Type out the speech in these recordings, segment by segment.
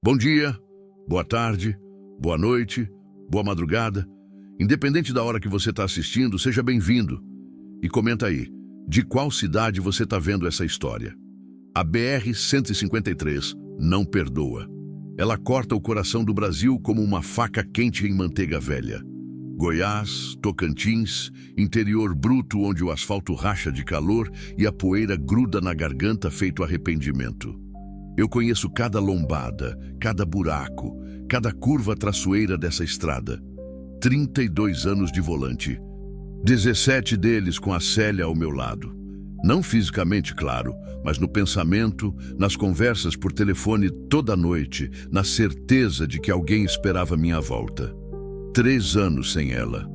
Bom dia, boa tarde, boa noite, boa madrugada. Independente da hora que você está assistindo, seja bem-vindo. E comenta aí, de qual cidade você está vendo essa história? A BR-153 não perdoa. Ela corta o coração do Brasil como uma faca quente em manteiga velha. Goiás, Tocantins, interior bruto onde o asfalto racha de calor e a poeira gruda na garganta feito arrependimento. Eu conheço cada lombada, cada buraco, cada curva traçoeira dessa estrada. 32 anos de volante. 17 deles com a Célia ao meu lado. Não fisicamente, claro, mas no pensamento, nas conversas por telefone toda noite, na certeza de que alguém esperava minha volta. 3 anos sem ela.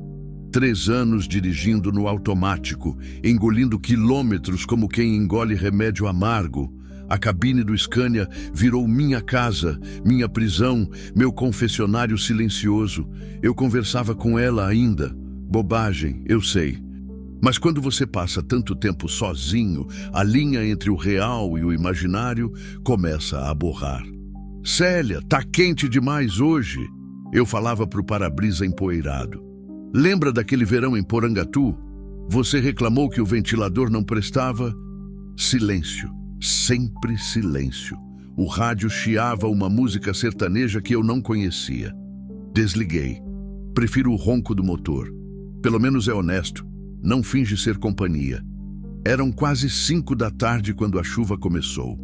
3 anos dirigindo no automático, engolindo quilômetros como quem engole remédio amargo. A cabine do Scania virou minha casa, minha prisão, meu confessionário silencioso. Eu conversava com ela ainda. Bobagem, eu sei. Mas quando você passa tanto tempo sozinho, a linha entre o real e o imaginário começa a borrar. Célia, tá quente demais hoje. Eu falava pro para-brisa empoeirado. Lembra daquele verão em Porangatu? Você reclamou que o ventilador não prestava? Silêncio, sempre silêncio. O rádio chiava uma música sertaneja que eu não conhecia. Desliguei. Prefiro o ronco do motor. Pelo menos é honesto. Não finge ser companhia. Eram quase 5 da tarde quando a chuva começou.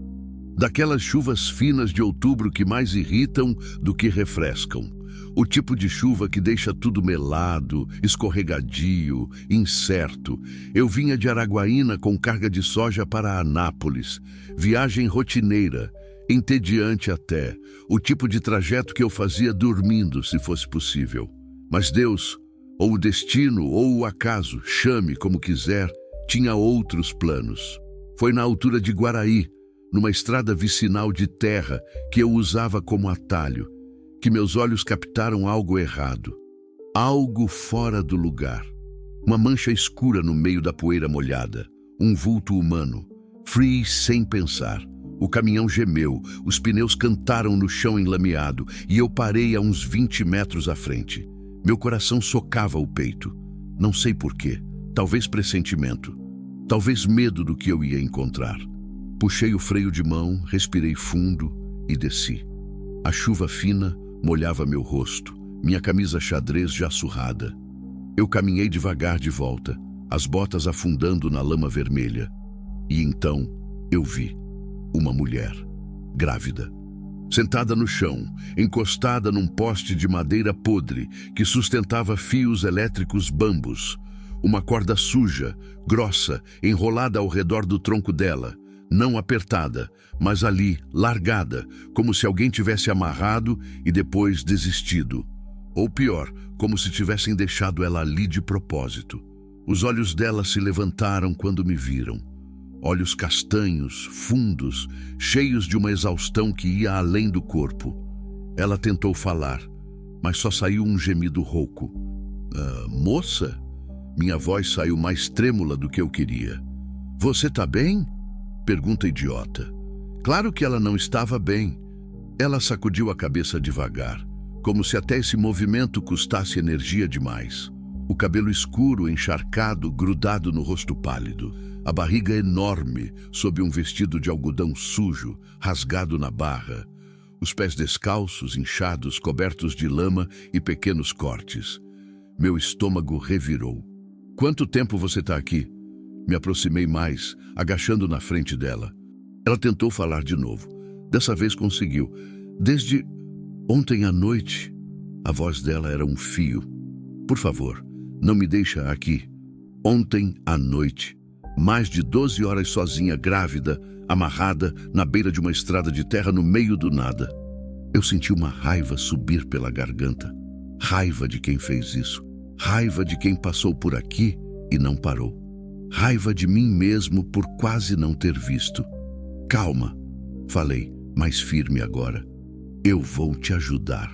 Daquelas chuvas finas de outubro que mais irritam do que refrescam. O tipo de chuva que deixa tudo melado, escorregadio, incerto. Eu vinha de Araguaína com carga de soja para Anápolis. Viagem rotineira, entediante até. O tipo de trajeto que eu fazia dormindo, se fosse possível. Mas Deus, ou o destino, ou o acaso, chame como quiser, tinha outros planos. Foi na altura de Guaraí, numa estrada vicinal de terra que eu usava como atalho, que meus olhos captaram algo errado. Algo fora do lugar. Uma mancha escura no meio da poeira molhada. Um vulto humano. Freeze sem pensar. O caminhão gemeu, os pneus cantaram no chão enlameado e eu parei a uns 20 metros à frente. Meu coração socava o peito. Não sei porquê. Talvez pressentimento. Talvez medo do que eu ia encontrar. Puxei o freio de mão, respirei fundo e desci. A chuva fina molhava meu rosto, minha camisa xadrez já surrada. Eu caminhei devagar de volta, as botas afundando na lama vermelha. E então eu vi uma mulher, grávida. Sentada no chão, encostada num poste de madeira podre que sustentava fios elétricos bambus. Uma corda suja, grossa, enrolada ao redor do tronco dela. Não apertada, mas ali, largada, como se alguém tivesse amarrado e depois desistido. Ou pior, como se tivessem deixado ela ali de propósito. Os olhos dela se levantaram quando me viram. Olhos castanhos, fundos, cheios de uma exaustão que ia além do corpo. Ela tentou falar, mas só saiu um gemido rouco. Moça? Minha voz saiu mais trêmula do que eu queria. Você tá bem? Pergunta idiota. Claro que ela não estava bem. Ela sacudiu a cabeça devagar, como se até esse movimento custasse energia demais. O cabelo escuro, encharcado, grudado no rosto pálido. A barriga enorme, sob um vestido de algodão sujo, rasgado na barra. Os pés descalços, inchados, cobertos de lama e pequenos cortes. Meu estômago revirou. Quanto tempo você está aqui? Me aproximei mais, agachando na frente dela. Ela tentou falar de novo. Dessa vez conseguiu. Desde ontem à noite. A voz dela era um fio. Por favor, não me deixa aqui. Ontem à noite. Mais de 12 horas sozinha, grávida, amarrada, na beira de uma estrada de terra no meio do nada. Eu senti uma raiva subir pela garganta. Raiva de quem fez isso. Raiva de quem passou por aqui e não parou. Raiva de mim mesmo por quase não ter visto. Calma, falei, mais firme agora. Eu vou te ajudar.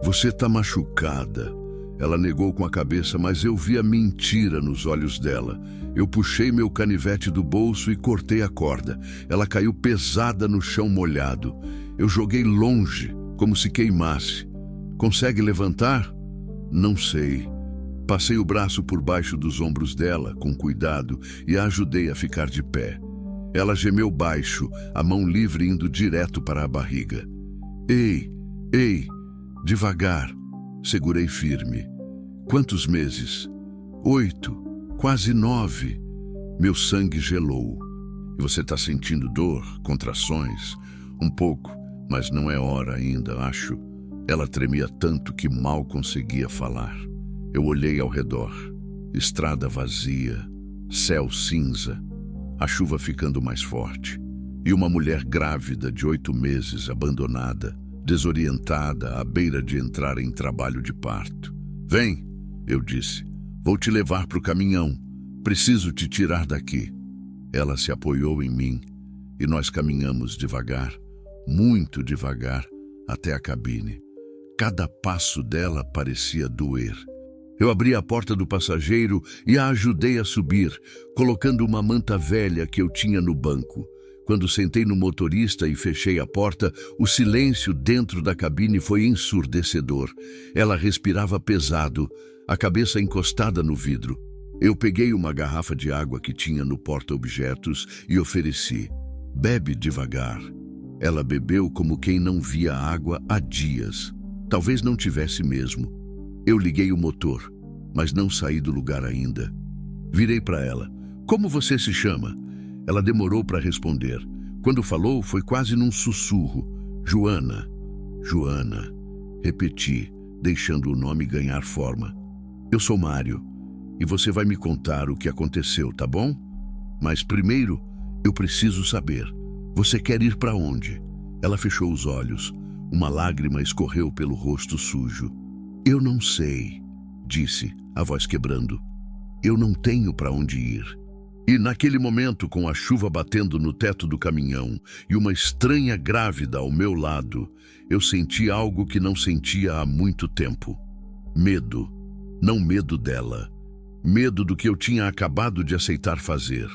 Você tá machucada. Ela negou com a cabeça, mas eu vi a mentira nos olhos dela. Eu puxei meu canivete do bolso e cortei a corda. Ela caiu pesada no chão molhado. Eu joguei longe, como se queimasse. Consegue levantar? Não sei. Passei o braço por baixo dos ombros dela, com cuidado, e a ajudei a ficar de pé. Ela gemeu baixo, a mão livre indo direto para a barriga. Ei, ei, devagar. Segurei firme. Quantos meses? 8, quase 9. Meu sangue gelou. E você está sentindo dor, contrações? Um pouco, mas não é hora ainda, acho. Ela tremia tanto que mal conseguia falar. Eu olhei ao redor. Estrada vazia, céu cinza, a chuva ficando mais forte. E uma mulher grávida de 8 meses, abandonada, desorientada, à beira de entrar em trabalho de parto. Vem, eu disse. Vou te levar para o caminhão. Preciso te tirar daqui. Ela se apoiou em mim e nós caminhamos devagar, muito devagar, até a cabine. Cada passo dela parecia doer. Eu abri a porta do passageiro e a ajudei a subir, colocando uma manta velha que eu tinha no banco. Quando sentei no motorista e fechei a porta, o silêncio dentro da cabine foi ensurdecedor. Ela respirava pesado, a cabeça encostada no vidro. Eu peguei uma garrafa de água que tinha no porta-objetos e ofereci. Bebe devagar. Ela bebeu como quem não via água há dias. Talvez não tivesse mesmo. Eu liguei o motor, mas não saí do lugar ainda. Virei para ela. Como você se chama? Ela demorou para responder. Quando falou, foi quase num sussurro. Joana. Joana. Repeti, deixando o nome ganhar forma. Eu sou Mário. E você vai me contar o que aconteceu, tá bom? Mas primeiro, eu preciso saber. Você quer ir para onde? Ela fechou os olhos. Uma lágrima escorreu pelo rosto sujo. Eu não sei, disse, a voz quebrando. Eu não tenho para onde ir. E naquele momento, com a chuva batendo no teto do caminhão e uma estranha grávida ao meu lado, eu senti algo que não sentia há muito tempo. Medo. Não medo dela. Medo do que eu tinha acabado de aceitar fazer.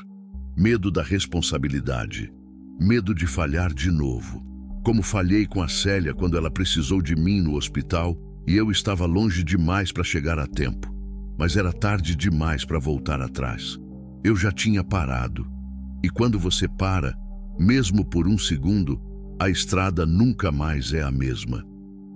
Medo da responsabilidade. Medo de falhar de novo. Como falhei com a Célia quando ela precisou de mim no hospital e eu estava longe demais para chegar a tempo. Mas era tarde demais para voltar atrás. Eu já tinha parado. E quando você para, mesmo por um segundo, a estrada nunca mais é a mesma.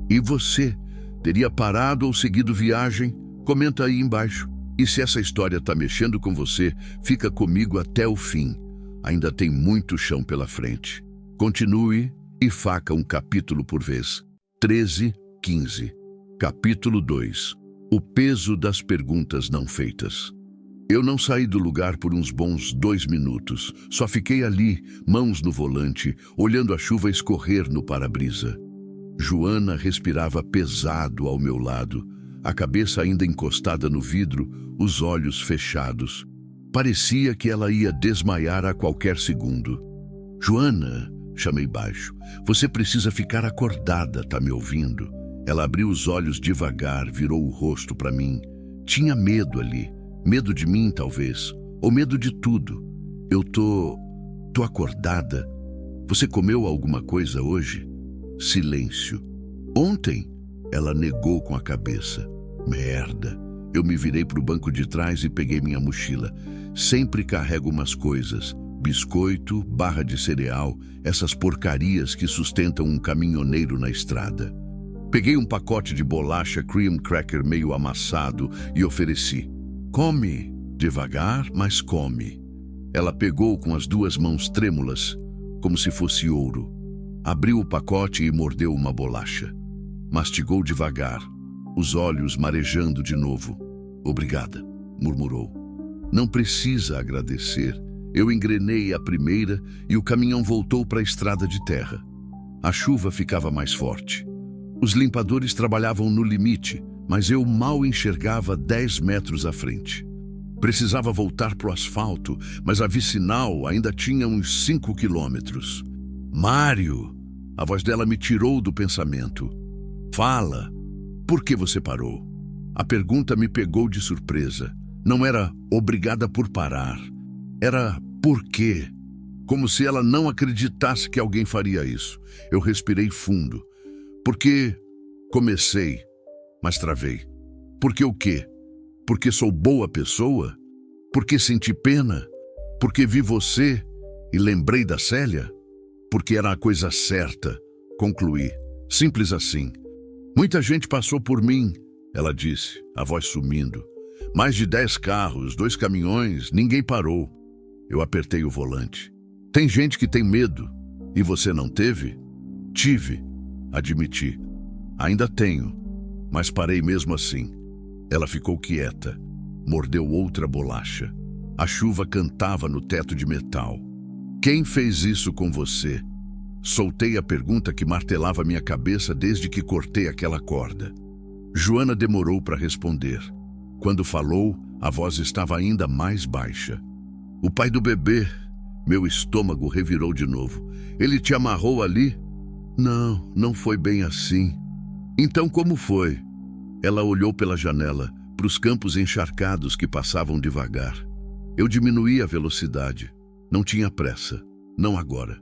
E você? Teria parado ou seguido viagem? Comenta aí embaixo. E se essa história está mexendo com você, fica comigo até o fim. Ainda tem muito chão pela frente. Continue e faca um capítulo por vez. 13:15. Capítulo 2. O peso das perguntas não feitas. Eu não saí do lugar por uns bons 2 minutos. Só fiquei ali, mãos no volante, olhando a chuva escorrer no para-brisa. Joana respirava pesado ao meu lado, a cabeça ainda encostada no vidro, os olhos fechados. Parecia que ela ia desmaiar a qualquer segundo. Joana, chamei baixo, você precisa ficar acordada, tá me ouvindo? Ela abriu os olhos devagar, virou o rosto para mim. Tinha medo ali, medo de mim talvez, ou medo de tudo. Eu tô acordada. Você comeu alguma coisa hoje? Silêncio. Ontem? Ela negou com a cabeça. Merda. Eu me virei para o banco de trás e peguei minha mochila. Sempre carrego umas coisas. Biscoito, barra de cereal, essas porcarias que sustentam um caminhoneiro na estrada. Peguei um pacote de bolacha cream cracker meio amassado e ofereci. Come. Devagar, mas come. Ela pegou com as 2 mãos trêmulas, como se fosse ouro. Abriu o pacote e mordeu uma bolacha. Mastigou devagar, os olhos marejando de novo. Obrigada, murmurou. Não precisa agradecer. Eu engrenei a primeira e o caminhão voltou para a estrada de terra. A chuva ficava mais forte. Os limpadores trabalhavam no limite, mas eu mal enxergava 10 metros à frente. Precisava voltar para o asfalto, mas a vicinal ainda tinha uns 5 quilômetros. Mário! A voz dela me tirou do pensamento. Fala! Por que você parou? A pergunta me pegou de surpresa. Não era obrigada por parar. Era por quê? Como se ela não acreditasse que alguém faria isso. Eu respirei fundo. Porque comecei, mas travei. Porque o quê? Porque sou boa pessoa? Porque senti pena? Porque vi você e lembrei da Célia? Porque era a coisa certa, concluí. Simples assim. Muita gente passou por mim, ela disse, a voz sumindo. Mais de 10 carros, 2 caminhões, ninguém parou. Eu apertei o volante. Tem gente que tem medo. E você não teve? Tive, admiti. Ainda tenho, mas parei mesmo assim. Ela ficou quieta, mordeu outra bolacha. A chuva cantava no teto de metal. Quem fez isso com você? Soltei a pergunta que martelava minha cabeça desde que cortei aquela corda. Joana demorou para responder. Quando falou, a voz estava ainda mais baixa. O pai do bebê. Meu estômago revirou de novo. Ele te amarrou ali? Não, não foi bem assim. Então como foi? Ela olhou pela janela, para os campos encharcados que passavam devagar. Eu diminuí a velocidade. Não tinha pressa. Não agora.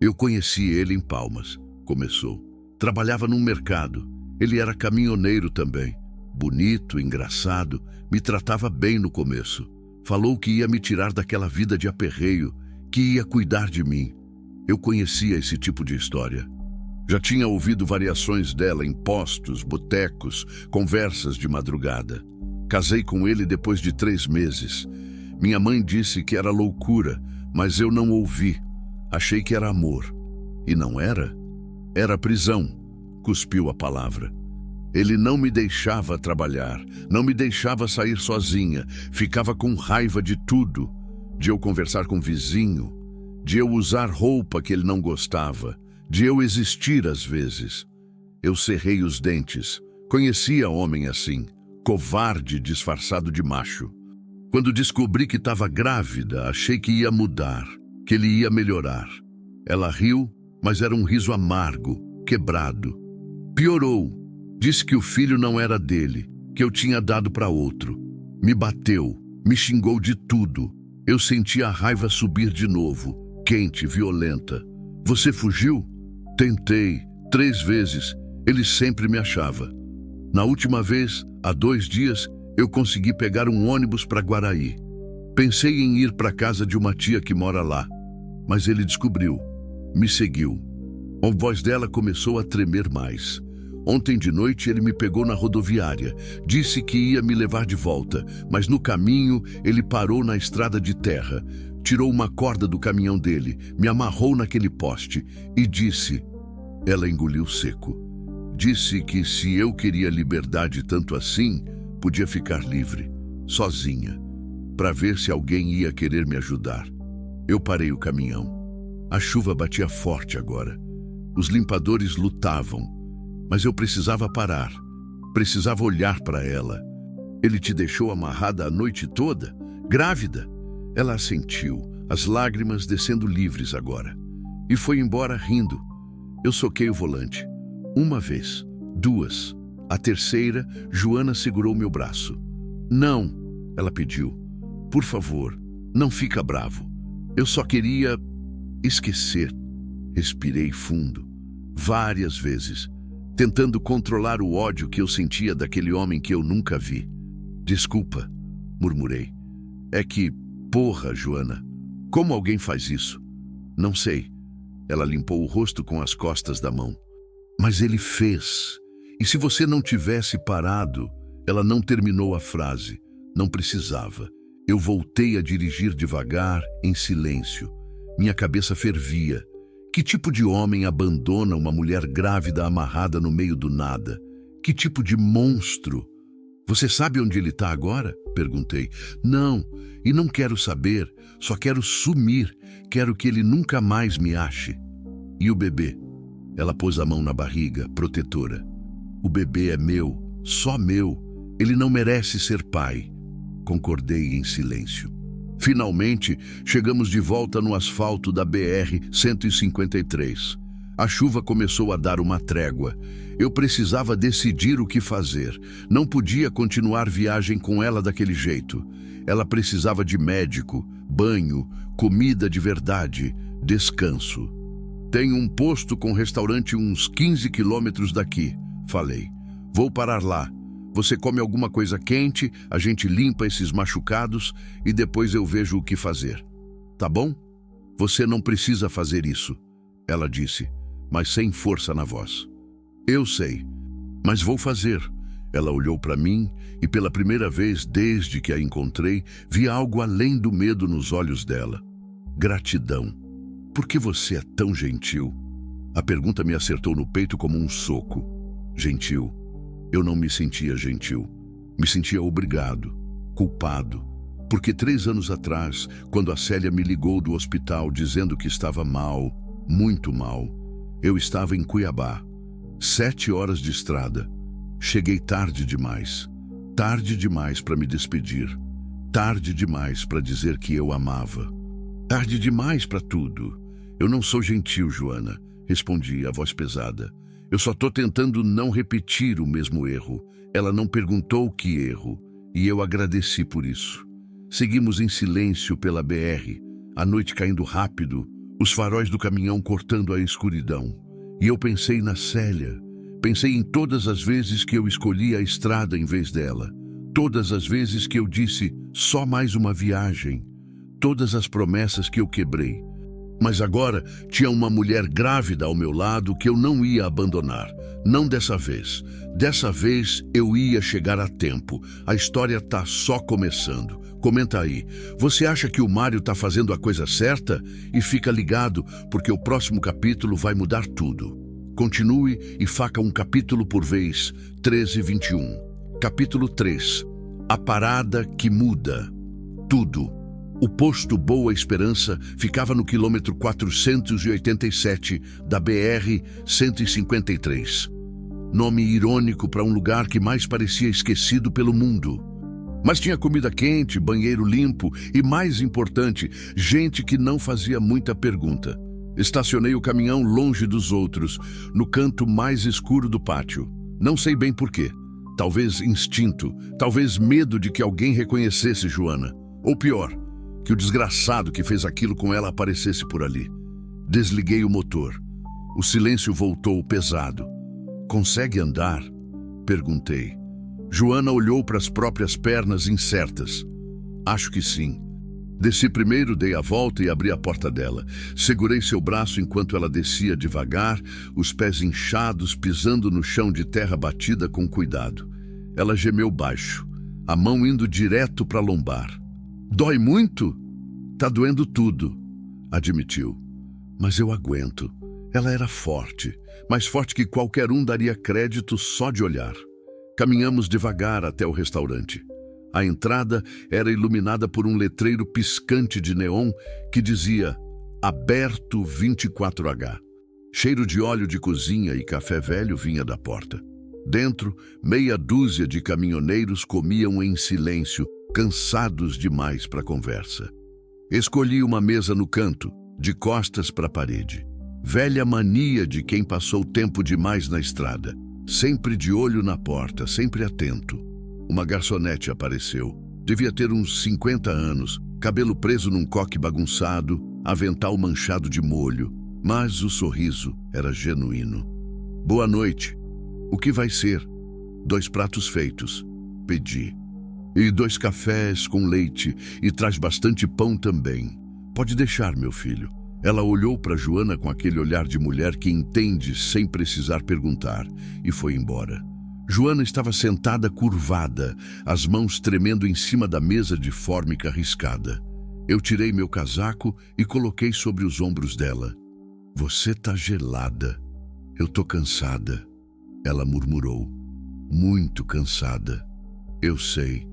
Eu conheci ele em Palmas. Começou. Trabalhava num mercado. Ele era caminhoneiro também. Bonito, engraçado, me tratava bem no começo. Falou que ia me tirar daquela vida de aperreio, que ia cuidar de mim. Eu conhecia esse tipo de história. Já tinha ouvido variações dela em postos, botecos, conversas de madrugada. Casei com ele depois de 3 meses. Minha mãe disse que era loucura, mas eu não ouvi. Achei que era amor. E não era? Era prisão. Cuspiu a palavra. Ele não me deixava trabalhar, não me deixava sair sozinha, ficava com raiva de tudo, de eu conversar com o vizinho, de eu usar roupa que ele não gostava, de eu existir às vezes. Eu cerrei os dentes. Conhecia homem assim, covarde disfarçado de macho. Quando descobri que estava grávida, achei que ia mudar, que ele ia melhorar. Ela riu, mas era um riso amargo, quebrado. Piorou. Disse que o filho não era dele, que eu tinha dado para outro. Me bateu, me xingou de tudo. Eu senti a raiva subir de novo, quente, violenta. Você fugiu? Tentei, 3 vezes. Ele sempre me achava. Na última vez, há 2 dias, eu consegui pegar um ônibus para Guaraí. Pensei em ir para a casa de uma tia que mora lá, mas ele descobriu. Me seguiu. A voz dela começou a tremer mais. Ontem de noite ele me pegou na rodoviária, disse que ia me levar de volta, mas no caminho ele parou na estrada de terra, tirou uma corda do caminhão dele, me amarrou naquele poste e disse... Ela engoliu seco. Disse que se eu queria liberdade tanto assim, podia ficar livre, sozinha, para ver se alguém ia querer me ajudar. Eu parei o caminhão. A chuva batia forte agora. Os limpadores lutavam. Mas eu precisava parar, precisava olhar para ela. Ele te deixou amarrada a noite toda? Grávida? Ela assentiu, as lágrimas descendo livres agora. E foi embora rindo. Eu soquei o volante. 1 vez, 2. A terceira, Joana segurou meu braço. Não, ela pediu. Por favor, não fica bravo. Eu só queria esquecer. Respirei fundo, várias vezes, tentando controlar o ódio que eu sentia daquele homem que eu nunca vi. Desculpa, murmurei. É que, porra, Joana, como alguém faz isso? Não sei. Ela limpou o rosto com as costas da mão. Mas ele fez. E se você não tivesse parado... Ela não terminou a frase. Não precisava. Eu voltei a dirigir devagar, em silêncio. Minha cabeça fervia. Que tipo de homem abandona uma mulher grávida amarrada no meio do nada? Que tipo de monstro? Você sabe onde ele está agora? Perguntei. Não, e não quero saber. Só quero sumir. Quero que ele nunca mais me ache. E o bebê? Ela pôs a mão na barriga, protetora. O bebê é meu, só meu. Ele não merece ser pai. Concordei em silêncio. Finalmente, chegamos de volta no asfalto da BR-153. A chuva começou a dar uma trégua. Eu precisava decidir o que fazer. Não podia continuar viagem com ela daquele jeito. Ela precisava de médico, banho, comida de verdade, descanso. Tem um posto com restaurante uns 15 quilômetros daqui, falei. Vou parar lá. Você come alguma coisa quente, a gente limpa esses machucados e depois eu vejo o que fazer. Tá bom? Você não precisa fazer isso, ela disse, mas sem força na voz. Eu sei, mas vou fazer. Ela olhou para mim e pela primeira vez desde que a encontrei, vi algo além do medo nos olhos dela. Gratidão. Por que você é tão gentil? A pergunta me acertou no peito como um soco. Gentil. Eu não me sentia gentil. Me sentia obrigado, culpado. Porque 3 anos atrás, quando a Célia me ligou do hospital dizendo que estava mal, muito mal, eu estava em Cuiabá. 7 horas de estrada. Cheguei tarde demais para me despedir, tarde demais para dizer que eu amava, tarde demais para tudo. Eu não sou gentil, Joana, respondi, a voz pesada. Eu só tô tentando não repetir o mesmo erro. Ela não perguntou que erro, e eu agradeci por isso. Seguimos em silêncio pela BR, a noite caindo rápido, os faróis do caminhão cortando a escuridão. E eu pensei na Célia. Pensei em todas as vezes que eu escolhi a estrada em vez dela. Todas as vezes que eu disse, só mais uma viagem. Todas as promessas que eu quebrei. Mas agora tinha uma mulher grávida ao meu lado que eu não ia abandonar. Não dessa vez. Dessa vez eu ia chegar a tempo. A história tá só começando. Comenta aí. Você acha que o Mário tá fazendo a coisa certa? E fica ligado, porque o próximo capítulo vai mudar tudo. Continue e faça um capítulo por vez. 13:21. Capítulo 3. A parada que muda tudo. O posto Boa Esperança ficava no quilômetro 487 da BR-153. Nome irônico para um lugar que mais parecia esquecido pelo mundo. Mas tinha comida quente, banheiro limpo e, mais importante, gente que não fazia muita pergunta. Estacionei o caminhão longe dos outros, no canto mais escuro do pátio. Não sei bem porquê. Talvez instinto, talvez medo de que alguém reconhecesse Joana. Ou pior, que o desgraçado que fez aquilo com ela aparecesse por ali. Desliguei o motor. O silêncio voltou pesado. Consegue andar? Perguntei. Joana olhou para as próprias pernas incertas. Acho que sim. Desci primeiro, dei a volta e abri a porta dela. Segurei seu braço enquanto ela descia devagar, os pés inchados, pisando no chão de terra batida com cuidado. Ela gemeu baixo, a mão indo direto para a lombar. Dói muito? Tá doendo tudo, admitiu. Mas eu aguento. Ela era forte, mais forte que qualquer um daria crédito só de olhar. Caminhamos devagar até o restaurante. A entrada era iluminada por um letreiro piscante de neon que dizia Aberto 24H. Cheiro de óleo de cozinha e café velho vinha da porta. Dentro, meia dúzia de caminhoneiros comiam em silêncio, cansados demais para conversa. Escolhi uma mesa no canto, de costas para a parede. Velha mania de quem passou tempo demais na estrada. Sempre de olho na porta, sempre atento. Uma garçonete apareceu. Devia ter uns 50 anos, cabelo preso num coque bagunçado, avental manchado de molho, mas o sorriso era genuíno. Boa noite. O que vai ser? 2 pratos feitos. Pedi. E 2 cafés com leite e traz bastante pão também. Pode deixar, meu filho. Ela olhou para Joana com aquele olhar de mulher que entende sem precisar perguntar e foi embora. Joana estava sentada curvada, as mãos tremendo em cima da mesa de fórmica riscada. Eu tirei meu casaco e coloquei sobre os ombros dela. Você tá gelada. Eu tô cansada. Ela murmurou. Muito cansada. Eu sei.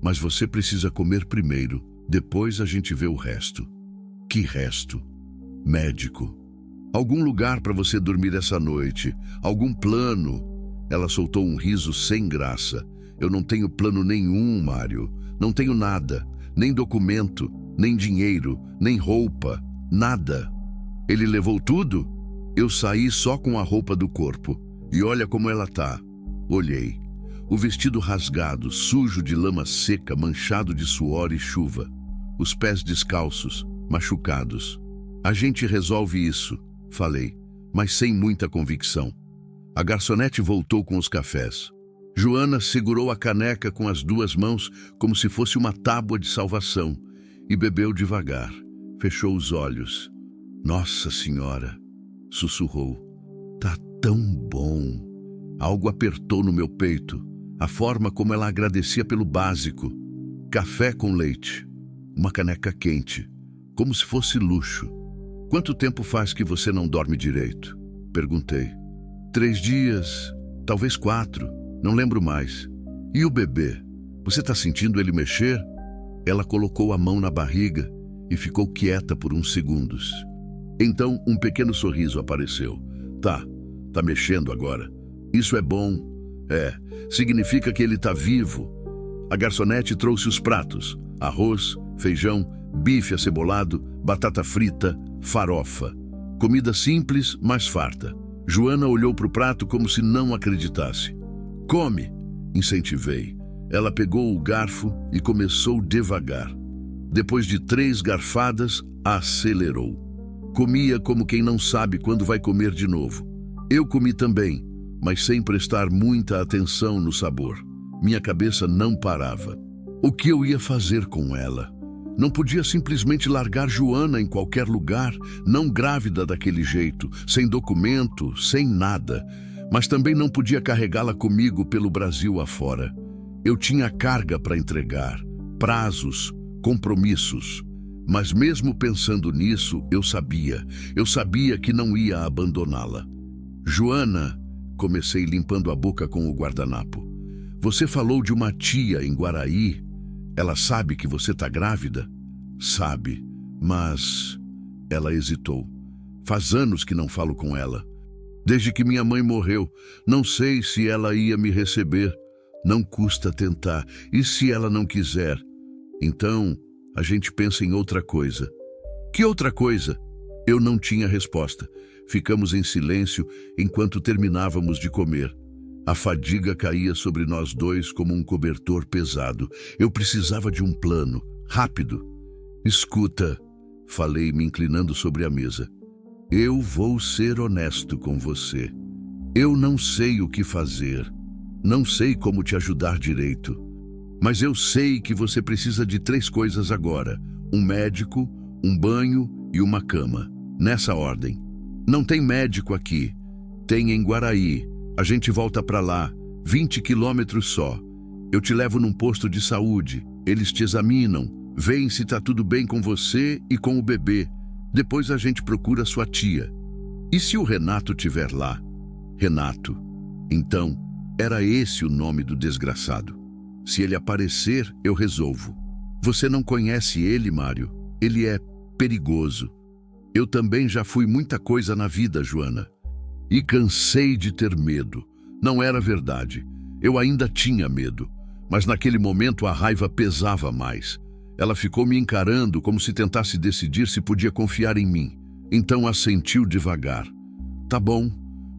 Mas você precisa comer primeiro. Depois a gente vê o resto. Que resto? Médico. Algum lugar para você dormir essa noite. Algum plano. Ela soltou um riso sem graça. Eu não tenho plano nenhum, Mário. Não tenho nada. Nem documento, nem dinheiro, nem roupa. Nada. Ele levou tudo? Eu saí só com a roupa do corpo. E olha como ela tá. Olhei. O vestido rasgado, sujo de lama seca, manchado de suor e chuva. Os pés descalços, machucados. A gente resolve isso. falei, mas sem muita convicção. A garçonete voltou com os cafés. Joana segurou a caneca com as duas mãos como se fosse uma tábua de salvação e bebeu devagar. Fechou os olhos. Nossa Senhora, sussurrou. Tá tão bom. Algo apertou no meu peito. A forma como ela agradecia pelo básico. Café com leite. Uma caneca quente. Como se fosse luxo. Quanto tempo faz que você não dorme direito? Perguntei. 3 dias, talvez 4, não lembro mais. E o bebê? Você tá sentindo ele mexer? Ela colocou a mão na barriga e ficou quieta por uns segundos. Então um pequeno sorriso apareceu. Tá mexendo agora. Isso é bom. Significa que ele tá vivo. A garçonete trouxe os pratos. Arroz, feijão, bife acebolado, batata frita, farofa. Comida simples, mas farta. Joana olhou para o prato como se não acreditasse. Come, incentivei. Ela pegou o garfo e começou devagar. Depois de 3 garfadas, acelerou. Comia como quem não sabe quando vai comer de novo. Eu comi também, mas sem prestar muita atenção no sabor. Minha cabeça não parava. O que eu ia fazer com ela? Não podia simplesmente largar Joana em qualquer lugar, não grávida daquele jeito, sem documento, sem nada. Mas também não podia carregá-la comigo pelo Brasil afora. Eu tinha carga para entregar, prazos, compromissos. Mas mesmo pensando nisso, eu sabia que não ia abandoná-la. Joana, comecei limpando a boca com o guardanapo. Você falou de uma tia em Guaraí. Ela sabe que você está grávida? Sabe, mas... Ela hesitou. Faz anos que não falo com ela. Desde que minha mãe morreu, não sei se ela ia me receber. Não custa tentar. E se ela não quiser? Então, a gente pensa em outra coisa. Que outra coisa? Eu não tinha resposta. Ficamos em silêncio enquanto terminávamos de comer. A fadiga caía sobre nós dois como um cobertor pesado. Eu precisava de um plano, rápido. Escuta, falei me inclinando sobre a mesa. Eu vou ser honesto com você. Eu não sei o que fazer. Não sei como te ajudar direito. Mas eu sei que você precisa de 3 coisas agora. Um médico, um banho e uma cama. Nessa ordem. Não tem médico aqui. Tem em Guaraí. A gente volta para lá, 20 quilômetros só. Eu te levo num posto de saúde. Eles te examinam, veem se tá tudo bem com você e com o bebê. Depois a gente procura sua tia. E se o Renato estiver lá? Renato. Então, era esse o nome do desgraçado. Se ele aparecer, eu resolvo. Você não conhece ele, Mário. Ele é perigoso. Eu também já fui muita coisa na vida, Joana. E cansei de ter medo. Não era verdade. Eu ainda tinha medo. Mas naquele momento a raiva pesava mais. Ela ficou me encarando como se tentasse decidir se podia confiar em mim. Então assentiu devagar. Tá bom.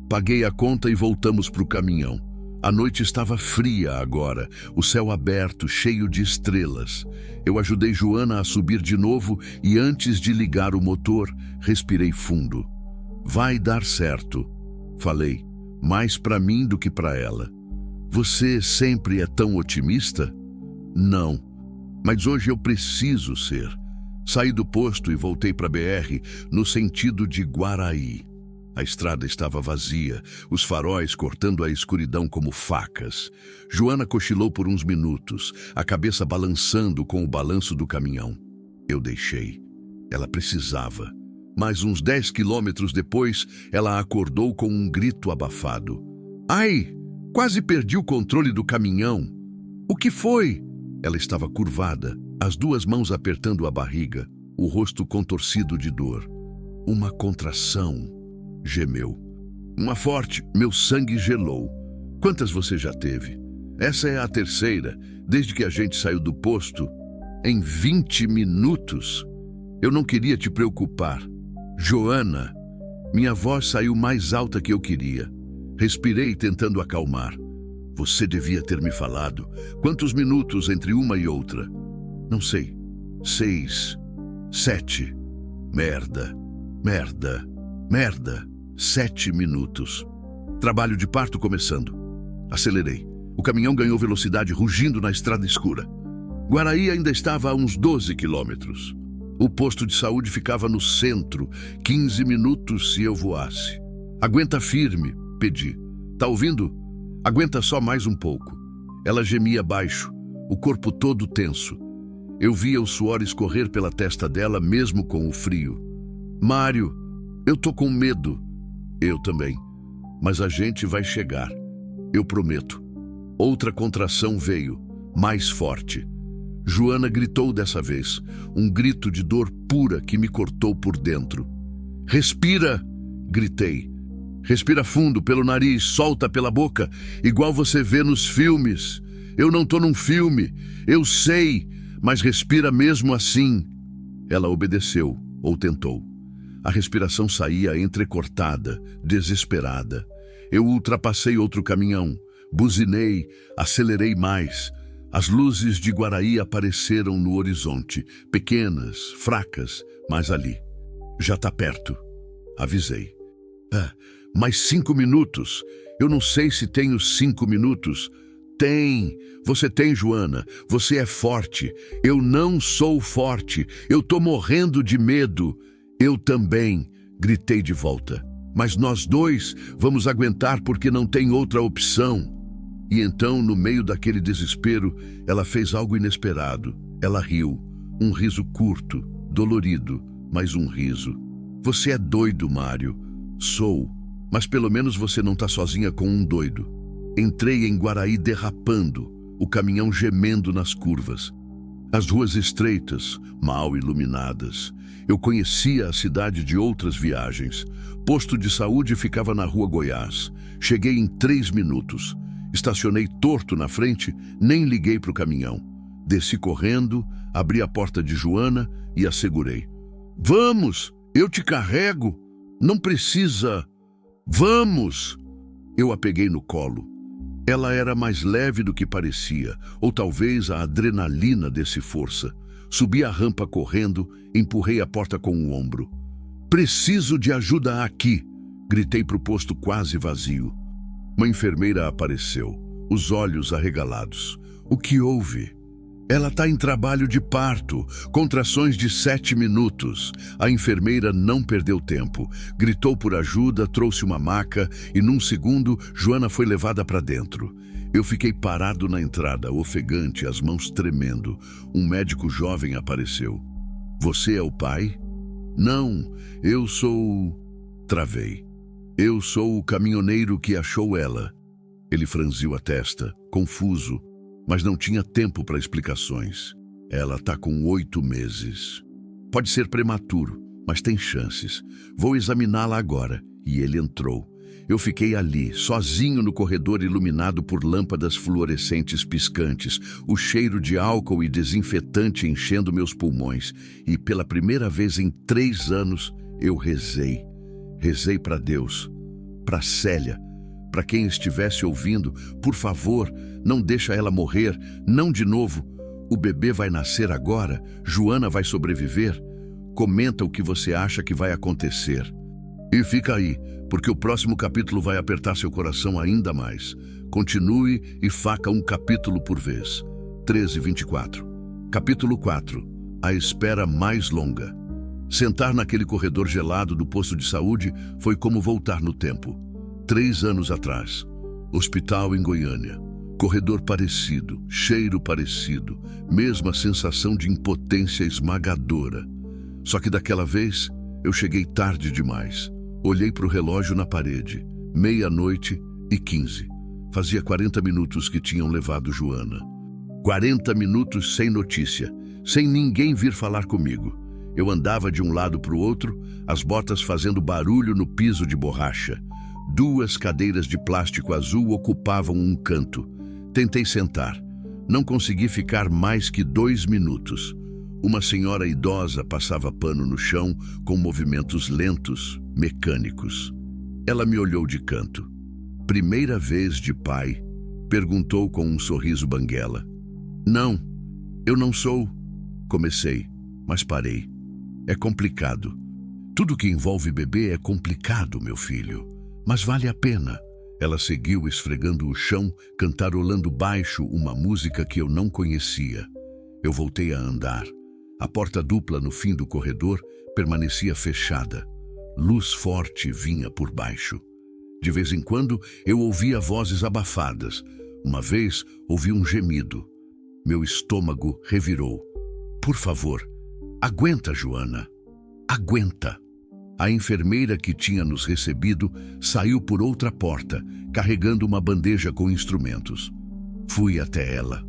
Paguei a conta e voltamos para o caminhão. A noite estava fria agora, o céu aberto, cheio de estrelas. Eu ajudei Joana a subir de novo e antes de ligar o motor, respirei fundo. Vai dar certo. Falei, mais para mim do que para ela. Você sempre é tão otimista? Não, mas hoje eu preciso ser. Saí do posto e voltei para a BR no sentido de Guaraí. A estrada estava vazia, os faróis cortando a escuridão como facas. Joana cochilou por uns minutos, a cabeça balançando com o balanço do caminhão. Eu deixei. Ela precisava. Mas uns 10 quilômetros depois, ela acordou com um grito abafado. Ai, quase perdi o controle do caminhão. O que foi? Ela estava curvada, as 2 mãos apertando a barriga, o rosto contorcido de dor. Uma contração, gemeu. Uma forte, meu sangue gelou. Quantas você já teve? Essa é a 3ª, desde que a gente saiu do posto. Em 20 minutos. Eu não queria te preocupar. Joana, minha voz saiu mais alta que eu queria. Respirei tentando acalmar. Você devia ter me falado. Quantos minutos entre uma e outra? Não sei. 6, 7. Merda. Merda, 7 minutos. Trabalho de parto começando. Acelerei. O caminhão ganhou velocidade rugindo na estrada escura. Guaraí ainda estava a uns 12 quilômetros. O posto de saúde ficava no centro, 15 minutos se eu voasse. Aguenta firme, pedi. Tá ouvindo? Aguenta só mais um pouco. Ela gemia baixo, o corpo todo tenso. Eu via o suor escorrer pela testa dela, mesmo com o frio. Mário, eu tô com medo. Eu também. Mas a gente vai chegar. Eu prometo. Outra contração veio, mais forte. Joana gritou dessa vez, um grito de dor pura que me cortou por dentro. Respira! Gritei. Respira fundo pelo nariz, solta pela boca, igual você vê nos filmes. Eu não tô num filme, eu sei, mas respira mesmo assim. Ela obedeceu, ou tentou. A respiração saía entrecortada, desesperada. Eu ultrapassei outro caminhão, buzinei, acelerei mais. As luzes de Guaraí apareceram no horizonte, pequenas, fracas, mas ali. Já tá perto, avisei. Mais 5 minutos. Eu não sei se tenho 5 minutos. Tem. Você tem, Joana. Você é forte. Eu não sou forte. Eu tô morrendo de medo. Eu também, gritei de volta. Mas nós dois vamos aguentar porque não tem outra opção. E então, no meio daquele desespero, ela fez algo inesperado. Ela riu. Um riso curto, dolorido, mas um riso. Você é doido, Mário. Sou. Mas pelo menos você não tá sozinha com um doido. Entrei em Guaraí derrapando, o caminhão gemendo nas curvas. As ruas estreitas, mal iluminadas. Eu conhecia a cidade de outras viagens. Posto de saúde ficava na Rua Goiás. Cheguei em 3 minutos. Estacionei torto na frente, nem liguei para o caminhão. Desci correndo, abri a porta de Joana e a segurei. Vamos, eu te carrego. Não precisa. Vamos! Eu a peguei no colo. Ela era mais leve do que parecia, ou talvez a adrenalina desse força. Subi a rampa correndo, empurrei a porta com o ombro. Preciso de ajuda aqui, gritei para o posto quase vazio. Uma enfermeira apareceu, os olhos arregalados. O que houve? Ela está em trabalho de parto, contrações de 7 minutos. A enfermeira não perdeu tempo. Gritou por ajuda, trouxe uma maca e num segundo, Joana foi levada para dentro. Eu fiquei parado na entrada, ofegante, as mãos tremendo. Um médico jovem apareceu. Você é o pai? Não, eu sou... Travei. Eu sou o caminhoneiro que achou ela. Ele franziu a testa, confuso, mas não tinha tempo para explicações. Ela está com 8 meses. Pode ser prematuro, mas tem chances. Vou examiná-la agora. E ele entrou. Eu fiquei ali, sozinho no corredor iluminado por lâmpadas fluorescentes piscantes, o cheiro de álcool e desinfetante enchendo meus pulmões. E pela primeira vez em 3 anos, eu rezei. Rezei para Deus, para Célia, para quem estivesse ouvindo. Por favor, não deixa ela morrer, não de novo. O bebê vai nascer agora, Joana vai sobreviver. Comenta o que você acha que vai acontecer. E fica aí, porque o próximo capítulo vai apertar seu coração ainda mais. Continue e faça um capítulo por vez. 13:24. Capítulo 4. A espera mais longa. Sentar naquele corredor gelado do posto de saúde foi como voltar no tempo. 3 anos atrás. Hospital em Goiânia. Corredor parecido, cheiro parecido, mesma sensação de impotência esmagadora. Só que daquela vez, eu cheguei tarde demais. Olhei para o relógio na parede. 00:15. Fazia 40 minutos que tinham levado Joana. 40 minutos sem notícia, sem ninguém vir falar comigo. Eu andava de um lado para o outro, as botas fazendo barulho no piso de borracha. 2 cadeiras de plástico azul ocupavam um canto. Tentei sentar. Não consegui ficar mais que 2 minutos. Uma senhora idosa passava pano no chão com movimentos lentos, mecânicos. Ela me olhou de canto. Primeira vez de pai? Perguntou com um sorriso banguela. Não, eu não sou. Comecei, mas parei. É complicado. Tudo que envolve bebê é complicado, meu filho, mas vale a pena. Ela seguiu esfregando o chão, cantarolando baixo uma música que eu não conhecia. Eu voltei a andar. A porta dupla no fim do corredor permanecia fechada. Luz forte vinha por baixo. De vez em quando eu ouvia vozes abafadas. Uma vez ouvi um gemido. Meu estômago revirou. Por favor, aguenta, Joana. Aguenta. A enfermeira que tinha nos recebido saiu por outra porta, carregando uma bandeja com instrumentos. Fui até ela.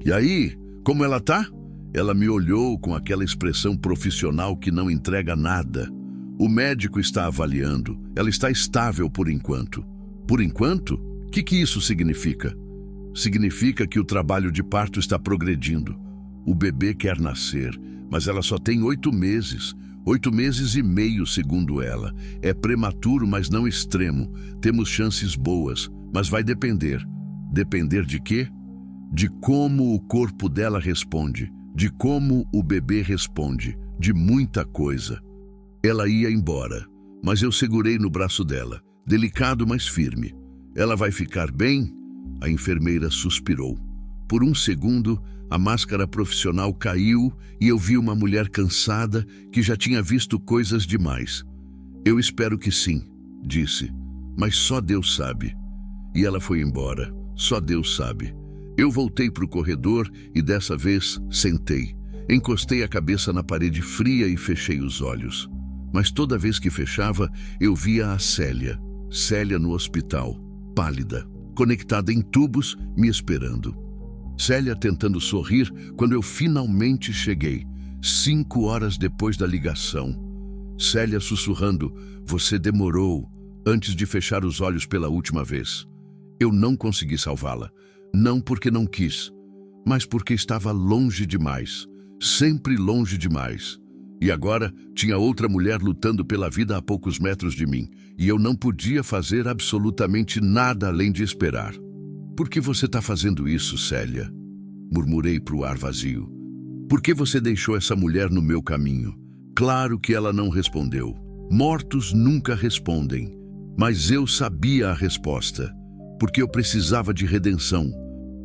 E aí, como ela tá? Ela me olhou com aquela expressão profissional que não entrega nada. O médico está avaliando. Ela está estável por enquanto. Por enquanto? O que isso significa? Significa que o trabalho de parto está progredindo. O bebê quer nascer, mas ela só tem 8 meses. 8 meses e meio, segundo ela. É prematuro, mas não extremo. Temos chances boas, mas vai depender. Depender de quê? De como o corpo dela responde, de como o bebê responde, de muita coisa. Ela ia embora, mas eu segurei no braço dela, delicado, mas firme. Ela vai ficar bem? A enfermeira suspirou. Por um segundo, a máscara profissional caiu e eu vi uma mulher cansada que já tinha visto coisas demais. Eu espero que sim, disse, mas só Deus sabe. E ela foi embora, só Deus sabe. Eu voltei para o corredor e dessa vez sentei. Encostei a cabeça na parede fria e fechei os olhos. Mas toda vez que fechava, eu via a Célia. Célia no hospital, pálida, conectada em tubos, me esperando. Célia tentando sorrir quando eu finalmente cheguei, 5 horas depois da ligação. Célia sussurrando, você demorou, antes de fechar os olhos pela última vez. Eu não consegui salvá-la, não porque não quis, mas porque estava longe demais, sempre longe demais. E agora tinha outra mulher lutando pela vida a poucos metros de mim, e eu não podia fazer absolutamente nada além de esperar. Por que você está fazendo isso, Célia? Murmurei para o ar vazio. Por que você deixou essa mulher no meu caminho? Claro que ela não respondeu. Mortos nunca respondem. Mas eu sabia a resposta. Porque eu precisava de redenção.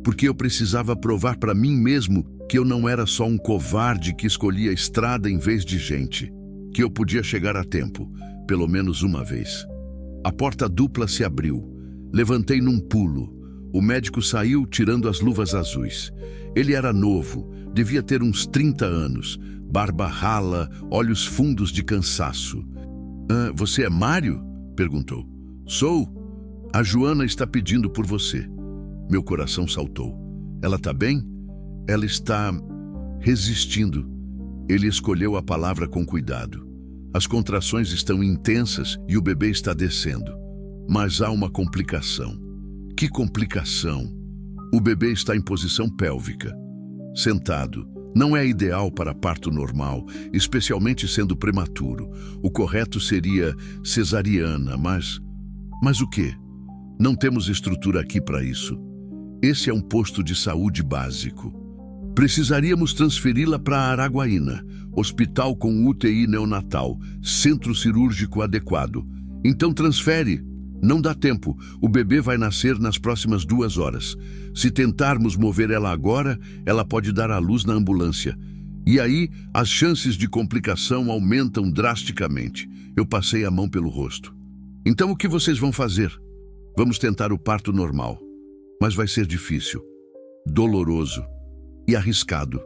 Porque eu precisava provar para mim mesmo que eu não era só um covarde que escolhia a estrada em vez de gente. Que eu podia chegar a tempo, pelo menos uma vez. A porta dupla se abriu. Levantei num pulo. O médico saiu tirando as luvas azuis. Ele era novo, devia ter uns 30 anos, barba rala, olhos fundos de cansaço. Você é Mário? Perguntou. Sou. A Joana está pedindo por você. Meu coração saltou. Ela está bem? Ela está resistindo. Ele escolheu a palavra com cuidado. As contrações estão intensas e o bebê está descendo. Mas há uma complicação. Que complicação! O bebê está em posição pélvica. Sentado. Não é ideal para parto normal, especialmente sendo prematuro. O correto seria cesariana, mas o quê? Não temos estrutura aqui para isso. Esse é um posto de saúde básico. Precisaríamos transferi-la para Araguaína, hospital com UTI neonatal, centro cirúrgico adequado. Então transfere. Não dá tempo. O bebê vai nascer nas próximas 2 horas. Se tentarmos mover ela agora, ela pode dar à luz na ambulância. E aí, as chances de complicação aumentam drasticamente. Eu passei a mão pelo rosto. Então o que vocês vão fazer? Vamos tentar o parto normal. Mas vai ser difícil, doloroso e arriscado.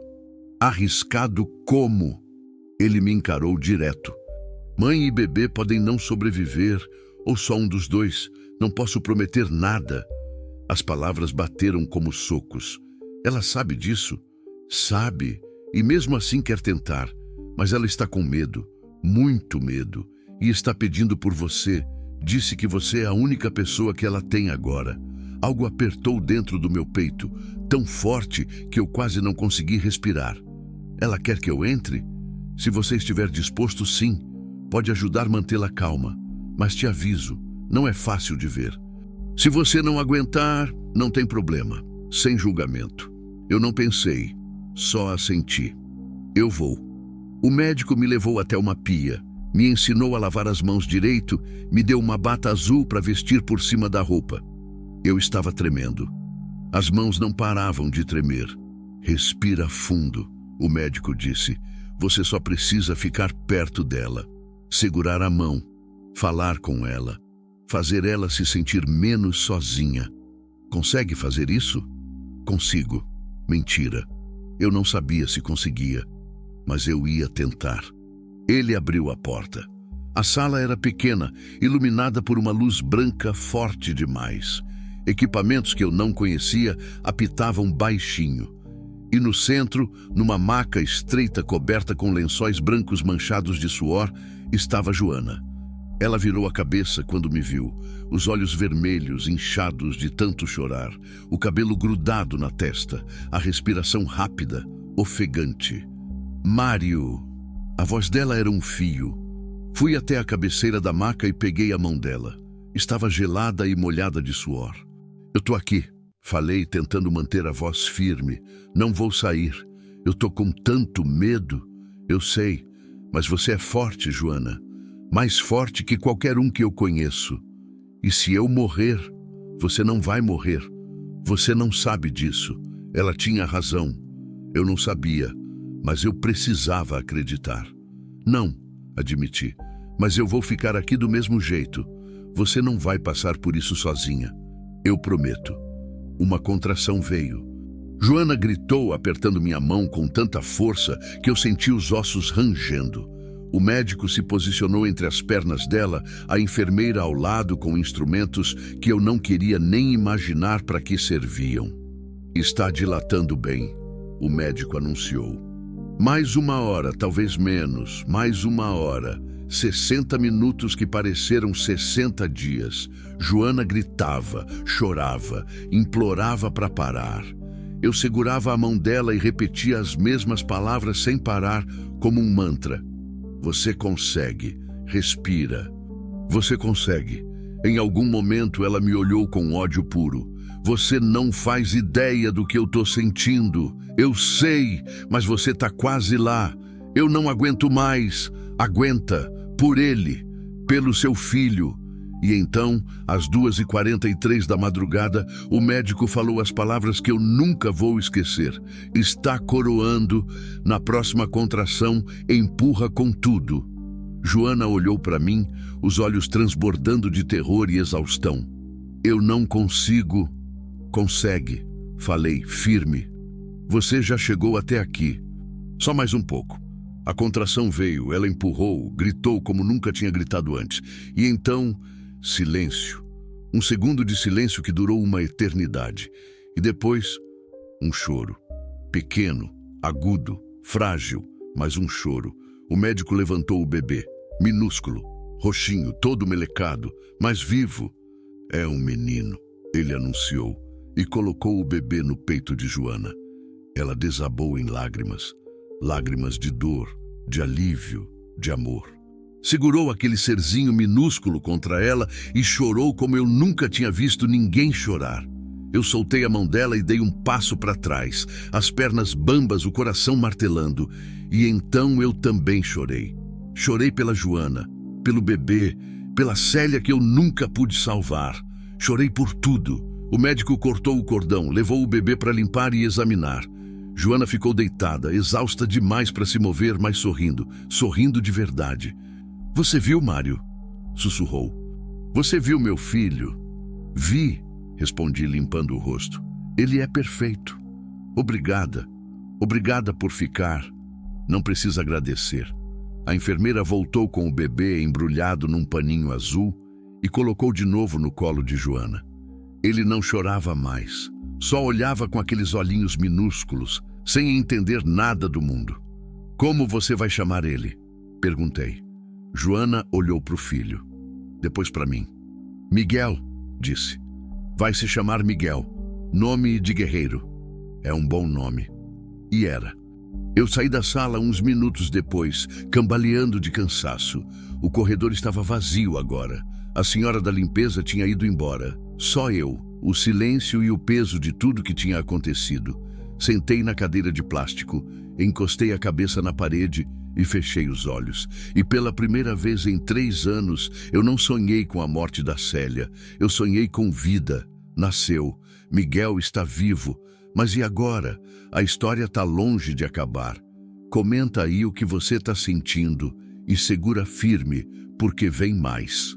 Arriscado como? Ele me encarou direto. Mãe e bebê podem não sobreviver, ou só um dos dois. Não posso prometer nada. As palavras bateram como socos. Ela sabe disso? Sabe, e mesmo assim quer tentar. Mas ela está com medo, muito medo, e está pedindo por você. Disse que você é a única pessoa que ela tem agora. Algo apertou dentro do meu peito, tão forte que eu quase não consegui respirar. Ela quer que eu entre? Se você estiver disposto, sim. Pode ajudar a mantê-la calma. Mas te aviso, não é fácil de ver. Se você não aguentar, não tem problema. Sem julgamento. Eu não pensei, só assenti. Eu vou. O médico me levou até uma pia. Me ensinou a lavar as mãos direito, me deu uma bata azul para vestir por cima da roupa. Eu estava tremendo. As mãos não paravam de tremer. Respira fundo, o médico disse. Você só precisa ficar perto dela, segurar a mão, falar com ela, fazer ela se sentir menos sozinha. Consegue fazer isso? Consigo. Mentira. Eu não sabia se conseguia, mas eu ia tentar. Ele abriu a porta. A sala era pequena, iluminada por uma luz branca forte demais. Equipamentos que eu não conhecia apitavam baixinho. E no centro, numa maca estreita coberta com lençóis brancos manchados de suor, estava Joana. Ela virou a cabeça quando me viu, os olhos vermelhos, inchados de tanto chorar, o cabelo grudado na testa, a respiração rápida, ofegante. Mário! A voz dela era um fio. Fui até a cabeceira da maca e peguei a mão dela. Estava gelada e molhada de suor. Eu tô aqui, falei, tentando manter a voz firme. Não vou sair. Eu tô com tanto medo. Eu sei, mas você é forte, Joana. Mais forte que qualquer um que eu conheço. E se eu morrer, você não vai morrer. Você não sabe disso. Ela tinha razão. Eu não sabia, mas eu precisava acreditar. Não, admiti, mas eu vou ficar aqui do mesmo jeito. Você não vai passar por isso sozinha. Eu prometo. Uma contração veio. Joana gritou, apertando minha mão com tanta força que eu senti os ossos rangendo. O médico se posicionou entre as pernas dela, a enfermeira ao lado com instrumentos que eu não queria nem imaginar para que serviam. Está dilatando bem, o médico anunciou. Mais 1 hora, talvez menos, mais 1 hora. 60 minutos que pareceram 60 dias. Joana gritava, chorava, implorava para parar. Eu segurava a mão dela e repetia as mesmas palavras sem parar, como um mantra. Você consegue. Respira. Você consegue. Em algum momento ela me olhou com ódio puro. Você não faz ideia do que eu tô sentindo. Eu sei, mas você tá quase lá. Eu não aguento mais. Aguenta. Por ele. Pelo seu filho. E então, às 2h43 da madrugada, o médico falou as palavras que eu nunca vou esquecer. Está coroando. Na próxima contração, empurra com tudo. Joana olhou para mim, os olhos transbordando de terror e exaustão. Eu não consigo. Consegue. Falei, firme. Você já chegou até aqui. Só mais um pouco. A contração veio, ela empurrou, gritou como nunca tinha gritado antes. E então, silêncio. Um segundo de silêncio que durou uma eternidade. E depois, um choro. Pequeno, agudo, frágil, mas um choro. O médico levantou o bebê. Minúsculo, roxinho, todo melecado, mas vivo. É um menino, ele anunciou, e colocou o bebê no peito de Joana. Ela desabou em lágrimas. Lágrimas de dor, de alívio, de amor. Segurou aquele serzinho minúsculo contra ela e chorou como eu nunca tinha visto ninguém chorar. Eu soltei a mão dela e dei um passo para trás, as pernas bambas, o coração martelando. E então eu também chorei. Chorei pela Joana, pelo bebê, pela Célia que eu nunca pude salvar. Chorei por tudo. O médico cortou o cordão, levou o bebê para limpar e examinar. Joana ficou deitada, exausta demais para se mover, mas sorrindo de verdade. Você viu, Mário? Sussurrou. Você viu meu filho? Vi, respondi limpando o rosto. Ele é perfeito. Obrigada. Obrigada por ficar. Não precisa agradecer. A enfermeira voltou com o bebê embrulhado num paninho azul e colocou de novo no colo de Joana. Ele não chorava mais. Só olhava com aqueles olhinhos minúsculos, sem entender nada do mundo. Como você vai chamar ele? Perguntei. Joana olhou para o filho, depois para mim. Miguel, disse. Vai se chamar Miguel. Nome de guerreiro. É um bom nome. E era. Eu saí da sala uns minutos depois, cambaleando de cansaço. O corredor estava vazio agora. A senhora da limpeza tinha ido embora. Só eu, o silêncio e o peso de tudo que tinha acontecido. Sentei na cadeira de plástico, encostei a cabeça na parede e fechei os olhos. E pela primeira vez em 3 anos, eu não sonhei com a morte da Célia. Eu sonhei com vida. Nasceu. Miguel está vivo. Mas e agora? A história está longe de acabar. Comenta aí o que você está sentindo e segura firme, porque vem mais.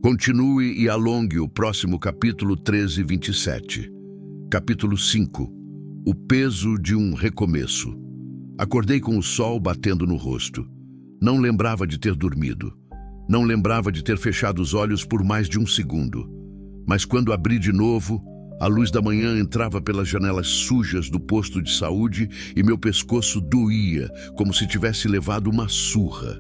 Continue e alongue o próximo capítulo 13 e 27. Capítulo 5. O peso de um recomeço. Acordei com o sol batendo no rosto. Não lembrava de ter dormido. Não lembrava de ter fechado os olhos por mais de um segundo. Mas quando abri de novo, a luz da manhã entrava pelas janelas sujas do posto de saúde e meu pescoço doía, como se tivesse levado uma surra.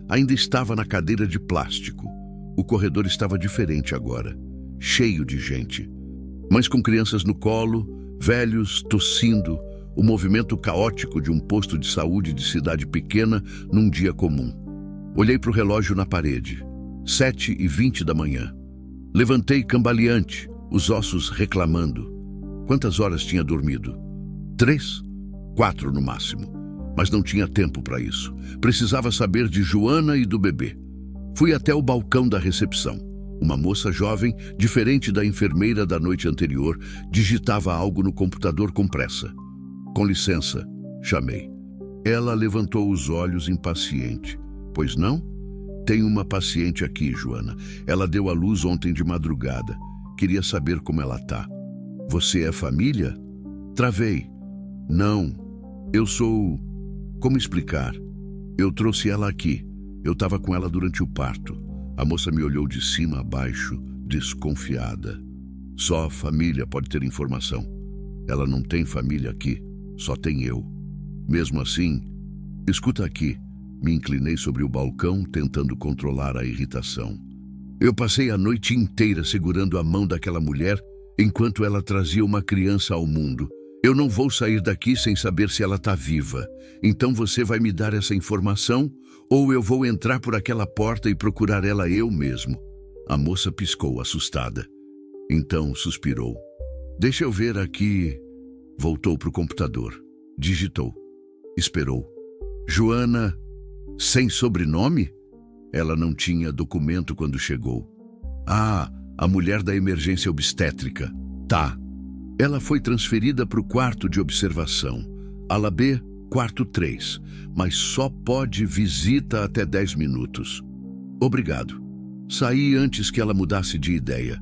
Ainda estava na cadeira de plástico. O corredor estava diferente agora, cheio de gente. Mães com crianças no colo, velhos tossindo, o movimento caótico de um posto de saúde de cidade pequena num dia comum. Olhei para o relógio na parede. 7h20 da manhã. Levantei cambaleante, os ossos reclamando. Quantas horas tinha dormido? 3, 4 no máximo. Mas não tinha tempo para isso. Precisava saber de Joana e do bebê. Fui até o balcão da recepção. Uma moça jovem, diferente da enfermeira da noite anterior, digitava algo no computador com pressa. Com licença, chamei. Ela levantou os olhos impaciente. Pois não? Tenho uma paciente aqui, Joana. Ela deu à luz ontem de madrugada. Queria saber como ela tá. Você é família? Travei. Não. Eu sou... Como explicar? Eu trouxe ela aqui. Eu estava com ela durante o parto. A moça me olhou de cima a baixo, desconfiada. Só a família pode ter informação. Ela não tem família aqui. Só tem eu. Mesmo assim, escuta aqui. Me inclinei sobre o balcão, tentando controlar a irritação. Eu passei a noite inteira segurando a mão daquela mulher enquanto ela trazia uma criança ao mundo. Eu não vou sair daqui sem saber se ela está viva. Então você vai me dar essa informação ou eu vou entrar por aquela porta e procurar ela eu mesmo. A moça piscou, assustada. Então suspirou. Deixa eu ver aqui... Voltou para o computador. Digitou. Esperou. Joana, sem sobrenome? Ela não tinha documento quando chegou. Ah, a mulher da emergência obstétrica. Tá. Ela foi transferida para o quarto de observação. Ala B, quarto 3. Mas só pode visita até 10 minutos. Obrigado. Saí antes que ela mudasse de ideia.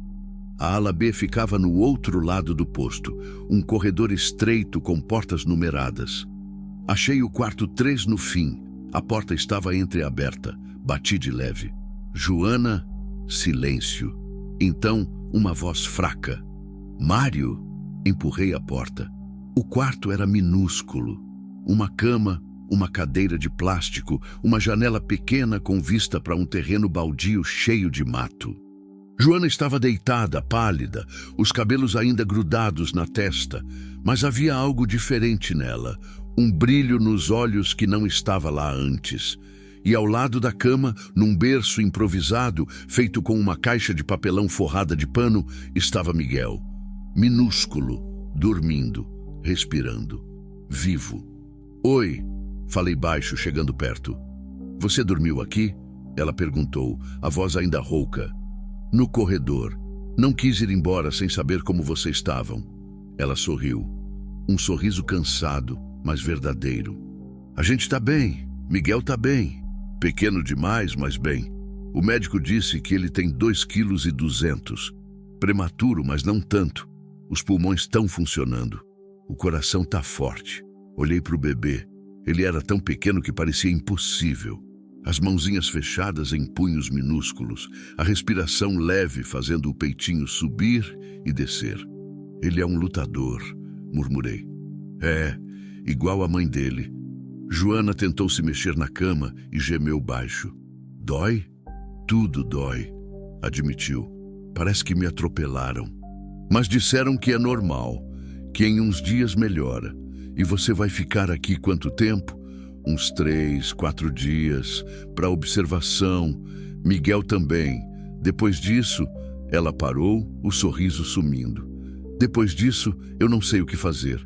A ala B ficava no outro lado do posto, um corredor estreito com portas numeradas. Achei o quarto 3 no fim. A porta estava entreaberta. Bati de leve. Joana, silêncio. Então, uma voz fraca. Mário? Empurrei a porta. O quarto era minúsculo. Uma cama, uma cadeira de plástico, uma janela pequena com vista para um terreno baldio cheio de mato. Joana estava deitada, pálida, os cabelos ainda grudados na testa, mas havia algo diferente nela, um brilho nos olhos que não estava lá antes. E ao lado da cama, num berço improvisado, feito com uma caixa de papelão forrada de pano, estava Miguel. Minúsculo, dormindo, respirando, vivo. Oi, falei baixo, chegando perto. Você dormiu aqui? Ela perguntou, a voz ainda rouca. No corredor. Não quis ir embora sem saber como vocês estavam. Ela sorriu. Um sorriso cansado, mas verdadeiro. A gente está bem. Miguel está bem. Pequeno demais, mas bem. O médico disse que ele tem 2,2 kg. Prematuro, mas não tanto. Os pulmões estão funcionando. O coração está forte. Olhei para o bebê. Ele era tão pequeno que parecia impossível. As mãozinhas fechadas em punhos minúsculos, a respiração leve fazendo o peitinho subir e descer. Ele é um lutador, murmurei. É, igual a mãe dele. Joana tentou se mexer na cama e gemeu baixo. Dói? Tudo dói, admitiu. Parece que me atropelaram. Mas disseram que é normal, que em uns dias melhora. E você vai ficar aqui quanto tempo? Uns 3, 4 dias, para observação. Miguel também. Depois disso, ela parou, o sorriso sumindo. Depois disso, eu não sei o que fazer.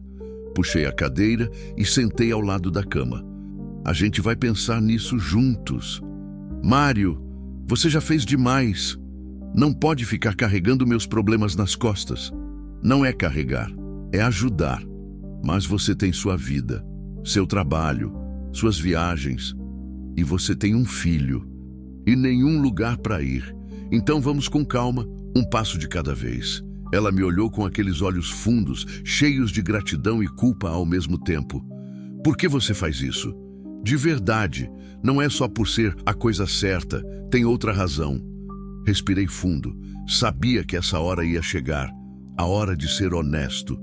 Puxei a cadeira e sentei ao lado da cama. A gente vai pensar nisso juntos. Mário, você já fez demais. Não pode ficar carregando meus problemas nas costas. Não é carregar, é ajudar. Mas você tem sua vida, seu trabalho, suas viagens. E você tem um filho. E nenhum lugar para ir. Então vamos com calma, um passo de cada vez. Ela me olhou com aqueles olhos fundos, cheios de gratidão e culpa ao mesmo tempo. Por que você faz isso? De verdade, não é só por ser a coisa certa, tem outra razão. Respirei fundo, sabia que essa hora ia chegar, a hora de ser honesto.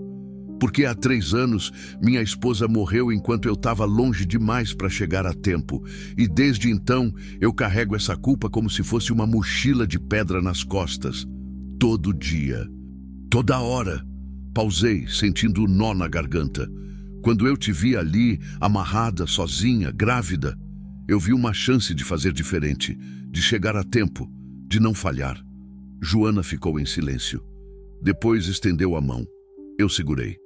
Porque há 3 anos, minha esposa morreu enquanto eu estava longe demais para chegar a tempo. E desde então, eu carrego essa culpa como se fosse uma mochila de pedra nas costas. Todo dia. Toda hora. Pausei, sentindo o nó na garganta. Quando eu te vi ali, amarrada, sozinha, grávida, eu vi uma chance de fazer diferente, de chegar a tempo, de não falhar. Joana ficou em silêncio. Depois estendeu a mão. Eu segurei.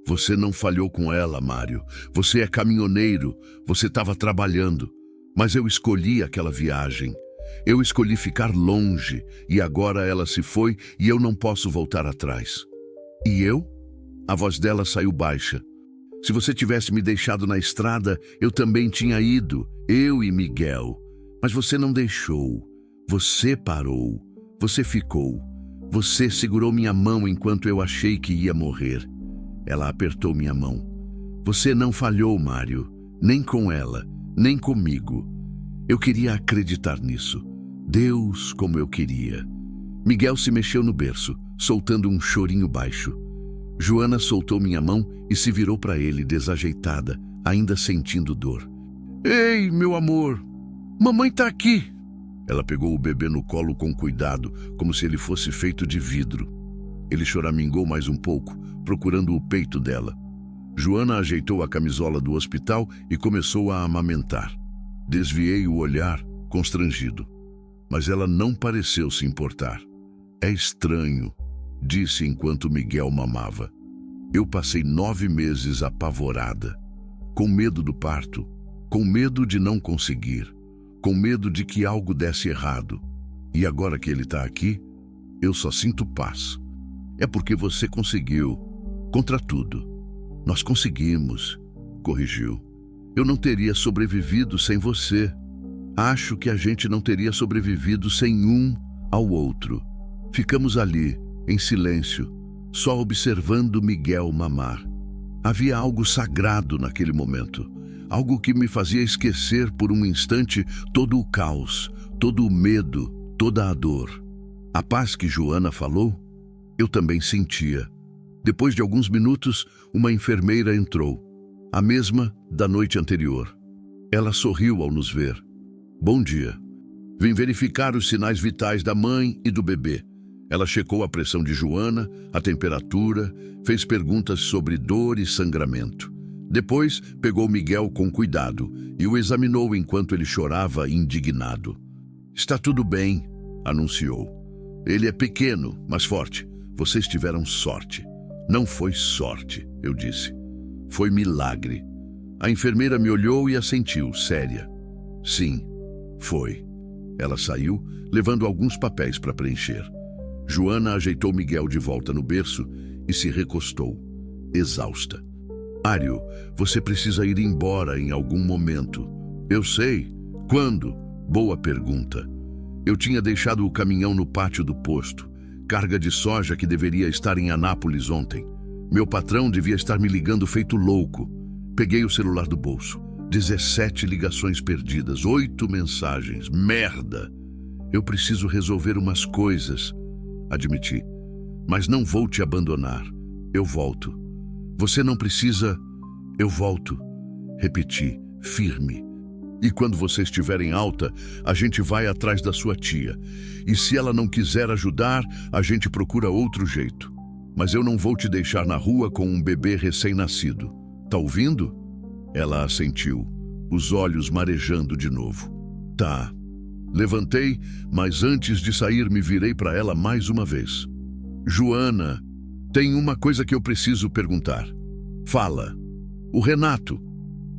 Você não falhou com ela, Mário. Você é caminhoneiro, você estava trabalhando. Mas eu escolhi aquela viagem. Eu escolhi ficar longe e agora ela se foi e eu não posso voltar atrás. E eu? A voz dela saiu baixa. Se você tivesse me deixado na estrada, eu também tinha ido, eu e Miguel. Mas você não deixou. Você parou. Você ficou. Você segurou minha mão enquanto eu achei que ia morrer. Ela apertou minha mão. Você não falhou, Mário. Nem com ela, nem comigo. Eu queria acreditar nisso. Deus, como eu queria. Miguel se mexeu no berço, soltando um chorinho baixo. Joana soltou minha mão e se virou para ele, desajeitada, ainda sentindo dor. Ei, meu amor, mamãe tá aqui. Ela pegou o bebê no colo com cuidado, como se ele fosse feito de vidro. Ele choramingou mais um pouco, procurando o peito dela. Joana ajeitou a camisola do hospital e começou a amamentar. Desviei o olhar, constrangido. Mas ela não pareceu se importar. É estranho, disse enquanto Miguel mamava. Eu passei 9 meses apavorada, com medo do parto, com medo de não conseguir, com medo de que algo desse errado. E agora que ele está aqui, eu só sinto paz. É porque você conseguiu, contra tudo. Nós conseguimos, corrigiu. Eu não teria sobrevivido sem você. Acho que a gente não teria sobrevivido sem um ao outro. Ficamos ali, em silêncio, só observando Miguel mamar. Havia algo sagrado naquele momento, algo que me fazia esquecer por um instante todo o caos, todo o medo, toda a dor. A paz que Joana falou, eu também sentia. Depois de alguns minutos, uma enfermeira entrou, a mesma da noite anterior. Ela sorriu ao nos ver. Bom dia. Vim verificar os sinais vitais da mãe e do bebê. Ela checou a pressão de Joana, a temperatura, fez perguntas sobre dor e sangramento. Depois, pegou Miguel com cuidado e o examinou enquanto ele chorava indignado. Está tudo bem, anunciou. Ele é pequeno, mas forte. Vocês tiveram sorte. Não foi sorte, eu disse. Foi milagre. A enfermeira me olhou e assentiu, séria. Sim, foi. Ela saiu, levando alguns papéis para preencher. Joana ajeitou Miguel de volta no berço e se recostou, exausta. Mário, você precisa ir embora em algum momento. Eu sei. Quando? Boa pergunta. Eu tinha deixado o caminhão no pátio do posto. Carga de soja que deveria estar em Anápolis ontem. Meu patrão devia estar me ligando feito louco. Peguei o celular do bolso. 17 ligações perdidas, 8 mensagens. Merda! Eu preciso resolver umas coisas, admiti. Mas não vou te abandonar. Eu volto. Você não precisa... Eu volto. Repeti, firme. E quando você estiver em alta, a gente vai atrás da sua tia. E se ela não quiser ajudar, a gente procura outro jeito. Mas eu não vou te deixar na rua com um bebê recém-nascido. Tá ouvindo? Ela assentiu, os olhos marejando de novo. Tá. Levantei, mas antes de sair me virei para ela mais uma vez. Joana, tem uma coisa que eu preciso perguntar. Fala. O Renato.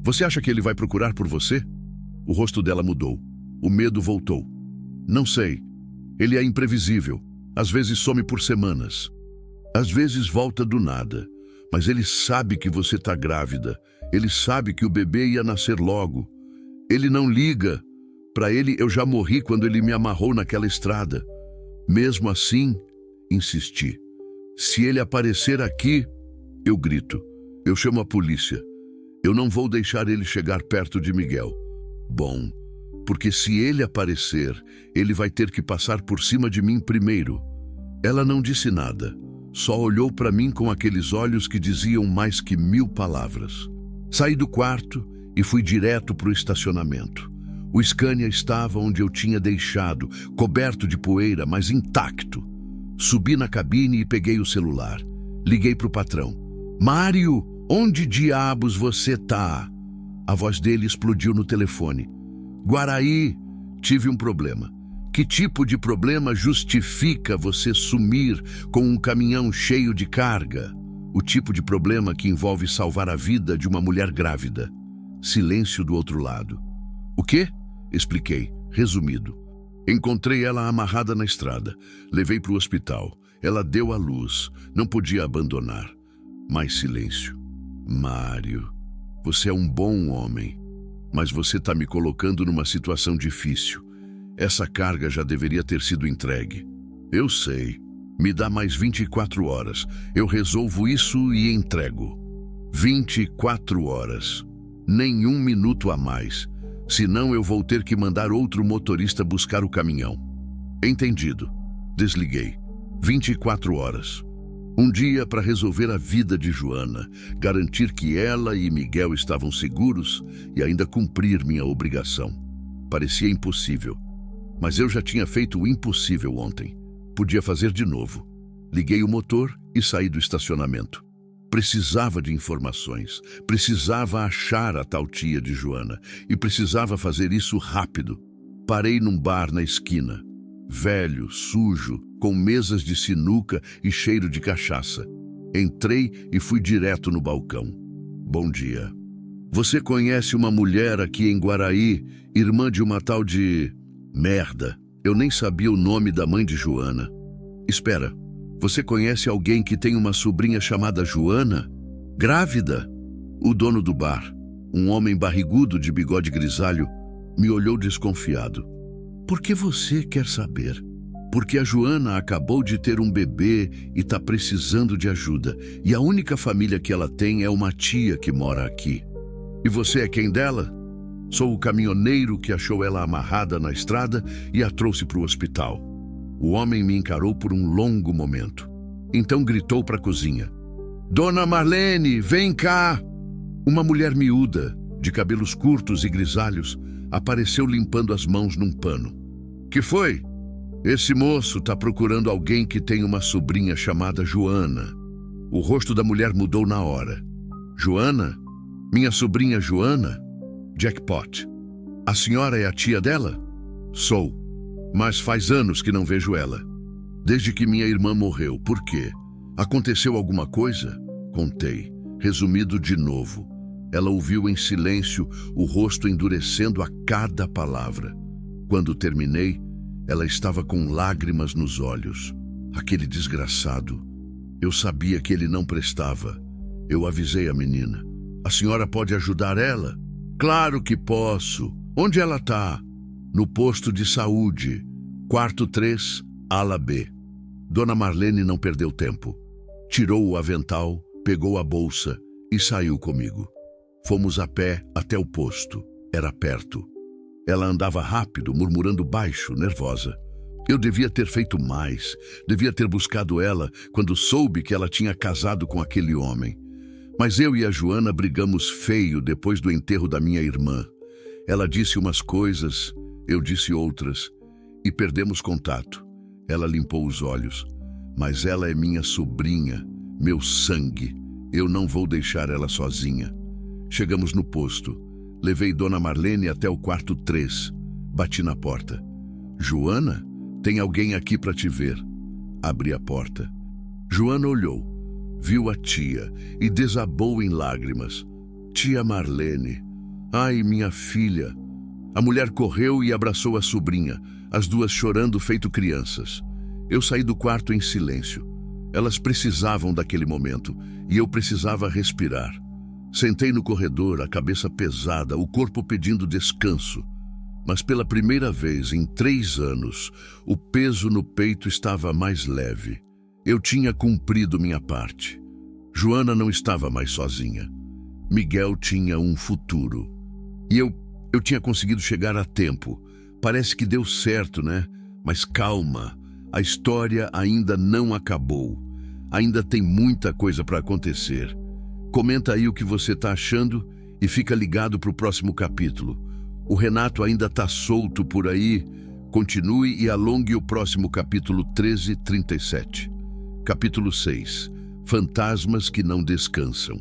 Você acha que ele vai procurar por você? O rosto dela mudou. O medo voltou. Não sei. Ele é imprevisível. Às vezes some por semanas. Às vezes volta do nada. Mas ele sabe que você está grávida. Ele sabe que o bebê ia nascer logo. Ele não liga. Para ele, eu já morri quando ele me amarrou naquela estrada. Mesmo assim, insisti. Se ele aparecer aqui, eu grito. Eu chamo a polícia. Eu não vou deixar ele chegar perto de Miguel. Bom, porque se ele aparecer, ele vai ter que passar por cima de mim primeiro. Ela não disse nada. Só olhou para mim com aqueles olhos que diziam mais que 1000 palavras. Saí do quarto e fui direto para o estacionamento. O Scania estava onde eu tinha deixado, coberto de poeira, mas intacto. Subi na cabine e peguei o celular. Liguei para o patrão. Mário, onde diabos você tá? A voz dele explodiu no telefone. Guaraí, tive um problema. Que tipo de problema justifica você sumir com um caminhão cheio de carga? O tipo de problema que envolve salvar a vida de uma mulher grávida. Silêncio do outro lado. O quê? Expliquei, resumido. Encontrei ela amarrada na estrada. Levei para o hospital. Ela deu à luz. Não podia abandonar. Mais silêncio. Mário, você é um bom homem, mas você está me colocando numa situação difícil. Essa carga já deveria ter sido entregue. Eu sei. Me dá mais 24 horas. Eu resolvo isso e entrego. 24 horas. Nem um minuto a mais. Senão eu vou ter que mandar outro motorista buscar o caminhão. Entendido. Desliguei. 24 horas. Um dia para resolver a vida de Joana, garantir que ela e Miguel estavam seguros e ainda cumprir minha obrigação. Parecia impossível. Mas eu já tinha feito o impossível ontem. Podia fazer de novo. Liguei o motor e saí do estacionamento. Precisava de informações. Precisava achar a tal tia de Joana. E precisava fazer isso rápido. Parei num bar na esquina. Velho, sujo, com mesas de sinuca e cheiro de cachaça. Entrei e fui direto no balcão. Bom dia. Você conhece uma mulher aqui em Guaraí, irmã de uma tal de... Merda, eu nem sabia o nome da mãe de Joana. Espera, você conhece alguém que tem uma sobrinha chamada Joana? Grávida? O dono do bar, um homem barrigudo de bigode grisalho, me olhou desconfiado. Por que você quer saber? Porque a Joana acabou de ter um bebê e está precisando de ajuda. E a única família que ela tem é uma tia que mora aqui. E você é quem dela? Sou o caminhoneiro que achou ela amarrada na estrada e a trouxe para o hospital. O homem me encarou por um longo momento. Então gritou para a cozinha. Dona Marlene, vem cá! Uma mulher miúda, de cabelos curtos e grisalhos, apareceu limpando as mãos num pano. Que foi? Esse moço está procurando alguém que tem uma sobrinha chamada Joana. O rosto da mulher mudou na hora. Joana? Minha sobrinha Joana? Jackpot. A senhora é a tia dela? Sou. Mas faz anos que não vejo ela. Desde que minha irmã morreu. Por quê? Aconteceu alguma coisa? Contei. Resumido de novo. Ela ouviu em silêncio, o rosto endurecendo a cada palavra. Quando terminei, ela estava com lágrimas nos olhos. Aquele desgraçado. Eu sabia que ele não prestava. Eu avisei a menina. A senhora pode ajudar ela? Claro que posso. Onde ela está? No posto de saúde. Quarto 3, ala B. Dona Marlene não perdeu tempo. Tirou o avental, pegou a bolsa e saiu comigo. Fomos a pé até o posto. Era perto. Ela andava rápido, murmurando baixo, nervosa. Eu devia ter feito mais. Devia ter buscado ela quando soube que ela tinha casado com aquele homem. Mas eu e a Joana brigamos feio depois do enterro da minha irmã. Ela disse umas coisas, eu disse outras, e perdemos contato. Ela limpou os olhos. Mas ela é minha sobrinha, meu sangue. Eu não vou deixar ela sozinha. Chegamos no posto. Levei Dona Marlene até o quarto 3. Bati na porta. Joana, tem alguém aqui para te ver. Abri a porta. Joana olhou. Viu a tia e desabou em lágrimas. Tia Marlene, Ai, minha filha! A mulher correu e abraçou a sobrinha, as duas chorando feito crianças. Eu saí do quarto em silêncio. Elas precisavam daquele momento e eu precisava respirar. Sentei no corredor, a cabeça pesada, o corpo pedindo descanso. Mas pela primeira vez em 3 anos, o peso no peito estava mais leve. Eu tinha cumprido minha parte. Joana não estava mais sozinha. Miguel tinha um futuro. E eu tinha conseguido chegar a tempo. Parece que deu certo, né? Mas calma, a história ainda não acabou. Ainda tem muita coisa para acontecer. Comenta aí o que você está achando e fica ligado para o próximo capítulo. O Renato ainda está solto por aí. Continue e alongue o próximo capítulo 1337. Capítulo 6. Fantasmas que não descansam.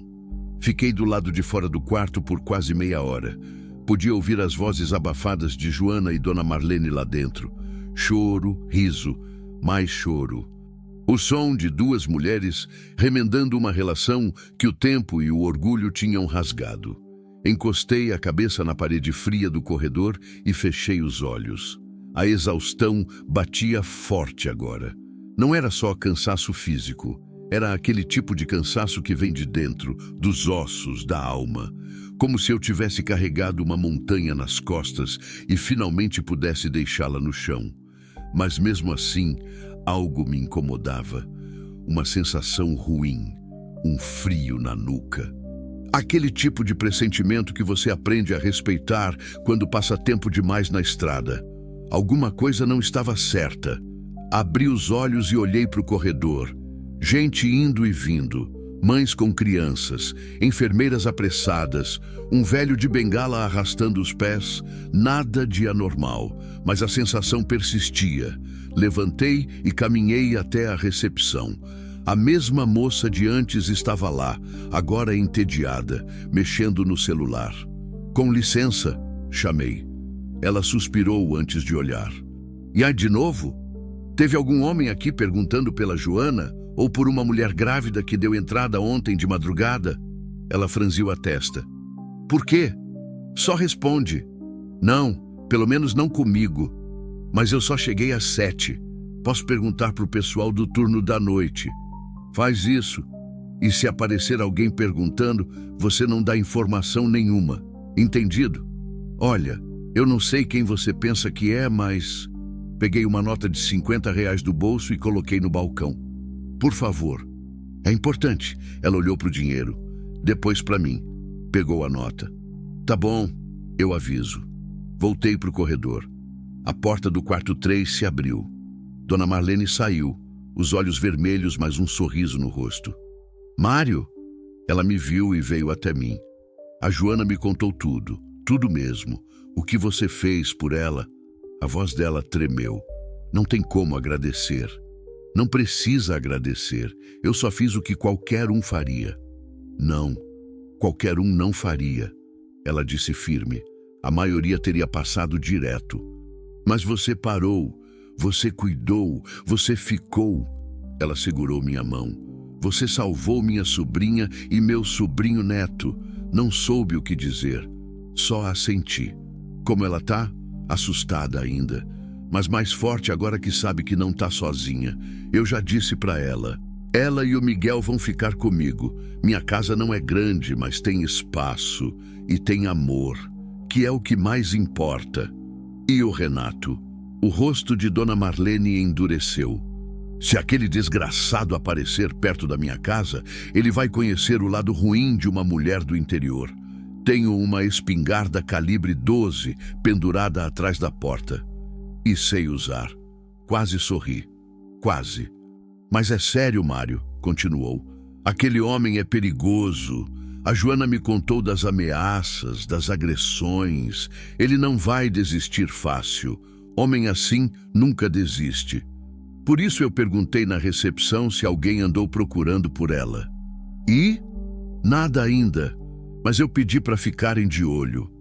Fiquei do lado de fora do quarto por quase meia hora. Podia ouvir as vozes abafadas de Joana e Dona Marlene lá dentro. Choro, riso, mais choro. O som de 2 mulheres remendando uma relação que o tempo e o orgulho tinham rasgado. Encostei a cabeça na parede fria do corredor e fechei os olhos. A exaustão batia forte agora. Não era só cansaço físico. Era aquele tipo de cansaço que vem de dentro, dos ossos, da alma. Como se eu tivesse carregado uma montanha nas costas e finalmente pudesse deixá-la no chão. Mas mesmo assim, algo me incomodava. Uma sensação ruim, um frio na nuca. Aquele tipo de pressentimento que você aprende a respeitar quando passa tempo demais na estrada. Alguma coisa não estava certa. Abri os olhos e olhei para o corredor. Gente indo e vindo, mães com crianças, enfermeiras apressadas, um velho de bengala arrastando os pés, nada de anormal, mas a sensação persistia. Levantei e caminhei até a recepção. A mesma moça de antes estava lá, agora entediada, mexendo no celular. Com licença, chamei. Ela suspirou antes de olhar. E aí de novo? Teve algum homem aqui perguntando pela Joana? Ou por uma mulher grávida que deu entrada ontem de madrugada? Ela franziu a testa. Por quê? Só responde. Não, pelo menos não comigo. Mas eu só cheguei às 7. Posso perguntar para o pessoal do turno da noite. Faz isso. E se aparecer alguém perguntando, você não dá informação nenhuma. Entendido? Olha, eu não sei quem você pensa que é, mas... Peguei uma nota de R$ 50 do bolso e coloquei no balcão. Por favor. É importante. Ela olhou para o dinheiro. Depois para mim. Pegou a nota. Tá bom, eu aviso. Voltei para o corredor. A porta do quarto 3 se abriu. Dona Marlene saiu, os olhos vermelhos, mas um sorriso no rosto. Mário? Ela me viu e veio até mim. A Joana me contou tudo, tudo mesmo. O que você fez por ela? A voz dela tremeu. Não tem como agradecer. Não precisa agradecer. Eu só fiz o que qualquer um faria. Não, qualquer um não faria. Ela disse firme. A maioria teria passado direto. Mas você parou. Você cuidou, você ficou. Ela segurou minha mão. Você salvou minha sobrinha e meu sobrinho neto. Não soube o que dizer. Só assenti. Como ela tá? Assustada ainda. Mas mais forte agora que sabe que não tá sozinha. Eu já disse para ela. Ela e o Miguel vão ficar comigo. Minha casa não é grande, mas tem espaço e tem amor, que é o que mais importa. E o Renato? O rosto de Dona Marlene endureceu. Se aquele desgraçado aparecer perto da minha casa, ele vai conhecer o lado ruim de uma mulher do interior. Tenho uma espingarda calibre 12 pendurada atrás da porta. E sei usar. Quase sorri. Quase. Mas é sério, Mário, continuou. Aquele homem é perigoso. A Joana me contou das ameaças, das agressões. Ele não vai desistir fácil. Homem assim nunca desiste. Por isso eu perguntei na recepção se alguém andou procurando por ela. E? Nada ainda, mas eu pedi para ficarem de olho.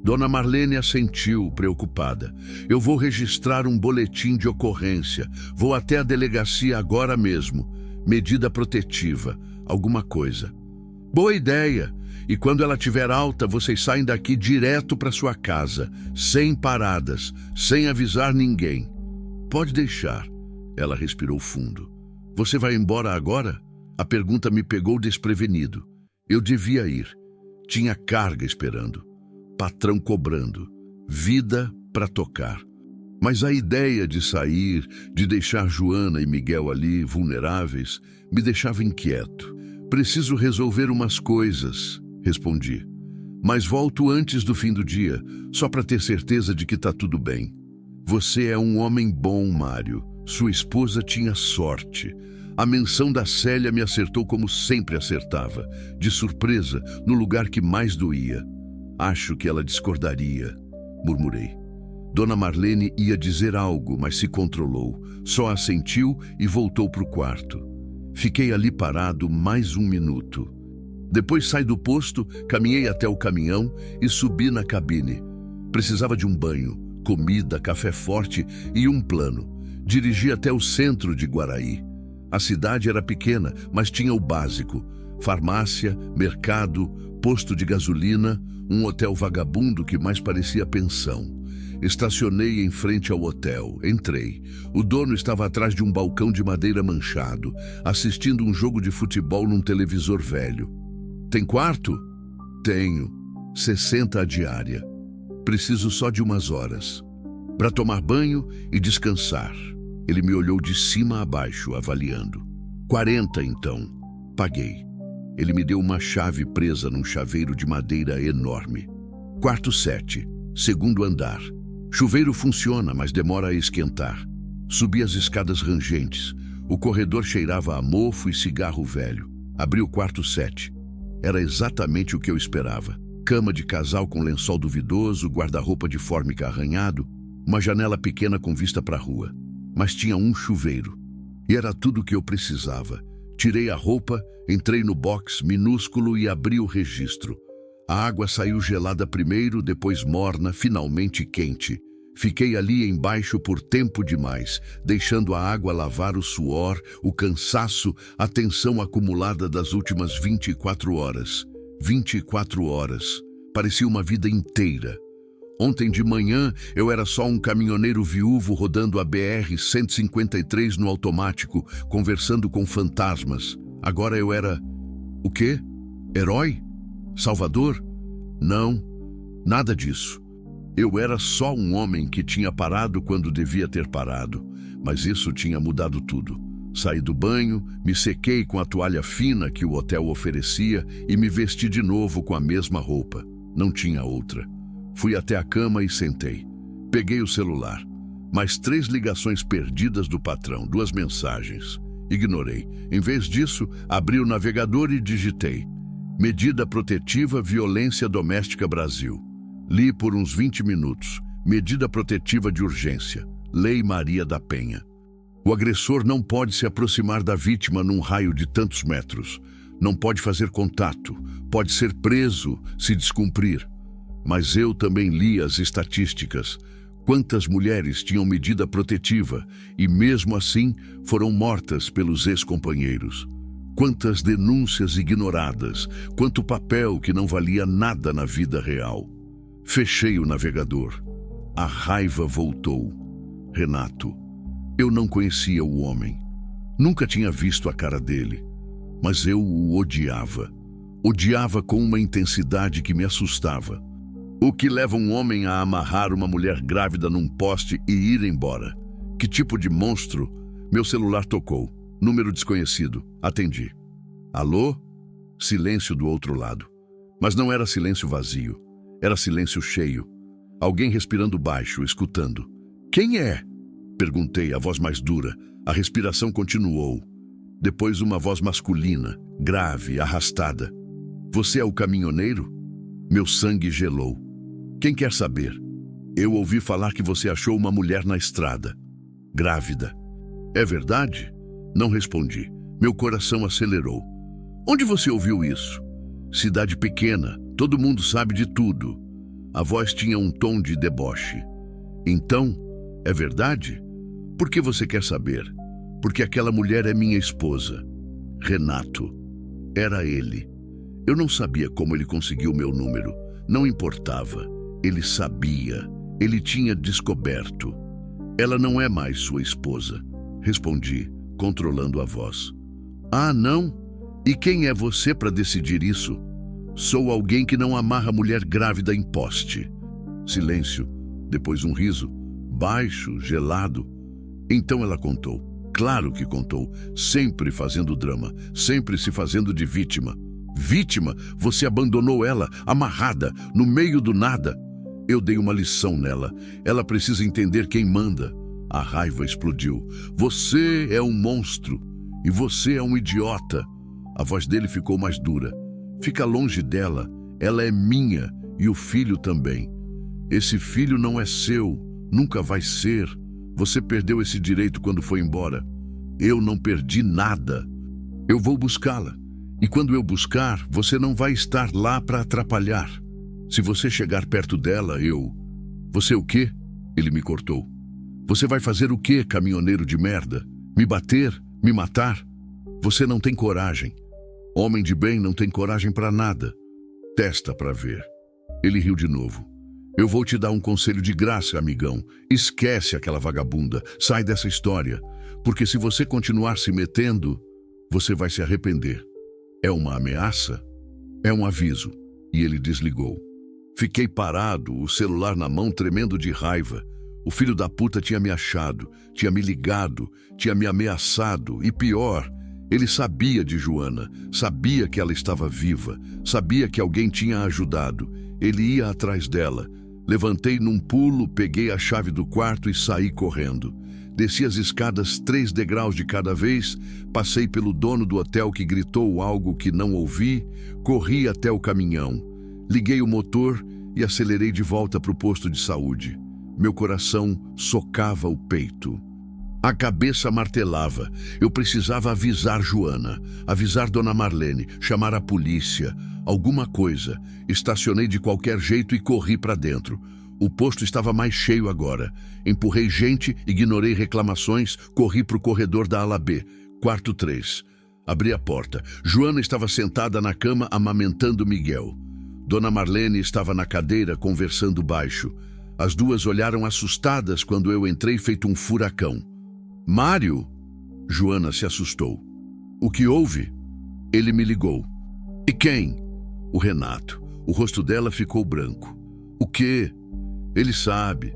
Dona Marlene assentiu, preocupada. Eu vou registrar um boletim de ocorrência. Vou até a delegacia agora mesmo. Medida protetiva, alguma coisa. Boa ideia. E quando ela estiver alta, vocês saem daqui direto para sua casa, sem paradas, sem avisar ninguém. Pode deixar. Ela respirou fundo. Você vai embora agora? A pergunta me pegou desprevenido. Eu devia ir. Tinha carga esperando. Patrão cobrando. Vida para tocar. Mas a ideia de sair, de deixar Joana e Miguel ali, vulneráveis, me deixava inquieto. Preciso resolver umas coisas, respondi. Mas volto antes do fim do dia, só para ter certeza de que tá tudo bem. Você é um homem bom, Mário. Sua esposa tinha sorte. A menção da Célia me acertou como sempre acertava, de surpresa, no lugar que mais doía. Acho que ela discordaria, murmurei. Dona Marlene ia dizer algo, mas se controlou. Só assentiu e voltou para o quarto. Fiquei ali parado mais um minuto. Depois saí do posto, caminhei até o caminhão e subi na cabine. Precisava de um banho, comida, café forte e um plano. Dirigi até o centro de Guaraí. A cidade era pequena, mas tinha o básico. Farmácia, mercado, posto de gasolina, um hotel vagabundo que mais parecia pensão. Estacionei em frente ao hotel. Entrei. O dono estava atrás de um balcão de madeira manchado, assistindo um jogo de futebol num televisor velho. Tem quarto? Tenho. 60 a diária. Preciso só de umas horas. Para tomar banho e descansar. Ele me olhou de cima a baixo, avaliando. 40, então. Paguei. Ele me deu uma chave presa num chaveiro de madeira enorme. Quarto 7, segundo andar. Chuveiro funciona, mas demora a esquentar. Subi as escadas rangentes. O corredor cheirava a mofo e cigarro velho. Abri o quarto 7. Era exatamente o que eu esperava. Cama de casal com lençol duvidoso, guarda-roupa de fórmica arranhado, uma janela pequena com vista para a rua. Mas tinha um chuveiro. E era tudo o que eu precisava. Tirei a roupa, entrei no box minúsculo e abri o registro. A água saiu gelada primeiro, depois morna, finalmente quente. Fiquei ali embaixo por tempo demais, deixando a água lavar o suor, o cansaço, a tensão acumulada das últimas 24 horas. 24 horas. Parecia uma vida inteira. Ontem de manhã eu era só um caminhoneiro viúvo rodando a BR-153 no automático, conversando com fantasmas. Agora eu era... o quê? Herói? Salvador? Não, nada disso. Eu era só um homem que tinha parado quando devia ter parado, mas isso tinha mudado tudo. Saí do banho, me sequei com a toalha fina que o hotel oferecia e me vesti de novo com a mesma roupa. Não tinha outra. Fui até a cama e sentei. Peguei o celular. Mais 3 ligações perdidas do patrão, 2 mensagens. Ignorei. Em vez disso, abri o navegador e digitei: Medida protetiva violência doméstica Brasil. Li por uns 20 minutos. Medida protetiva de urgência. Lei Maria da Penha. O agressor não pode se aproximar da vítima num raio de tantos metros. Não pode fazer contato. Pode ser preso se descumprir. Mas eu também li as estatísticas. Quantas mulheres tinham medida protetiva e, mesmo assim, foram mortas pelos ex-companheiros? Quantas denúncias ignoradas, quanto papel que não valia nada na vida real. Fechei o navegador. A raiva voltou. Renato. Eu não conhecia o homem. Nunca tinha visto a cara dele. Mas eu o odiava. Odiava com uma intensidade que me assustava. O que leva um homem a amarrar uma mulher grávida num poste e ir embora? Que tipo de monstro? Meu celular tocou. Número desconhecido. Atendi. Alô? Silêncio do outro lado. Mas não era silêncio vazio. Era silêncio cheio. Alguém respirando baixo, escutando. Quem é? Perguntei, a voz mais dura. A respiração continuou. Depois uma voz masculina, grave, arrastada. Você é o caminhoneiro? Meu sangue gelou. Quem quer saber? Eu ouvi falar que você achou uma mulher na estrada. Grávida. É verdade? Não respondi. Meu coração acelerou. Onde você ouviu isso? Cidade pequena, todo mundo sabe de tudo. A voz tinha um tom de deboche. Então, é verdade? Por que você quer saber? Porque aquela mulher é minha esposa. Renato. Era ele. Eu não sabia como ele conseguiu meu número. Não importava. Ele sabia. Ele tinha descoberto. Ela não é mais sua esposa. Respondi, controlando a voz. Ah, não? E quem é você para decidir isso? Sou alguém que não amarra mulher grávida em poste. Silêncio. Depois um riso. Baixo, gelado. Então ela contou. Claro que contou. Sempre fazendo drama. Sempre se fazendo de vítima. Vítima? Você abandonou ela, amarrada, no meio do nada. Eu dei uma lição nela. Ela precisa entender quem manda. A raiva explodiu. Você é um monstro. E você é um idiota. A voz dele ficou mais dura. Fica longe dela. Ela é minha e o filho também. Esse filho não é seu. Nunca vai ser. Você perdeu esse direito quando foi embora. Eu não perdi nada. Eu vou buscá-la. E quando eu buscar, você não vai estar lá para atrapalhar. Se você chegar perto dela, eu... Você o quê? Ele me cortou. Você vai fazer o quê, caminhoneiro de merda? Me bater? Me matar? Você não tem coragem. Homem de bem não tem coragem para nada. Testa para ver. Ele riu de novo. Eu vou te dar um conselho de graça, amigão. Esquece aquela vagabunda. Sai dessa história. Porque se você continuar se metendo, você vai se arrepender. É uma ameaça? É um aviso. E ele desligou. Fiquei parado, o celular na mão, tremendo de raiva. O filho da puta tinha me achado, tinha me ligado, tinha me ameaçado. E pior, ele sabia de Joana, sabia que ela estava viva, sabia que alguém tinha ajudado. Ele ia atrás dela. Levantei num pulo, peguei a chave do quarto e saí correndo. Desci as escadas 3 degraus de cada vez, passei pelo dono do hotel que gritou algo que não ouvi, corri até o caminhão. Liguei o motor e acelerei de volta para o posto de saúde. Meu coração socava o peito. A cabeça martelava. Eu precisava avisar Joana, avisar Dona Marlene, chamar a polícia, alguma coisa. Estacionei de qualquer jeito e corri para dentro. O posto estava mais cheio agora. Empurrei gente, ignorei reclamações, corri para o corredor da ala B, quarto 3. Abri a porta. Joana estava sentada na cama amamentando Miguel. Dona Marlene estava na cadeira conversando baixo. As duas olharam assustadas quando eu entrei feito um furacão. Mário? Joana se assustou. O que houve? Ele me ligou. E quem? O Renato. O rosto dela ficou branco. O quê? Ele sabe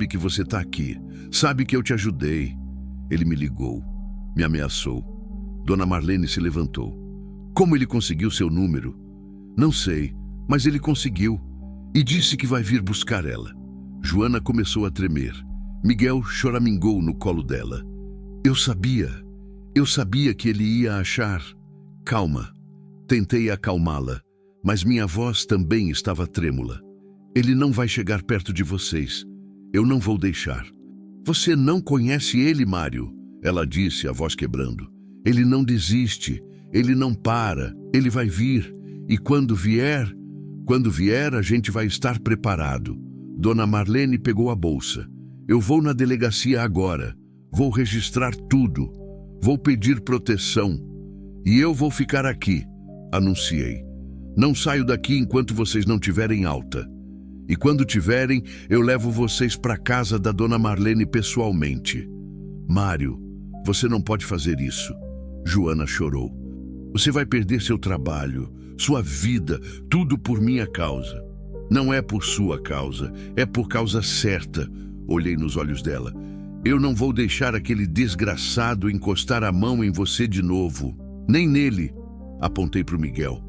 que você está aqui, sabe que eu te ajudei. Ele me ligou, me ameaçou. Dona Marlene se levantou. Como ele conseguiu seu número? Não sei, mas ele conseguiu e disse que vai vir buscar ela. Joana começou a tremer. Miguel choramingou no colo dela. Eu sabia que ele ia achar. Calma. Tentei acalmá-la, mas minha voz também estava trêmula. Ele não vai chegar perto de vocês. Eu não vou deixar. Você não conhece ele, Mário? Ela disse, a voz quebrando. Ele não desiste. Ele não para. Ele vai vir. E quando vier, a gente vai estar preparado. Dona Marlene pegou a bolsa. Eu vou na delegacia agora. Vou registrar tudo. Vou pedir proteção. E eu vou ficar aqui, anunciei. Não saio daqui enquanto vocês não tiverem alta. E quando tiverem, eu levo vocês para casa da Dona Marlene pessoalmente. Mário, você não pode fazer isso. Joana chorou. Você vai perder seu trabalho, sua vida, tudo por minha causa. Não é por sua causa, é por causa certa. Olhei nos olhos dela. Eu não vou deixar aquele desgraçado encostar a mão em você de novo. Nem nele. Apontei para o Miguel.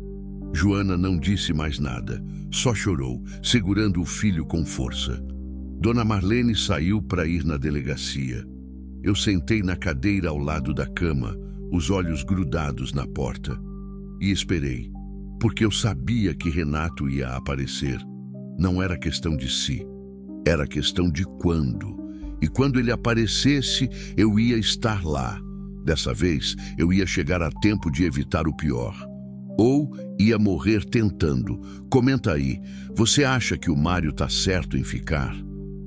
Joana não disse mais nada, só chorou, segurando o filho com força. Dona Marlene saiu para ir na delegacia. Eu sentei na cadeira ao lado da cama, os olhos grudados na porta. E esperei, porque eu sabia que Renato ia aparecer. Não era questão de se, era questão de quando. E quando ele aparecesse, eu ia estar lá. Dessa vez, eu ia chegar a tempo de evitar o pior. Ou ia morrer tentando. Comenta aí, você acha que o Mário tá certo em ficar?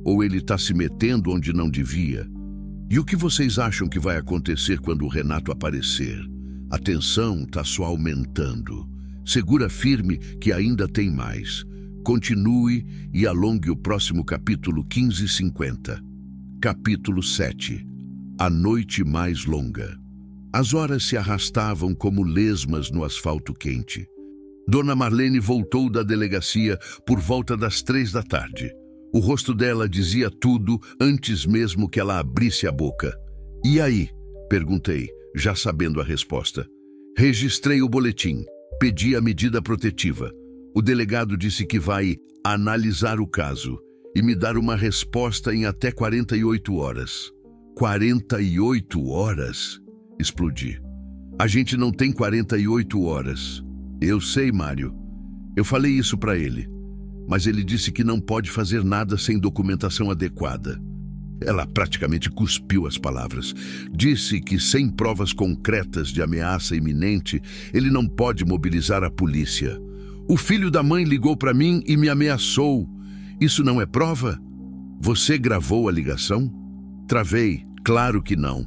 Ou ele tá se metendo onde não devia? E o que vocês acham que vai acontecer quando o Renato aparecer? A tensão tá só aumentando. Segura firme que ainda tem mais. Continue e alongue o próximo capítulo 1550. Capítulo 7. A noite mais longa. As horas se arrastavam como lesmas no asfalto quente. Dona Marlene voltou da delegacia por volta das 3 da tarde. O rosto dela dizia tudo antes mesmo que ela abrisse a boca. "E aí?" perguntei, já sabendo a resposta. "Registrei o boletim. Pedi a medida protetiva. O delegado disse que vai analisar o caso e me dar uma resposta em até 48 horas. 48 horas? Explodi. A gente não tem 48 horas. Eu sei, Mário. Eu falei isso para ele. Mas ele disse que não pode fazer nada sem documentação adequada. Ela praticamente cuspiu as palavras. Disse que sem provas concretas de ameaça iminente, ele não pode mobilizar a polícia. O filho da mãe ligou para mim e me ameaçou. Isso não é prova? Você gravou a ligação? Travei, claro que não.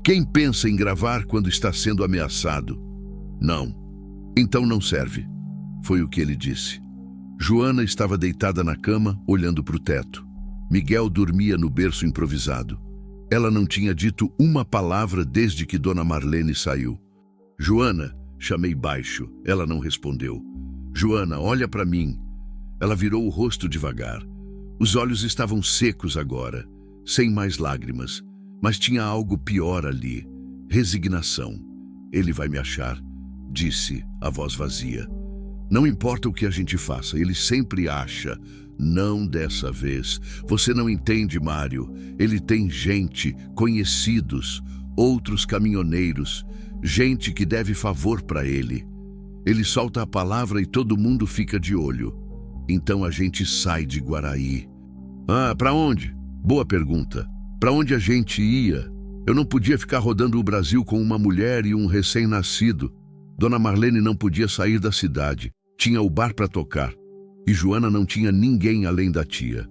Quem pensa em gravar quando está sendo ameaçado? Não. Então não serve. Foi o que ele disse. Joana estava deitada na cama, olhando para o teto. Miguel dormia no berço improvisado. Ela não tinha dito uma palavra desde que Dona Marlene saiu. "Joana", chamei baixo. Ela não respondeu. "Joana, olha para mim." Ela virou o rosto devagar. Os olhos estavam secos agora, sem mais lágrimas, mas tinha algo pior ali. Resignação. "Ele vai me achar", disse, a voz vazia. "Não importa o que a gente faça, ele sempre acha. Não dessa vez. Você não entende, Mário. Ele tem gente, conhecidos, outros caminhoneiros, gente que deve favor para ele. Ele solta a palavra e todo mundo fica de olho. Então a gente sai de Guaraí." "Ah, para onde?" "Boa pergunta. Para onde a gente ia? Eu não podia ficar rodando o Brasil com uma mulher e um recém-nascido. Dona Marlene não podia sair da cidade. Tinha o bar para tocar. E Joana não tinha ninguém além da tia.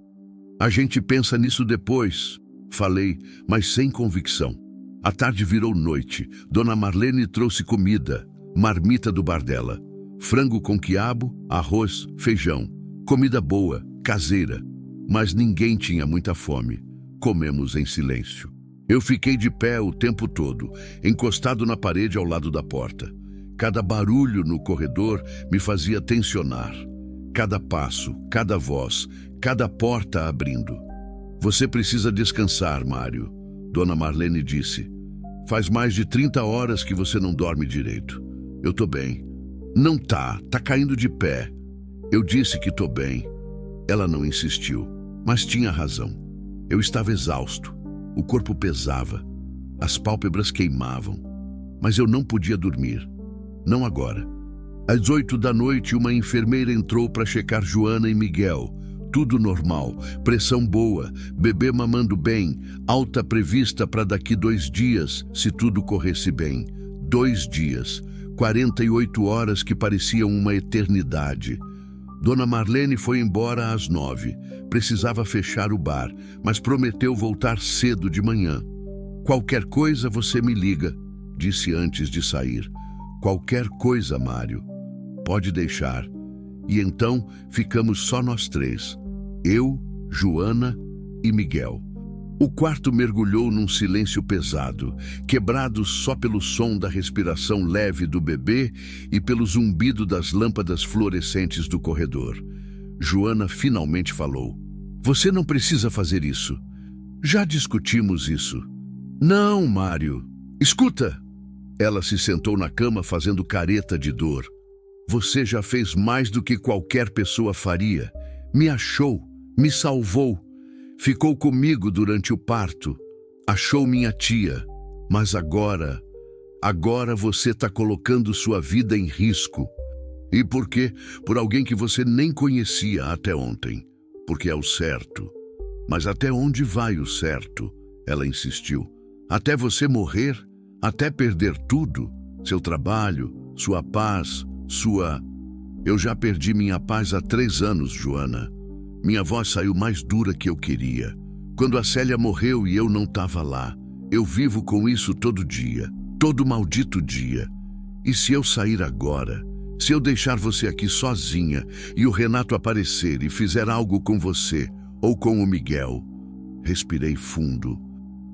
A gente pensa nisso depois", falei, mas sem convicção. A tarde virou noite. Dona Marlene trouxe comida, marmita do bar dela. Frango com quiabo, arroz, feijão. Comida boa, caseira. Mas ninguém tinha muita fome. Comemos em silêncio. Eu fiquei de pé o tempo todo, encostado na parede ao lado da porta. Cada barulho no corredor me fazia tensionar. Cada passo, cada voz, cada porta abrindo. "Você precisa descansar, Mário", Dona Marlene disse. "Faz mais de 30 horas que você não dorme direito." "Eu tô bem." "Não tá caindo de pé." Eu disse que tô bem. Ela não insistiu, mas tinha razão. Eu estava exausto, o corpo pesava, as pálpebras queimavam. Mas eu não podia dormir. Não agora. Às 8 da noite, uma enfermeira entrou para checar Joana e Miguel. Tudo normal, pressão boa, bebê mamando bem, alta prevista para daqui 2 dias, se tudo corresse bem. 2 dias, 48 horas que pareciam uma eternidade. Dona Marlene foi embora às 9. Precisava fechar o bar, mas prometeu voltar cedo de manhã. "Qualquer coisa você me liga", disse antes de sair. "Qualquer coisa, Mário. Pode deixar." E então ficamos só nós 3. Eu, Joana e Miguel. O quarto mergulhou num silêncio pesado, quebrado só pelo som da respiração leve do bebê e pelo zumbido das lâmpadas fluorescentes do corredor. Joana finalmente falou. "Você não precisa fazer isso. Já discutimos isso." "Não, Mário. Escuta." Ela se sentou na cama fazendo careta de dor. "Você já fez mais do que qualquer pessoa faria. Me achou, me salvou. Ficou comigo durante o parto. Achou minha tia. Mas agora você está colocando sua vida em risco. E por quê? Por alguém que você nem conhecia até ontem. Porque é o certo." "Mas até onde vai o certo?" Ela insistiu. "Até você morrer? Até perder tudo? Seu trabalho, sua paz, sua..." "Eu já perdi minha paz há 3 anos, Joana. Minha voz saiu mais dura que eu queria. Quando a Célia morreu e eu não estava lá. Eu vivo com isso todo dia. Todo maldito dia. E se eu sair agora? Se eu deixar você aqui sozinha e o Renato aparecer e fizer algo com você ou com o Miguel, respirei fundo.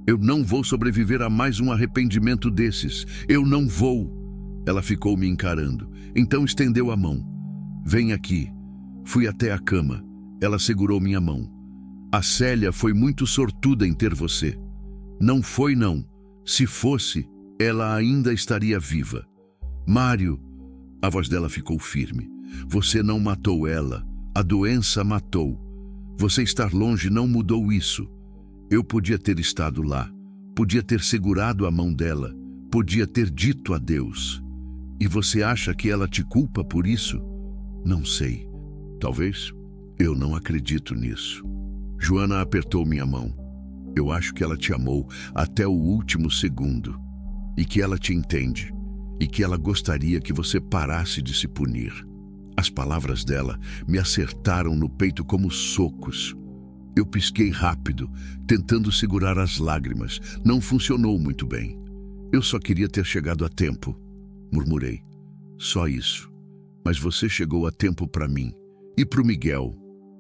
Eu não vou sobreviver a mais um arrependimento desses. Eu não vou. Ela ficou me encarando. Então estendeu a mão. Vem aqui. Fui até a cama. Ela segurou minha mão. A Célia foi muito sortuda em ter você. Não foi, não. Se fosse, ela ainda estaria viva. Mário, a voz dela ficou firme. Você não matou ela. A doença matou. Você estar longe não mudou isso. Eu podia ter estado lá. Podia ter segurado a mão dela. Podia ter dito adeus. E você acha que ela te culpa por isso? Não sei. Talvez. Eu não acredito nisso. Joana apertou minha mão. Eu acho que ela te amou até o último segundo. E que ela te entende. E que ela gostaria que você parasse de se punir. As palavras dela me acertaram no peito como socos. Eu pisquei rápido, tentando segurar as lágrimas. Não funcionou muito bem. Eu só queria ter chegado a tempo, murmurei. Só isso. Mas você chegou a tempo para mim e para o Miguel.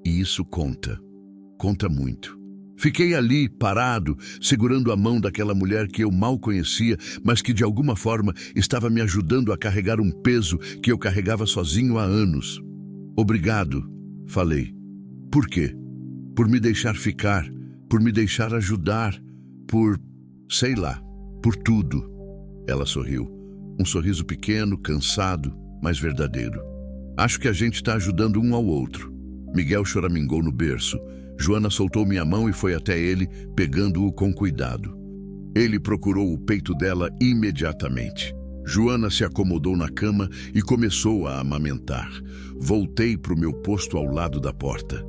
E isso conta. Conta muito. Fiquei ali, parado, segurando a mão daquela mulher que eu mal conhecia, mas que de alguma forma estava me ajudando a carregar um peso que eu carregava sozinho há anos. Obrigado, falei. Por quê? Por me deixar ficar, por me deixar ajudar, por... sei lá, por tudo. Ela sorriu. Um sorriso pequeno, cansado, mas verdadeiro. Acho que a gente está ajudando um ao outro. Miguel choramingou no berço. Joana soltou minha mão e foi até ele, pegando-o com cuidado. Ele procurou o peito dela imediatamente. Joana se acomodou na cama e começou a amamentar. Voltei para o meu posto ao lado da porta.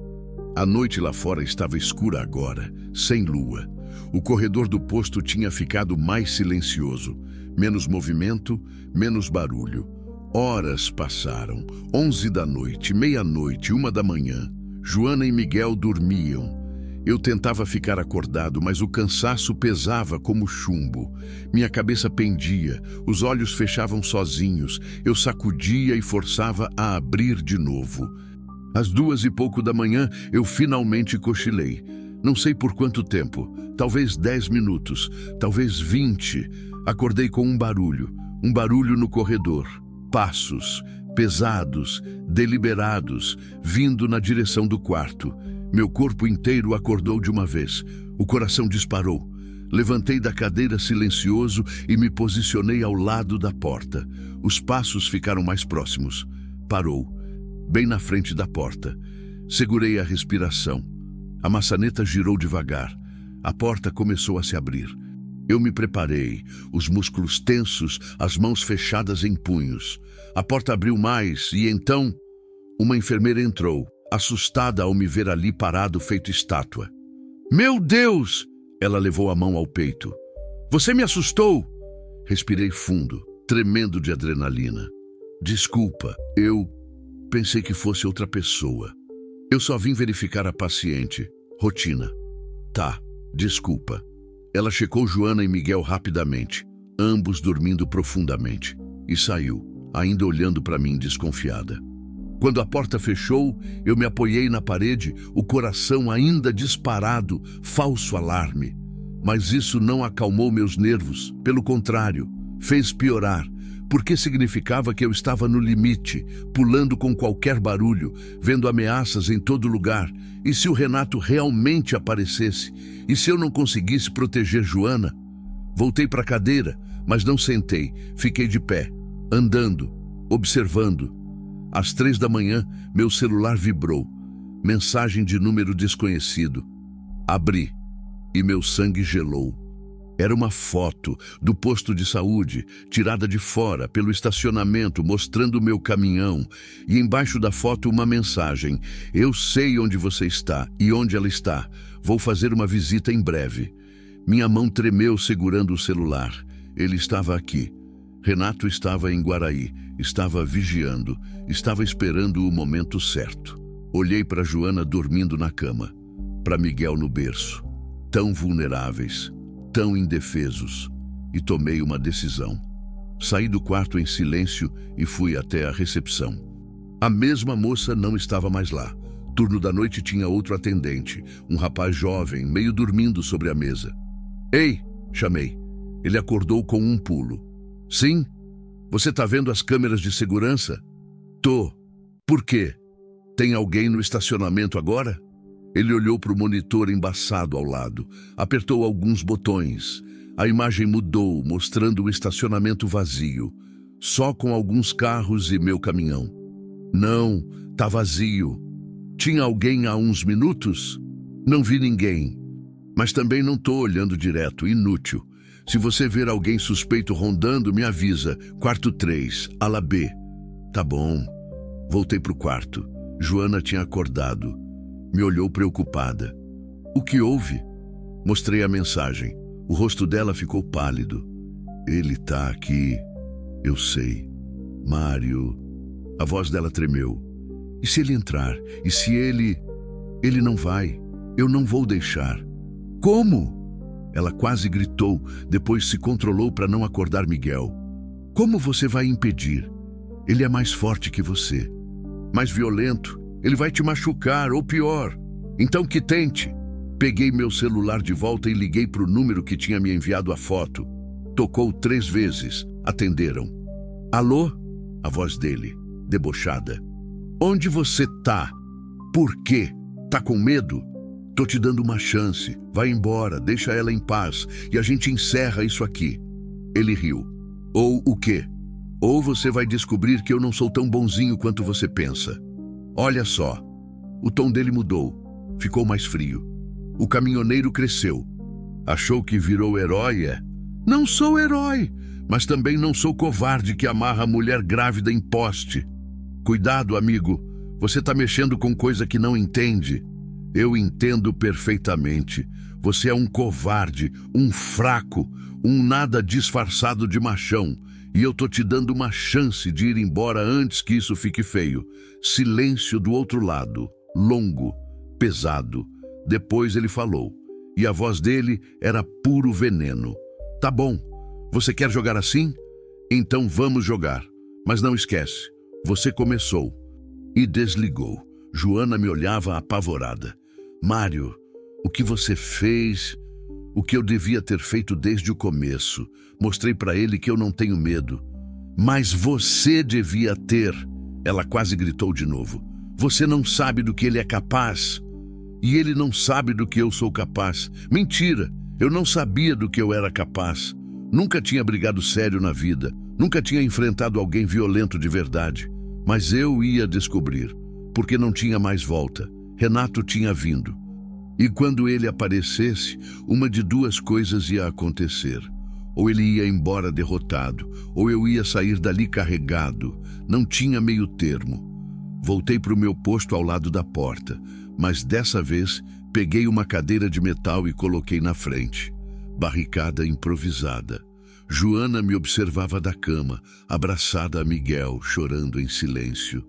A noite lá fora estava escura agora, sem lua. O corredor do posto tinha ficado mais silencioso. Menos movimento, menos barulho. Horas passaram. 11 da noite, meia-noite, 1 da manhã. Joana e Miguel dormiam. Eu tentava ficar acordado, mas o cansaço pesava como chumbo. Minha cabeça pendia, os olhos fechavam sozinhos. Eu sacudia e forçava a abrir de novo. Às 2 e pouco da manhã, eu finalmente cochilei. Não sei por quanto tempo, talvez 10 minutos, talvez 20. Acordei com um barulho no corredor. Passos, pesados, deliberados, vindo na direção do quarto. Meu corpo inteiro acordou de uma vez. O coração disparou. Levantei da cadeira silencioso e me posicionei ao lado da porta. Os passos ficaram mais próximos. Parou, bem na frente da porta. Segurei a respiração. A maçaneta girou devagar. A porta começou a se abrir. Eu me preparei, os músculos tensos, as mãos fechadas em punhos. A porta abriu mais e então uma enfermeira entrou, assustada ao me ver ali parado feito estátua. Meu Deus! Ela levou a mão ao peito. Você me assustou! Respirei fundo, tremendo de adrenalina. Desculpa, eu pensei que fosse outra pessoa. Eu só vim verificar a paciente. Rotina. Tá, desculpa. Ela checou Joana e Miguel rapidamente, ambos dormindo profundamente, e saiu, ainda olhando para mim desconfiada. Quando a porta fechou, eu me apoiei na parede, o coração ainda disparado, falso alarme. Mas isso não acalmou meus nervos, pelo contrário, fez piorar, porque significava que eu estava no limite, pulando com qualquer barulho, vendo ameaças em todo lugar. E se o Renato realmente aparecesse? E se eu não conseguisse proteger Joana? Voltei para a cadeira, mas não sentei. Fiquei de pé, andando, observando. Às 3 da manhã, meu celular vibrou. Mensagem de número desconhecido. Abri e meu sangue gelou. Era uma foto do posto de saúde, tirada de fora, pelo estacionamento, mostrando o meu caminhão. E embaixo da foto uma mensagem. Eu sei onde você está e onde ela está. Vou fazer uma visita em breve. Minha mão tremeu segurando o celular. Ele estava aqui. Renato estava em Guaraí, estava vigiando, estava esperando o momento certo. Olhei para Joana dormindo na cama, para Miguel no berço, tão vulneráveis, tão indefesos, e tomei uma decisão. Saí do quarto em silêncio e fui até a recepção. A mesma moça não estava mais lá. Turno da noite tinha outro atendente, um rapaz jovem, meio dormindo sobre a mesa. Ei, chamei. Ele acordou com um pulo. Sim? Você tá vendo as câmeras de segurança? Tô. Por quê? Tem alguém no estacionamento agora? Ele olhou para o monitor embaçado ao lado, apertou alguns botões. A imagem mudou, mostrando o estacionamento vazio, só com alguns carros e meu caminhão. Não, tá vazio. Tinha alguém há uns minutos? Não vi ninguém. Mas também não tô olhando direto, inútil. Se você ver alguém suspeito rondando, me avisa. Quarto 3, ala B. Tá bom. Voltei pro quarto. Joana tinha acordado. Me olhou preocupada. O que houve? Mostrei a mensagem. O rosto dela ficou pálido. Ele tá aqui. Eu sei. Mário. A voz dela tremeu. E se ele entrar? E se ele... Ele não vai. Eu não vou deixar. Como? Ela quase gritou, depois se controlou para não acordar Miguel. Como você vai impedir? Ele é mais forte que você. Mais violento. Ele vai te machucar, ou pior. Então que tente. Peguei meu celular de volta e liguei para o número que tinha me enviado a foto. Tocou 3 vezes. Atenderam. Alô? A voz dele, debochada. Onde você tá? Por quê? Tá com medo? Tô te dando uma chance. Vai embora, deixa ela em paz e a gente encerra isso aqui. Ele riu. Ou o quê? Ou você vai descobrir que eu não sou tão bonzinho quanto você pensa. Olha só. O tom dele mudou. Ficou mais frio. O caminhoneiro cresceu. Achou que virou herói, é? Não sou herói, mas também não sou covarde que amarra a mulher grávida em poste. Cuidado, amigo. Você tá mexendo com coisa que não entende. Eu entendo perfeitamente. Você é um covarde, um fraco, um nada disfarçado de machão. E eu tô te dando uma chance de ir embora antes que isso fique feio. Silêncio do outro lado, longo, pesado. Depois ele falou, e a voz dele era puro veneno. Tá bom, você quer jogar assim? Então vamos jogar. Mas não esquece, você começou. E desligou. Joana me olhava apavorada. Mário, o que você fez? O que eu devia ter feito desde o começo. Mostrei para ele que eu não tenho medo. Mas você devia ter. Ela quase gritou de novo. Você não sabe do que ele é capaz. E ele não sabe do que eu sou capaz. Mentira, eu não sabia do que eu era capaz. Nunca tinha brigado sério na vida. Nunca tinha enfrentado alguém violento de verdade. Mas eu ia descobrir, porque não tinha mais volta. Renato tinha vindo. E quando ele aparecesse, uma de 2 coisas ia acontecer. Ou ele ia embora derrotado, ou eu ia sair dali carregado. Não tinha meio termo. Voltei para o meu posto ao lado da porta, mas dessa vez peguei uma cadeira de metal e coloquei na frente. Barricada improvisada. Joana me observava da cama, abraçada a Miguel, chorando em silêncio.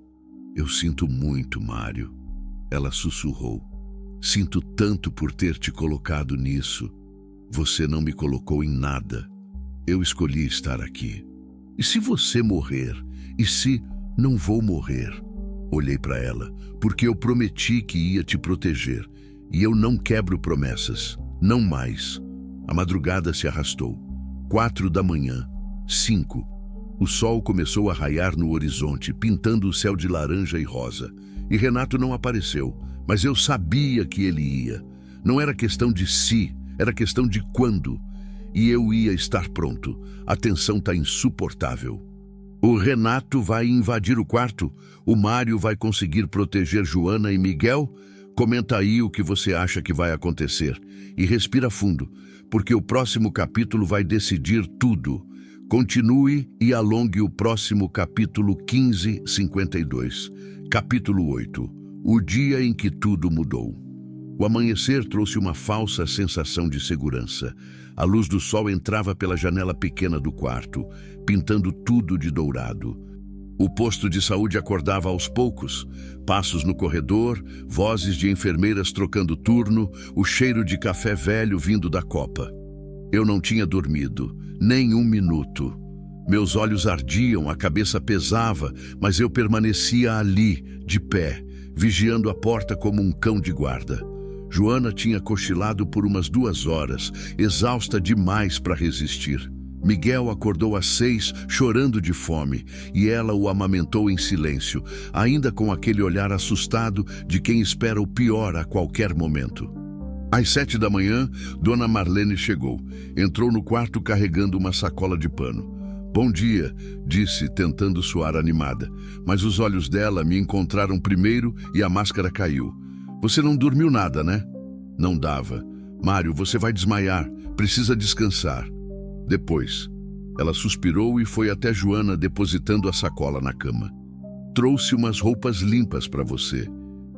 Eu sinto muito, Mário. Ela sussurrou. Sinto tanto por ter te colocado nisso. Você não me colocou em nada. Eu escolhi estar aqui. E se você morrer? E se não vou morrer? Olhei para ela, porque eu prometi que ia te proteger. E eu não quebro promessas. Não mais. A madrugada se arrastou. 4 da manhã. 5. O sol começou a raiar no horizonte, pintando o céu de laranja e rosa. E Renato não apareceu, mas eu sabia que ele ia. Não era questão de se, era questão de quando. E eu ia estar pronto. A tensão tá insuportável. O Renato vai invadir o quarto? O Mário vai conseguir proteger Joana e Miguel? Comenta aí o que você acha que vai acontecer. E respira fundo, porque o próximo capítulo vai decidir tudo. Continue e alongue o próximo capítulo 1552. Capítulo 8. O dia em que tudo mudou. O amanhecer trouxe uma falsa sensação de segurança. A luz do sol entrava pela janela pequena do quarto, pintando tudo de dourado. O posto de saúde acordava aos poucos. Passos no corredor, vozes de enfermeiras trocando turno, o cheiro de café velho vindo da copa. Eu não tinha dormido, nem um minuto. Meus olhos ardiam, a cabeça pesava, mas eu permanecia ali, de pé, vigiando a porta como um cão de guarda. Joana tinha cochilado por umas 2 horas, exausta demais para resistir. Miguel acordou às 6, chorando de fome, e ela o amamentou em silêncio, ainda com aquele olhar assustado de quem espera o pior a qualquer momento. Às 7 da manhã, Dona Marlene chegou. Entrou no quarto carregando uma sacola de pano. "Bom dia", disse, tentando soar animada, mas os olhos dela me encontraram primeiro e a máscara caiu. "Você não dormiu nada, né?" Não dava. "Mário, você vai desmaiar. Precisa descansar." Depois, ela suspirou e foi até Joana, depositando a sacola na cama. "Trouxe umas roupas limpas para você,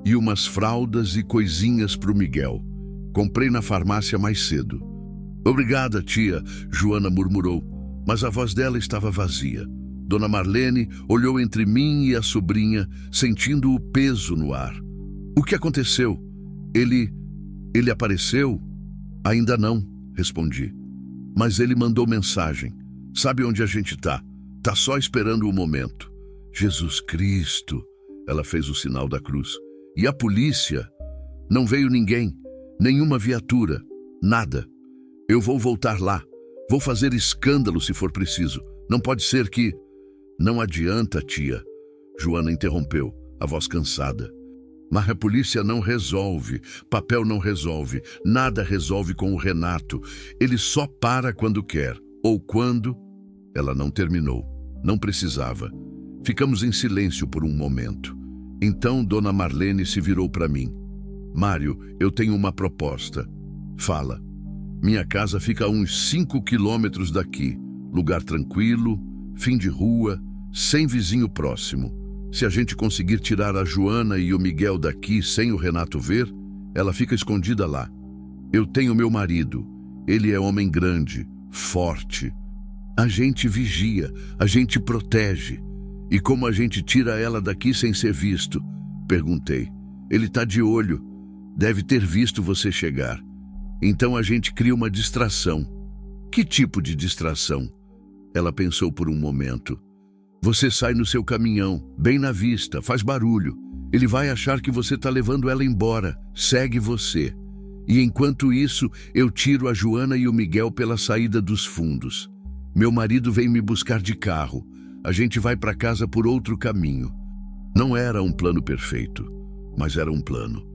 e umas fraldas e coisinhas para o Miguel. Comprei na farmácia mais cedo." "Obrigada, tia", Joana murmurou, mas a voz dela estava vazia. Dona Marlene olhou entre mim e a sobrinha, sentindo o peso no ar. "O que aconteceu? Ele apareceu?" "Ainda não", respondi. "Mas ele mandou mensagem. Sabe onde a gente tá? Tá só esperando o momento." "Jesus Cristo!" Ela fez o sinal da cruz. "E a polícia? Não veio ninguém, nenhuma viatura, nada. Eu vou voltar lá. Vou fazer escândalo se for preciso. Não pode ser que..." "Não adianta, tia", Joana interrompeu, a voz cansada. "Mas a polícia não resolve, papel não resolve, nada resolve com o Renato. Ele só para quando quer, ou quando..." Ela não terminou, não precisava. Ficamos em silêncio por um momento. Então Dona Marlene se virou para mim. "Mário, eu tenho uma proposta." "Fala." "Minha casa fica a uns 5 quilômetros daqui, lugar tranquilo, fim de rua, sem vizinho próximo. Se a gente conseguir tirar a Joana e o Miguel daqui sem o Renato ver, ela fica escondida lá. Eu tenho meu marido. Ele é homem grande, forte. A gente vigia, a gente protege. E como a gente tira ela daqui sem ser visto?" Perguntei. "Ele tá de olho. Deve ter visto você chegar. Então a gente cria uma distração." "Que tipo de distração?" Ela pensou por um momento. "Você sai no seu caminhão, bem na vista, faz barulho. Ele vai achar que você está levando ela embora, segue você. E enquanto isso, eu tiro a Joana e o Miguel pela saída dos fundos. Meu marido vem me buscar de carro. A gente vai para casa por outro caminho." Não era um plano perfeito, mas era um plano.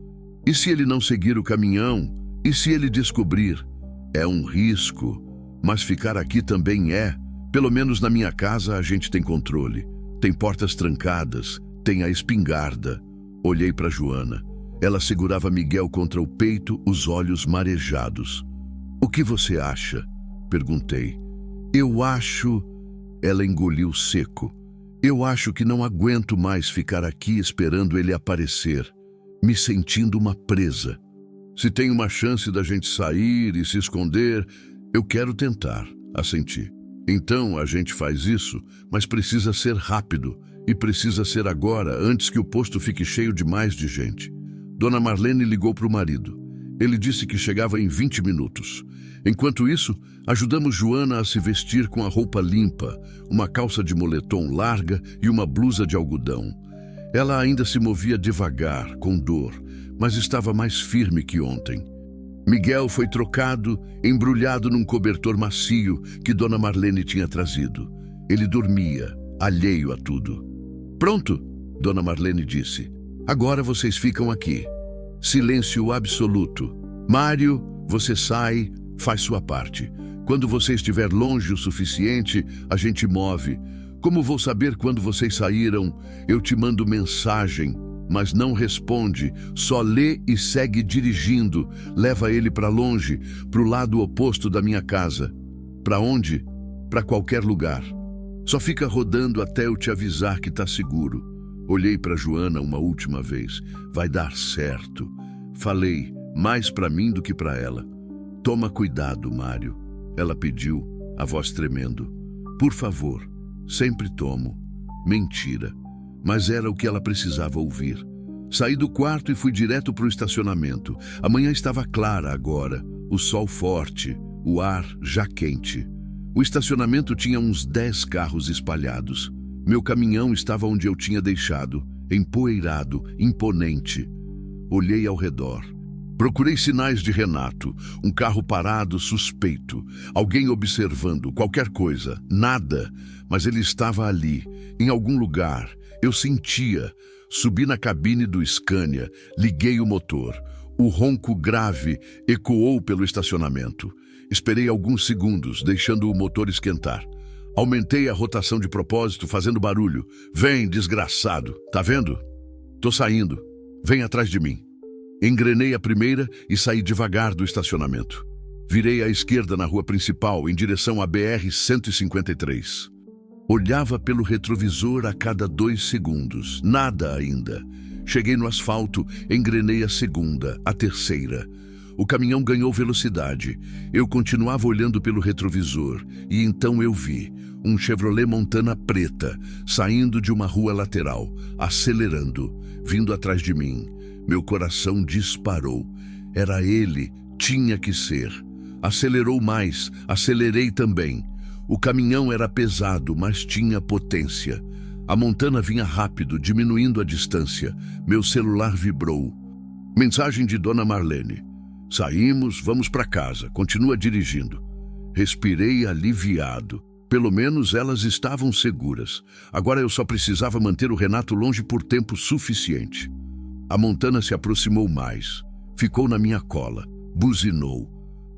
E se ele não seguir o caminhão? E se ele descobrir? É um risco, mas ficar aqui também é. Pelo menos na minha casa a gente tem controle. Tem portas trancadas, tem a espingarda. Olhei para Joana. Ela segurava Miguel contra o peito, os olhos marejados. "O que você acha?" perguntei. "Eu acho..." Ela engoliu seco. "Eu acho que não aguento mais ficar aqui esperando ele aparecer, me sentindo uma presa. Se tem uma chance da gente sair e se esconder, eu quero tentar", assenti. "Então a gente faz isso, mas precisa ser rápido, e precisa ser agora, antes que o posto fique cheio demais de gente." Dona Marlene ligou para o marido. Ele disse que chegava em 20 minutos. Enquanto isso, ajudamos Joana a se vestir com a roupa limpa, uma calça de moletom larga e uma blusa de algodão. Ela ainda se movia devagar, com dor, mas estava mais firme que ontem. Miguel foi trocado, embrulhado num cobertor macio que Dona Marlene tinha trazido. Ele dormia, alheio a tudo. "Pronto", Dona Marlene disse. "Agora vocês ficam aqui. Silêncio absoluto. Mário, você sai, faz sua parte. Quando você estiver longe o suficiente, a gente move. Como vou saber quando vocês saíram? Eu te mando mensagem, mas não responde, só lê e segue dirigindo. Leva ele para longe, para o lado oposto da minha casa." "Para onde?" "Para qualquer lugar. Só fica rodando até eu te avisar que está seguro." Olhei para Joana uma última vez. "Vai dar certo." Falei, mais para mim do que para ela. "Toma cuidado, Mário." Ela pediu, a voz tremendo. "Por favor." "Sempre tomo." Mentira. Mas era o que ela precisava ouvir. Saí do quarto e fui direto para o estacionamento. A manhã estava clara agora, o sol forte, o ar já quente. O estacionamento tinha uns 10 carros espalhados. Meu caminhão estava onde eu tinha deixado, empoeirado, imponente. Olhei ao redor. Procurei sinais de Renato, um carro parado, suspeito, alguém observando, qualquer coisa, nada, mas ele estava ali, em algum lugar, eu sentia. Subi na cabine do Scania, liguei o motor. O ronco grave ecoou pelo estacionamento. Esperei alguns segundos, deixando o motor esquentar. Aumentei a rotação de propósito, fazendo barulho. Vem, desgraçado, tá vendo? Tô saindo, vem atrás de mim. Engrenei a primeira e saí devagar do estacionamento. Virei à esquerda na rua principal, em direção à BR-153. Olhava pelo retrovisor a cada 2 segundos. Nada ainda. Cheguei no asfalto, engrenei a segunda, a terceira. O caminhão ganhou velocidade. Eu continuava olhando pelo retrovisor e então eu vi um Chevrolet Montana preta saindo de uma rua lateral, acelerando, vindo atrás de mim. Meu coração disparou. Era ele, tinha que ser. Acelerou mais, acelerei também. O caminhão era pesado, mas tinha potência. A Montana vinha rápido, diminuindo a distância. Meu celular vibrou. Mensagem de Dona Marlene. Saímos, vamos para casa. Continua dirigindo. Respirei aliviado. Pelo menos elas estavam seguras. Agora eu só precisava manter o Renato longe por tempo suficiente. A Montana se aproximou mais. Ficou na minha cola. Buzinou.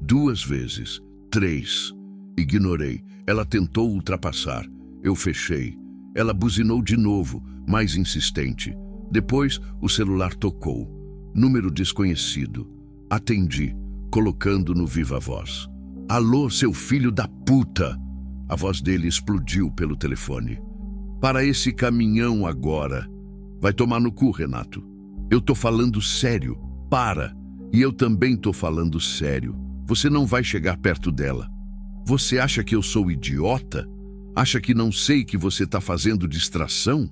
2 vezes. 3. Ignorei. Ela tentou ultrapassar. Eu fechei. Ela buzinou de novo, mais insistente. Depois, o celular tocou. Número desconhecido. Atendi, colocando no viva voz. Alô, seu filho da puta! A voz dele explodiu pelo telefone. Para esse caminhão agora. Vai tomar no cu, Renato. Eu tô falando sério. Para. E eu também tô falando sério. Você não vai chegar perto dela. Você acha que eu sou idiota? Acha que não sei que você tá fazendo distração?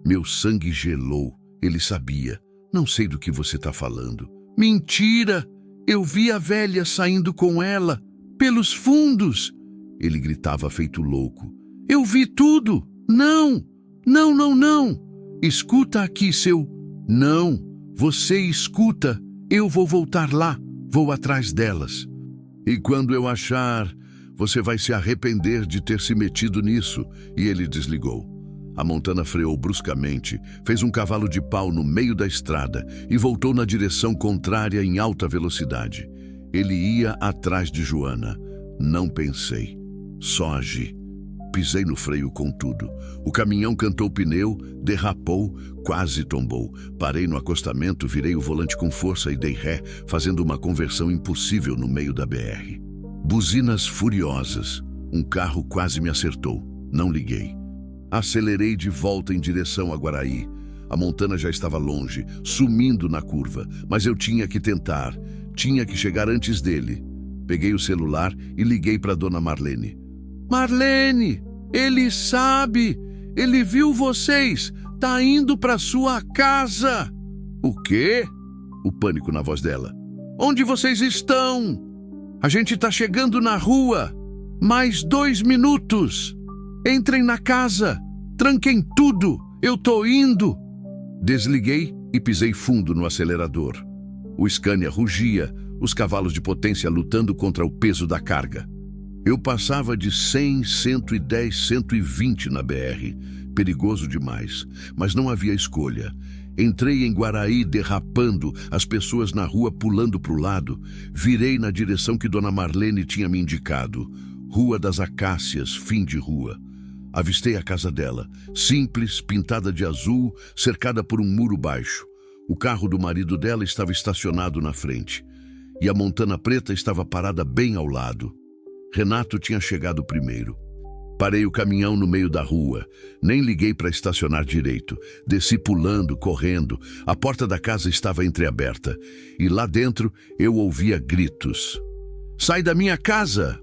Meu sangue gelou. Ele sabia. Não sei do que você tá falando. Mentira! Eu vi a velha saindo com ela. Pelos fundos! Ele gritava feito louco. Eu vi tudo! Não! Não, não, não! Escuta aqui, seu... Não! Você escuta! Eu vou voltar lá. Vou atrás delas. E quando eu achar... Você vai se arrepender de ter se metido nisso. E ele desligou. A Montana freou bruscamente, fez um cavalo de pau no meio da estrada e voltou na direção contrária em alta velocidade. Ele ia atrás de Joana. Não pensei. Só agi. Pisei no freio com tudo. O caminhão cantou pneu, derrapou, quase tombou. Parei no acostamento, virei o volante com força e dei ré, fazendo uma conversão impossível no meio da BR. Buzinas furiosas. Um carro quase me acertou. Não liguei. Acelerei de volta em direção a Guaraí. A Montana já estava longe, sumindo na curva, mas eu tinha que tentar. Tinha que chegar antes dele. Peguei o celular e liguei para Dona Marlene. Marlene, ele sabe. Ele viu vocês. Tá indo para sua casa. O quê? O pânico na voz dela. Onde vocês estão? A gente tá chegando na rua. Mais 2 minutos. Entrem na casa. Tranquem tudo. Eu tô indo. Desliguei e pisei fundo no acelerador. O Scania rugia, os cavalos de potência lutando contra o peso da carga. Eu passava de 100, 110, 120 na BR. Perigoso demais, mas não havia escolha. Entrei em Guaraí derrapando, as pessoas na rua pulando para o lado. Virei na direção que Dona Marlene tinha me indicado. Rua das Acácias, fim de rua. Avistei a casa dela, simples, pintada de azul, cercada por um muro baixo. O carro do marido dela estava estacionado na frente. E a Montana preta estava parada bem ao lado. Renato tinha chegado primeiro. Parei o caminhão no meio da rua. Nem liguei para estacionar direito. Desci pulando, correndo. A porta da casa estava entreaberta. E lá dentro eu ouvia gritos. Sai da minha casa!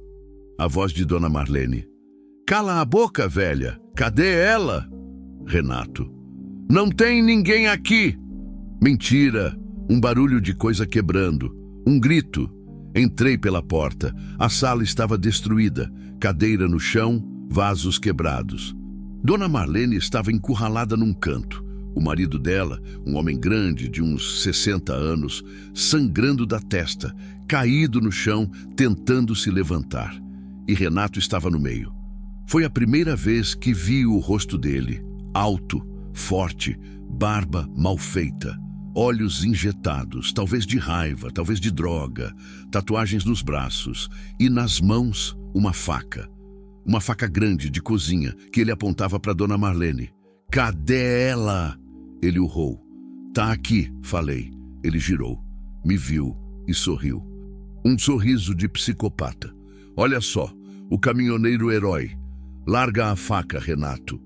A voz de Dona Marlene. Cala a boca, velha. Cadê ela? Renato. Não tem ninguém aqui. Mentira. Um barulho de coisa quebrando. Um grito. Entrei pela porta. A sala estava destruída. cadeira no chão, vasos quebrados. Dona Marlene estava encurralada num canto. O marido dela, um homem grande de uns 60 anos, sangrando da testa, caído no chão, tentando se levantar. E Renato estava no meio. Foi a primeira vez que vi o rosto dele, alto, forte, barba mal feita, olhos injetados, talvez de raiva, talvez de droga, tatuagens nos braços e nas mãos uma faca. Uma faca grande de cozinha que ele apontava para Dona Marlene. Cadê ela? Ele urrou. Tá aqui, falei. Ele girou, me viu e sorriu. Um sorriso de psicopata. Olha só, o caminhoneiro herói. Larga a faca, Renato.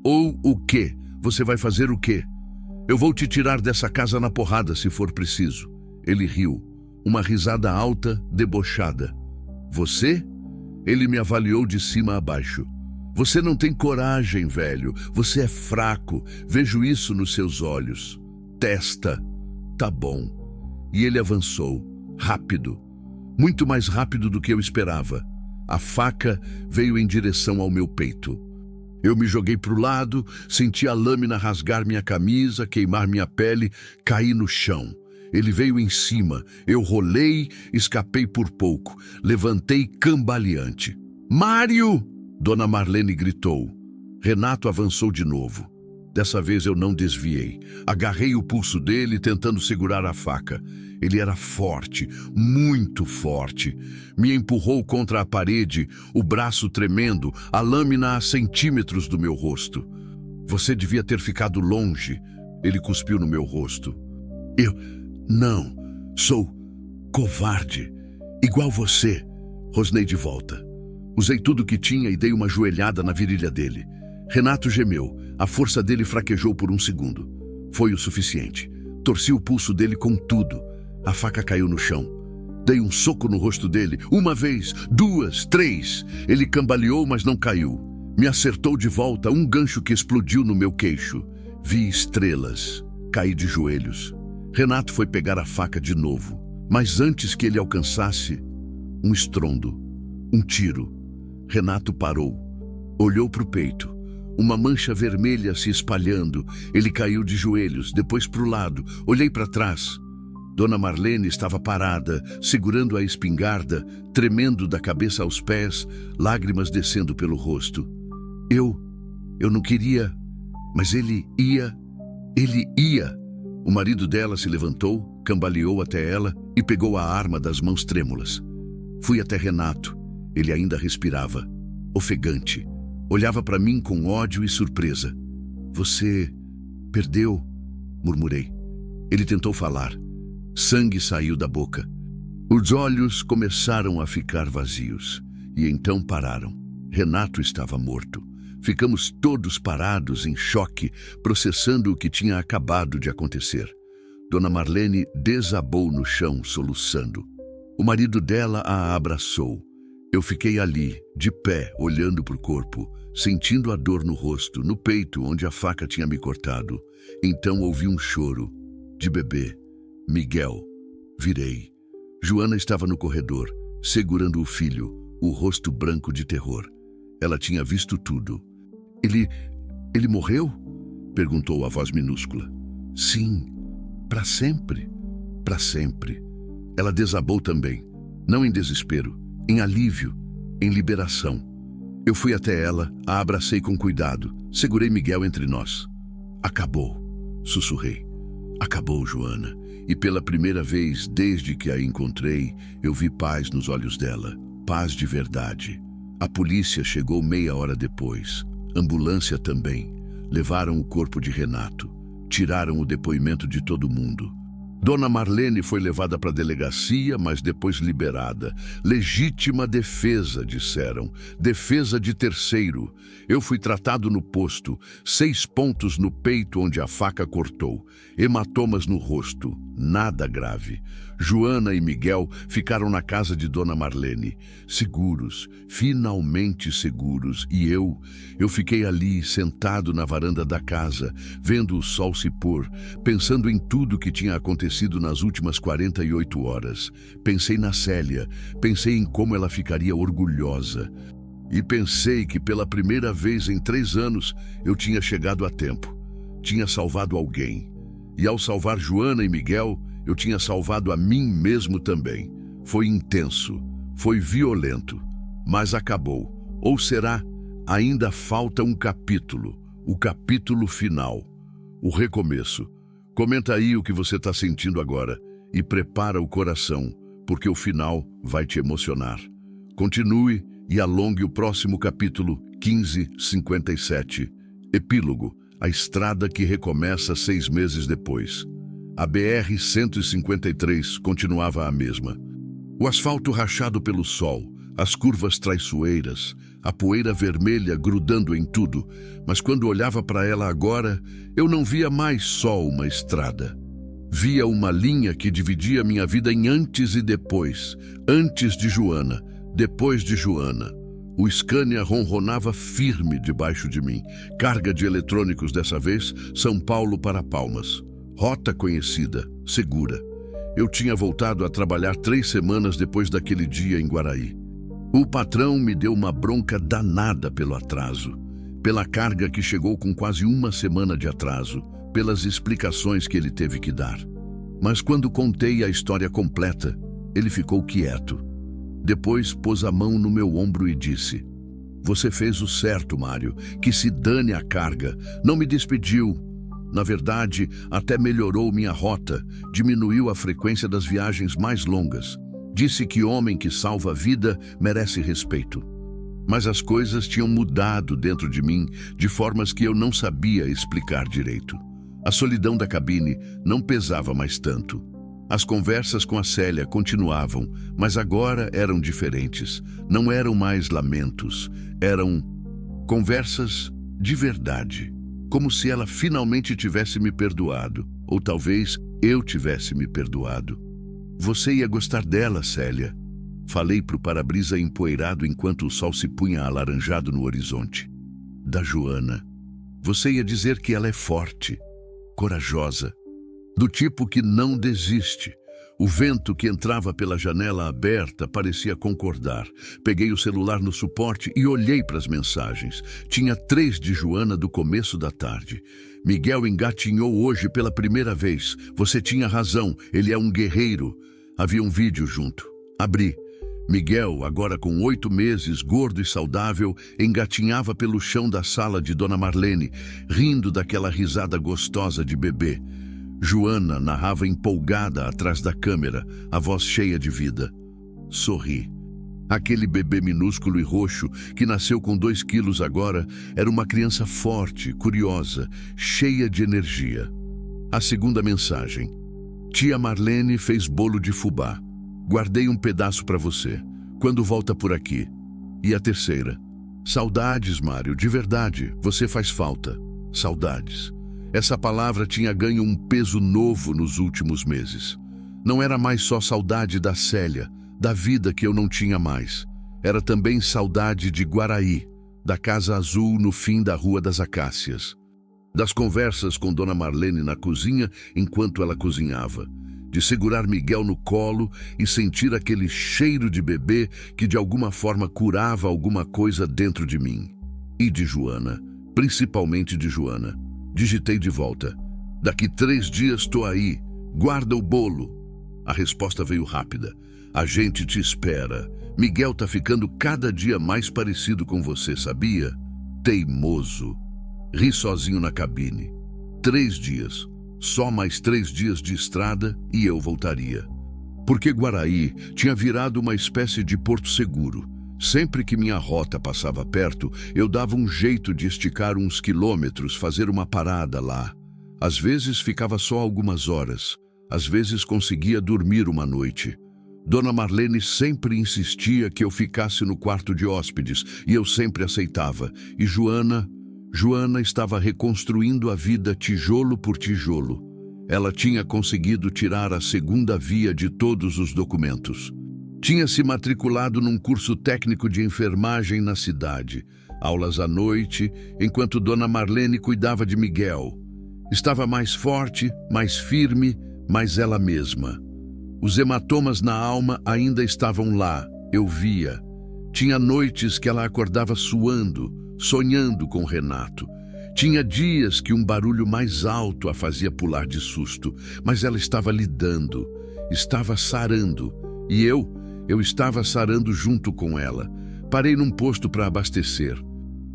Ou o quê? Você vai fazer o quê? Eu vou te tirar dessa casa na porrada se for preciso. Ele riu. Uma risada alta, debochada. Você? Ele me avaliou de cima a baixo. Você não tem coragem, velho. Você é fraco. Vejo isso nos seus olhos. Testa. Tá bom. E ele avançou. Rápido. Muito mais rápido do que eu esperava. A faca veio em direção ao meu peito. Eu me joguei para o lado, senti a lâmina rasgar minha camisa, queimar minha pele, caí no chão. Ele veio em cima, eu rolei, escapei por pouco, levantei cambaleante. Mário! Dona Marlene gritou. Renato avançou de novo. Dessa vez eu não desviei. Agarrei o pulso dele, tentando segurar a faca. Ele era forte, muito forte. Me empurrou contra a parede, o braço tremendo, a lâmina a centímetros do meu rosto. Você devia ter ficado longe. Ele cuspiu no meu rosto. Eu não sou covarde, igual você. Rosnei de volta. Usei tudo que tinha e dei uma joelhada na virilha dele. Renato gemeu. A força dele fraquejou por um segundo. Foi o suficiente. Torci o pulso dele com tudo. A faca caiu no chão. Dei um soco no rosto dele. Uma vez, duas, três. Ele cambaleou, mas não caiu. Me acertou de volta, um gancho que explodiu no meu queixo. Vi estrelas. Caí de joelhos. Renato foi pegar a faca de novo. Mas antes que ele alcançasse, um estrondo. Um tiro. Renato parou. Olhou para o peito. Uma mancha vermelha se espalhando. Ele caiu de joelhos, depois para o lado. Olhei para trás. Dona Marlene estava parada, segurando a espingarda, tremendo da cabeça aos pés, lágrimas descendo pelo rosto. Eu não queria, mas ele ia. O marido dela se levantou, cambaleou até ela e pegou a arma das mãos trêmulas. Fui até Renato. Ele ainda respirava, ofegante. Olhava para mim com ódio e surpresa. Você perdeu, murmurei. Ele tentou falar. Sangue saiu da boca. Os olhos começaram a ficar vazios. E então pararam. Renato estava morto. Ficamos todos parados em choque, processando o que tinha acabado de acontecer. Dona Marlene desabou no chão, soluçando. O marido dela a abraçou. Eu fiquei ali, de pé, olhando para o corpo, sentindo a dor no rosto, no peito onde a faca tinha me cortado. Então ouvi um choro. De bebê. Miguel. Virei. Joana estava no corredor, segurando o filho, o rosto branco de terror. Ela tinha visto tudo. Ele morreu? Perguntou a voz minúscula. Sim, para sempre. Para sempre. Ela desabou também, não em desespero, em alívio, em liberação. Eu fui até ela, a abracei com cuidado, segurei Miguel entre nós. Acabou, sussurrei. Acabou, Joana. E pela primeira vez desde que a encontrei, eu vi paz nos olhos dela. Paz de verdade. A polícia chegou meia hora depois. Ambulância também. Levaram o corpo de Renato. Tiraram o depoimento de todo mundo. Dona Marlene foi levada para a delegacia, mas depois liberada. Legítima defesa, disseram. Defesa de terceiro. Eu fui tratado no posto. 6 pontos no peito onde a faca cortou. Hematomas no rosto. Nada grave. Joana e Miguel ficaram na casa de Dona Marlene. Seguros, finalmente seguros. E eu fiquei ali, sentado na varanda da casa, vendo o sol se pôr, pensando em tudo que tinha acontecido nas últimas 48 horas. Pensei na Célia, pensei em como ela ficaria orgulhosa. e pensei que pela primeira vez em 3 anos eu tinha chegado a tempo. Tinha salvado alguém. E ao salvar Joana e Miguel, eu tinha salvado a mim mesmo também. Foi intenso, foi violento, mas acabou. Ou será? Ainda falta um capítulo, o capítulo final, o recomeço. Comenta aí o que você está sentindo agora e prepara o coração, porque o final vai te emocionar. Continue e alongue o próximo capítulo 1557. Epílogo, a estrada que recomeça 6 meses depois. A BR-153 continuava a mesma. O asfalto rachado pelo sol, as curvas traiçoeiras, a poeira vermelha grudando em tudo, mas quando olhava para ela agora, eu não via mais só uma estrada. Via uma linha que dividia minha vida em antes e depois. Antes de Joana, depois de Joana. O Scania ronronava firme debaixo de mim. Carga de eletrônicos dessa vez, São Paulo para Palmas. Rota conhecida, segura. Eu tinha voltado a trabalhar 3 semanas depois daquele dia em Guaraí. O patrão me deu uma bronca danada pelo atraso, pela carga que chegou com quase 1 semana de atraso, pelas explicações que ele teve que dar. Mas quando contei a história completa, ele ficou quieto. Depois pôs a mão no meu ombro e disse: "Você fez o certo, Mário, que se dane a carga. Não me despediu. Na verdade, até melhorou minha rota, diminuiu a frequência das viagens mais longas. Disse que homem que salva a vida merece respeito." Mas as coisas tinham mudado dentro de mim de formas que eu não sabia explicar direito. A solidão da cabine não pesava mais tanto. As conversas com a Célia continuavam, mas agora eram diferentes. Não eram mais lamentos, eram conversas de verdade. Como se ela finalmente tivesse me perdoado, ou talvez eu tivesse me perdoado. "Você ia gostar dela, Célia." Falei pro para-brisa empoeirado enquanto o sol se punha alaranjado no horizonte. "Da Joana. Você ia dizer que ela é forte, corajosa, do tipo que não desiste." O vento que entrava pela janela aberta parecia concordar. Peguei o celular no suporte e olhei para as mensagens. Tinha 3 de Joana do começo da tarde. "Miguel engatinhou hoje pela primeira vez. Você tinha razão, ele é um guerreiro." Havia um vídeo junto. Abri. Miguel, agora com 8 meses, gordo e saudável, engatinhava pelo chão da sala de Dona Marlene, rindo daquela risada gostosa de bebê. Joana narrava empolgada atrás da câmera, a voz cheia de vida. Sorri. Aquele bebê minúsculo e roxo, que nasceu com 2 quilos agora, era uma criança forte, curiosa, cheia de energia. A segunda mensagem. "Tia Marlene fez bolo de fubá. Guardei um pedaço para você. Quando volta por aqui?" E a terceira. "Saudades, Mário, de verdade, você faz falta. Saudades." Essa palavra tinha ganho um peso novo nos últimos meses. Não era mais só saudade da Célia, da vida que eu não tinha mais. Era também saudade de Guaraí, da Casa Azul no fim da Rua das Acácias. Das conversas com Dona Marlene na cozinha enquanto ela cozinhava. De segurar Miguel no colo e sentir aquele cheiro de bebê que de alguma forma curava alguma coisa dentro de mim. E de Joana, principalmente de Joana. Digitei de volta. "Daqui 3 dias tô aí. Guarda o bolo." A resposta veio rápida. "A gente te espera. Miguel tá ficando cada dia mais parecido com você, sabia? Teimoso." Ri sozinho na cabine. 3 dias. Só mais 3 dias de estrada e eu voltaria. Porque Guaraí tinha virado uma espécie de porto seguro. Sempre que minha rota passava perto, eu dava um jeito de esticar uns quilômetros, fazer uma parada lá. Às vezes ficava só algumas horas, às vezes conseguia dormir uma noite. Dona Marlene sempre insistia que eu ficasse no quarto de hóspedes e eu sempre aceitava. E Joana estava reconstruindo a vida tijolo por tijolo. Ela tinha conseguido tirar a segunda via de todos os documentos. Tinha se matriculado num curso técnico de enfermagem na cidade. Aulas à noite, enquanto Dona Marlene cuidava de Miguel. Estava mais forte, mais firme, mais ela mesma. Os hematomas na alma ainda estavam lá, eu via. Tinha noites que ela acordava suando, sonhando com Renato. Tinha dias que um barulho mais alto a fazia pular de susto, mas ela estava lidando, estava sarando, e eu estava sarando junto com ela. Parei num posto para abastecer.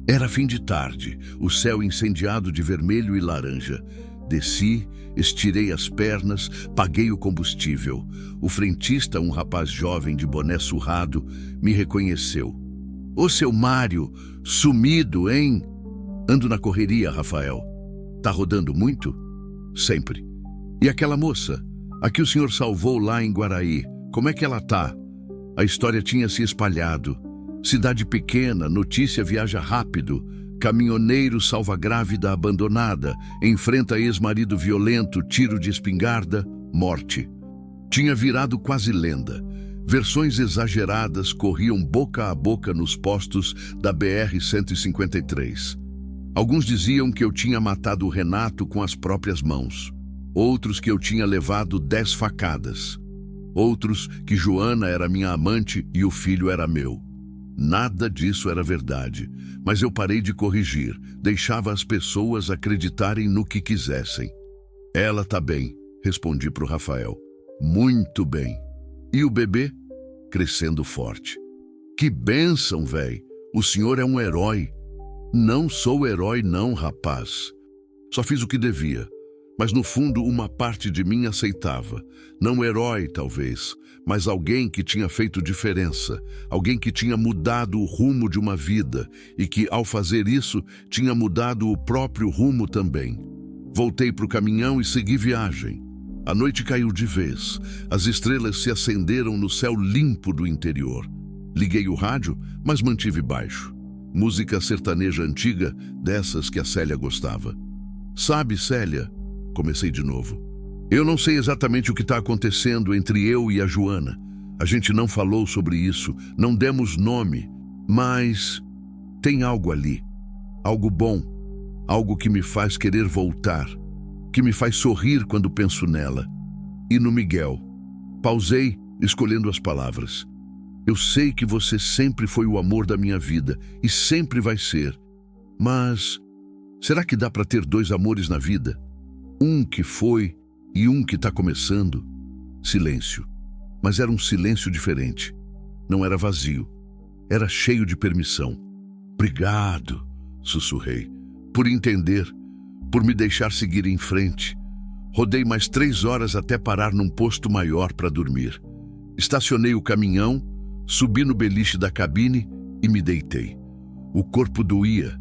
Era fim de tarde, o céu incendiado de vermelho e laranja. Desci, estirei as pernas, paguei o combustível. O frentista, um rapaz jovem de boné surrado, me reconheceu. Ô, seu Mário, sumido, hein? Ando na correria, Rafael. Tá rodando muito? Sempre. E aquela moça, a que o senhor salvou lá em Guaraí, como é que ela tá? A história tinha se espalhado. Cidade pequena, notícia viaja rápido. Caminhoneiro salva grávida abandonada, enfrenta ex-marido violento, tiro de espingarda, morte. Tinha virado quase lenda. Versões exageradas corriam boca a boca nos postos da BR-153. Alguns diziam que eu tinha matado o Renato com as próprias mãos. Outros que eu tinha levado 10 facadas. Outros que Joana era minha amante e o filho era meu. Nada disso era verdade, mas eu parei de corrigir, deixava as pessoas acreditarem no que quisessem. Ela tá bem, respondi pro Rafael. Muito bem. E o bebê? Crescendo forte. Que bênção, véi. O senhor é um herói. Não sou herói não, rapaz. Só fiz o que devia. Mas no fundo uma parte de mim aceitava. Não herói, talvez, mas alguém que tinha feito diferença. Alguém que tinha mudado o rumo de uma vida e que, ao fazer isso, tinha mudado o próprio rumo também. Voltei pro caminhão e segui viagem. A noite caiu de vez. As estrelas se acenderam no céu limpo do interior. Liguei o rádio, mas mantive baixo. Música sertaneja antiga, dessas que a Célia gostava. Sabe, Célia, comecei de novo. Eu não sei exatamente o que está acontecendo entre eu e a Joana. A gente não falou sobre isso, não demos nome, mas tem algo ali. Algo bom, algo que me faz querer voltar, que me faz sorrir quando penso nela. E no Miguel. Pausei, escolhendo as palavras. Eu sei que você sempre foi o amor da minha vida e sempre vai ser. Mas será que dá para ter 2 amores na vida? Um que foi e um que está começando? Silêncio. Mas era um silêncio diferente. Não era vazio. Era cheio de permissão. Obrigado, sussurrei, por entender, por me deixar seguir em frente. Rodei mais 3 horas até parar num posto maior para dormir. Estacionei o caminhão, subi no beliche da cabine e me deitei. O corpo doía.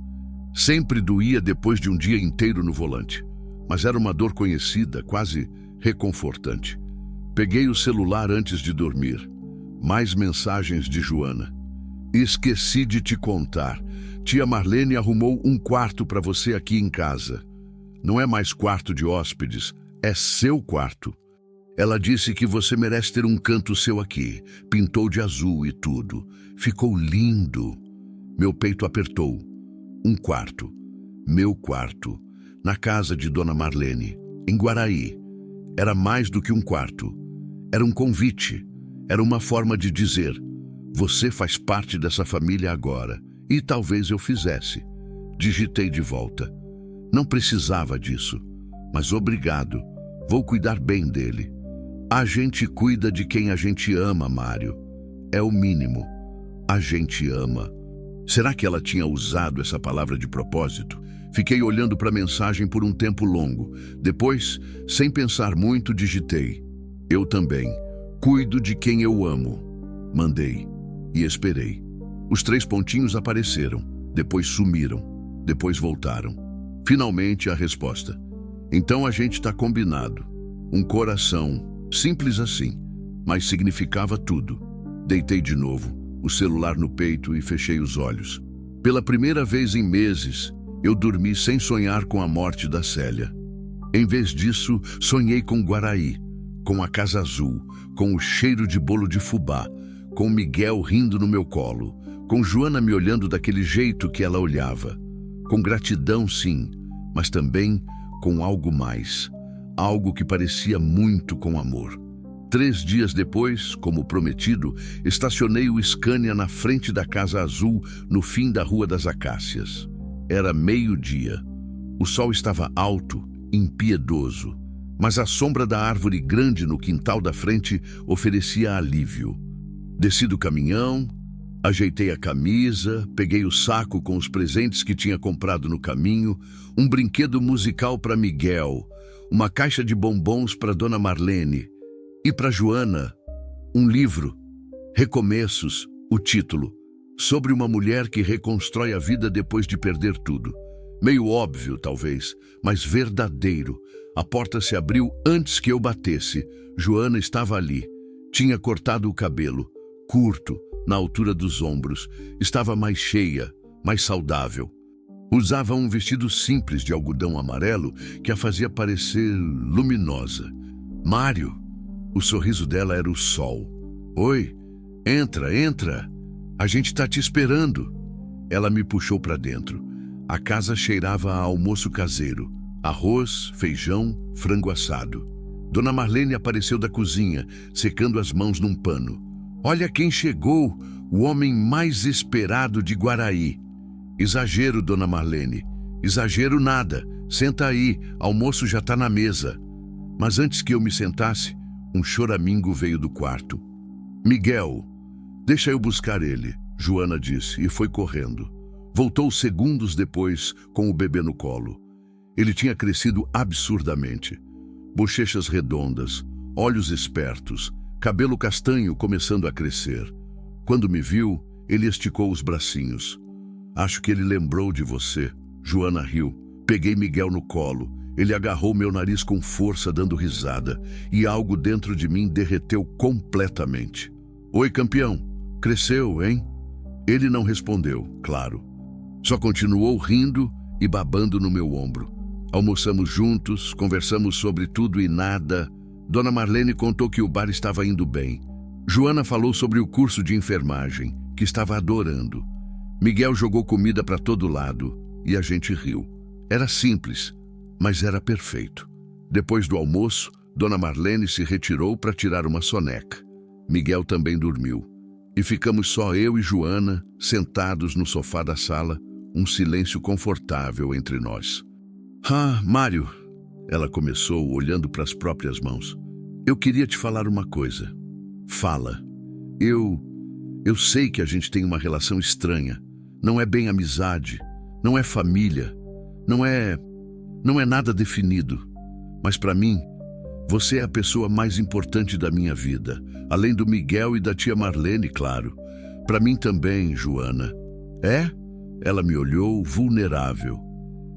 Sempre doía depois de um dia inteiro no volante. Mas era uma dor conhecida, quase reconfortante. Peguei o celular antes de dormir. Mais mensagens de Joana. Esqueci de te contar. Tia Marlene arrumou um quarto para você aqui em casa. Não é mais quarto de hóspedes, é seu quarto. Ela disse que você merece ter um canto seu aqui. Pintou de azul e tudo. Ficou lindo. Meu peito apertou. Um quarto. Meu quarto. Na casa de Dona Marlene, em Guaraí. Era mais do que um quarto. Era um convite. Era uma forma de dizer: você faz parte dessa família agora. E talvez eu fizesse. Digitei de volta. Não precisava disso. Mas obrigado. Vou cuidar bem dele. A gente cuida de quem a gente ama, Mário. É o mínimo. A gente ama. Será que ela tinha usado essa palavra de propósito? Fiquei olhando para a mensagem por um tempo longo. Depois, sem pensar muito, digitei: eu também. Cuido de quem eu amo. Mandei. E esperei. Os 3 pontinhos apareceram. Depois sumiram. Depois voltaram. Finalmente a resposta. Então a gente está combinado. Um coração. Simples assim. Mas significava tudo. Deitei de novo, o celular no peito e fechei os olhos. Pela primeira vez em meses, eu dormi sem sonhar com a morte da Célia. Em vez disso, sonhei com Guaraí, com a Casa Azul, com o cheiro de bolo de fubá, com Miguel rindo no meu colo, com Joana me olhando daquele jeito que ela olhava. Com gratidão, sim, mas também com algo mais. Algo que parecia muito com amor. 3 dias depois, como prometido, estacionei o Scania na frente da Casa Azul, no fim da Rua das Acácias. Era meio-dia. O sol estava alto, impiedoso, mas a sombra da árvore grande no quintal da frente oferecia alívio. Desci do caminhão, ajeitei a camisa, peguei o saco com os presentes que tinha comprado no caminho, um brinquedo musical para Miguel, uma caixa de bombons para Dona Marlene e para Joana, um livro, Recomeços, o título, sobre uma mulher que reconstrói a vida depois de perder tudo. Meio óbvio, talvez, mas verdadeiro. A porta se abriu antes que eu batesse. Joana estava ali. Tinha cortado o cabelo, curto, na altura dos ombros. Estava mais cheia, mais saudável. Usava um vestido simples de algodão amarelo que a fazia parecer luminosa. Mário, o sorriso dela era o sol. Oi, entra, entra. A gente tá te esperando. Ela me puxou para dentro. A casa cheirava a almoço caseiro. Arroz, feijão, frango assado. Dona Marlene apareceu da cozinha, secando as mãos num pano. Olha quem chegou, o homem mais esperado de Guaraí. Exagero, Dona Marlene. Exagero nada. Senta aí, almoço já tá na mesa. Mas antes que eu me sentasse, um choramingo veio do quarto. Miguel, deixa eu buscar ele, Joana disse e foi correndo. Voltou segundos depois com o bebê no colo. Ele tinha crescido absurdamente. Bochechas redondas, olhos espertos, cabelo castanho começando a crescer. Quando me viu, ele esticou os bracinhos. Acho que ele lembrou de você. Joana riu. Peguei Miguel no colo. Ele agarrou meu nariz com força, dando risada, e algo dentro de mim derreteu completamente. Oi, campeão. Cresceu, hein? Ele não respondeu, claro. Só continuou rindo e babando no meu ombro. Almoçamos juntos, conversamos sobre tudo e nada. Dona Marlene contou que o bar estava indo bem. Joana falou sobre o curso de enfermagem, que estava adorando. Miguel jogou comida para todo lado e a gente riu. Era simples, mas era perfeito. Depois do almoço, Dona Marlene se retirou para tirar uma soneca. Miguel também dormiu. E ficamos só eu e Joana, sentados no sofá da sala, um silêncio confortável entre nós. Ah, Mário, ela começou olhando para as próprias mãos. Eu queria te falar uma coisa. Fala. Eu sei que a gente tem uma relação estranha. Não é bem amizade, não é família, não é nada definido. Mas para mim, você é a pessoa mais importante da minha vida, além do Miguel e da tia Marlene, claro. Para mim também, Joana. É? Ela me olhou vulnerável.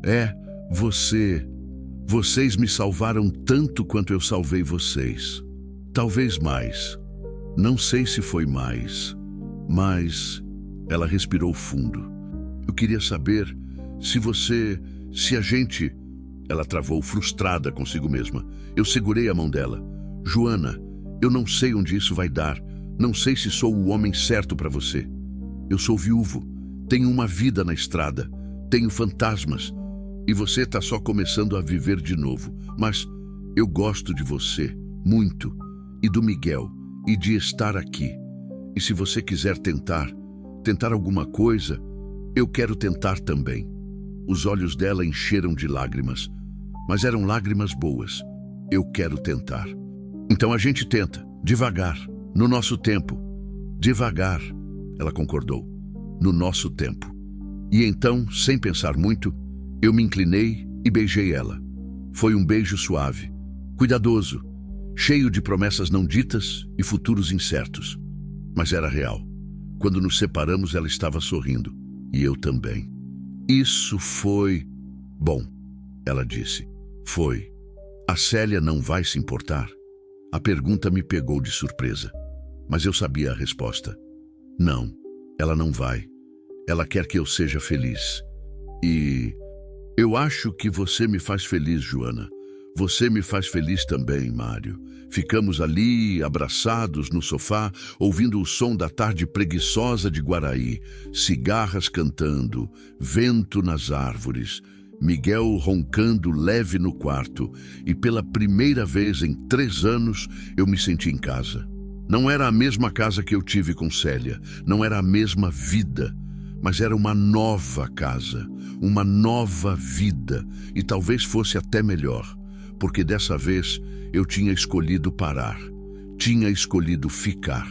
É, vocês me salvaram tanto quanto eu salvei vocês. Talvez mais. Não sei se foi mais, mas ela respirou fundo. Eu queria saber se a gente... Ela travou, frustrada consigo mesma. Eu segurei a mão dela. Joana, eu não sei onde isso vai dar. Não sei se sou o homem certo para você. Eu sou viúvo. Tenho uma vida na estrada. Tenho fantasmas. E você está só começando a viver de novo. Mas eu gosto de você, muito. E do Miguel. E de estar aqui. E se você quiser tentar alguma coisa, eu quero tentar também. Os olhos dela encheram de lágrimas. Mas eram lágrimas boas. Eu quero tentar. Então a gente tenta, devagar, no nosso tempo. Devagar, ela concordou, no nosso tempo. E então, sem pensar muito, eu me inclinei e beijei ela. Foi um beijo suave, cuidadoso, cheio de promessas não ditas e futuros incertos. Mas era real. Quando nos separamos, ela estava sorrindo. E eu também. Isso foi... bom, ela disse. Foi. A Célia não vai se importar? A pergunta me pegou de surpresa. Mas eu sabia a resposta. Não, ela não vai. Ela quer que eu seja feliz. E... eu acho que você me faz feliz, Joana. Você me faz feliz também, Mário. Ficamos ali, abraçados no sofá, ouvindo o som da tarde preguiçosa de Guaraí, cigarras cantando, vento nas árvores. Miguel roncando leve no quarto, e pela primeira vez em 3 anos eu me senti em casa. Não era a mesma casa que eu tive com Célia, não era a mesma vida, mas era uma nova casa, uma nova vida, e talvez fosse até melhor, porque dessa vez eu tinha escolhido parar, tinha escolhido ficar,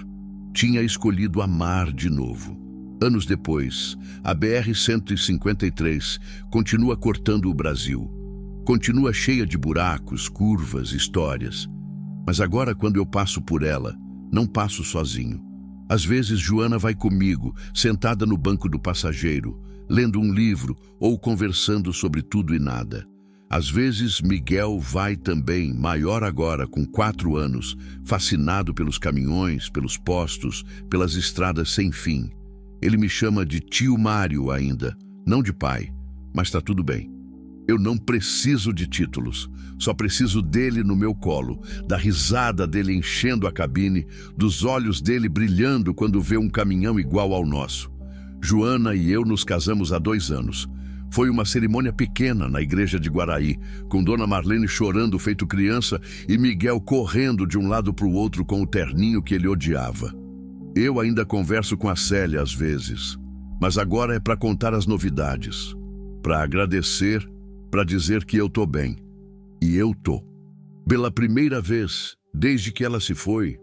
tinha escolhido amar de novo. Anos depois, a BR-153 continua cortando o Brasil. Continua cheia de buracos, curvas, histórias. Mas agora, quando eu passo por ela, não passo sozinho. Às vezes, Joana vai comigo, sentada no banco do passageiro, lendo um livro ou conversando sobre tudo e nada. Às vezes, Miguel vai também, maior agora, com 4 anos, fascinado pelos caminhões, pelos postos, pelas estradas sem fim. Ele me chama de tio Mário ainda, não de pai, mas tá tudo bem. Eu não preciso de títulos, só preciso dele no meu colo, da risada dele enchendo a cabine, dos olhos dele brilhando quando vê um caminhão igual ao nosso. Joana e eu nos casamos há 2 anos. Foi uma cerimônia pequena na igreja de Guaraí, com Dona Marlene chorando feito criança e Miguel correndo de um lado para o outro com o terninho que ele odiava. Eu ainda converso com a Célia às vezes, mas agora é para contar as novidades, para agradecer, para dizer que eu tô bem. E eu tô. Pela primeira vez, desde que ela se foi,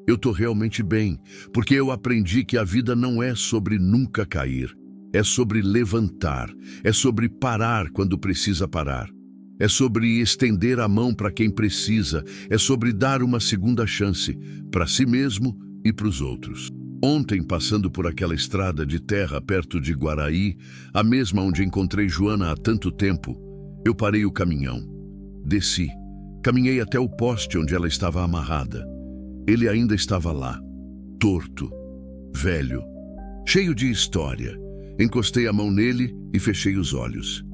eu tô realmente bem, porque eu aprendi que a vida não é sobre nunca cair, é sobre levantar, é sobre parar quando precisa parar, é sobre estender a mão para quem precisa, é sobre dar uma segunda chance para si mesmo e para os outros. Ontem, passando por aquela estrada de terra perto de Guaraí, a mesma onde encontrei Joana há tanto tempo, eu parei o caminhão. Desci, caminhei até o poste onde ela estava amarrada. Ele ainda estava lá, torto, velho, cheio de história. Encostei a mão nele e fechei os olhos.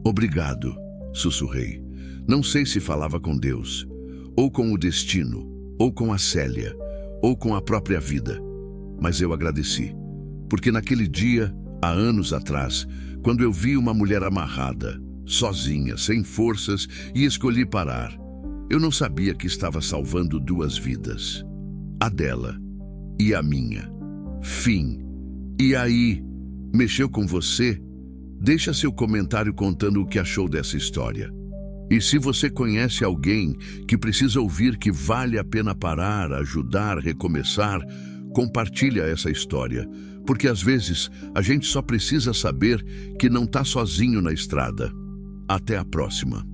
Obrigado, sussurrei. Não sei se falava com Deus, ou com o destino, ou com a Célia, ou com a própria vida, mas eu agradeci, porque naquele dia, há anos atrás, quando eu vi uma mulher amarrada, sozinha, sem forças, e escolhi parar, eu não sabia que estava salvando 2 vidas, a dela e a minha. Fim. E aí, mexeu com você? Deixa seu comentário contando o que achou dessa história. E se você conhece alguém que precisa ouvir que vale a pena parar, ajudar, recomeçar, compartilha essa história, porque às vezes a gente só precisa saber que não está sozinho na estrada. Até a próxima.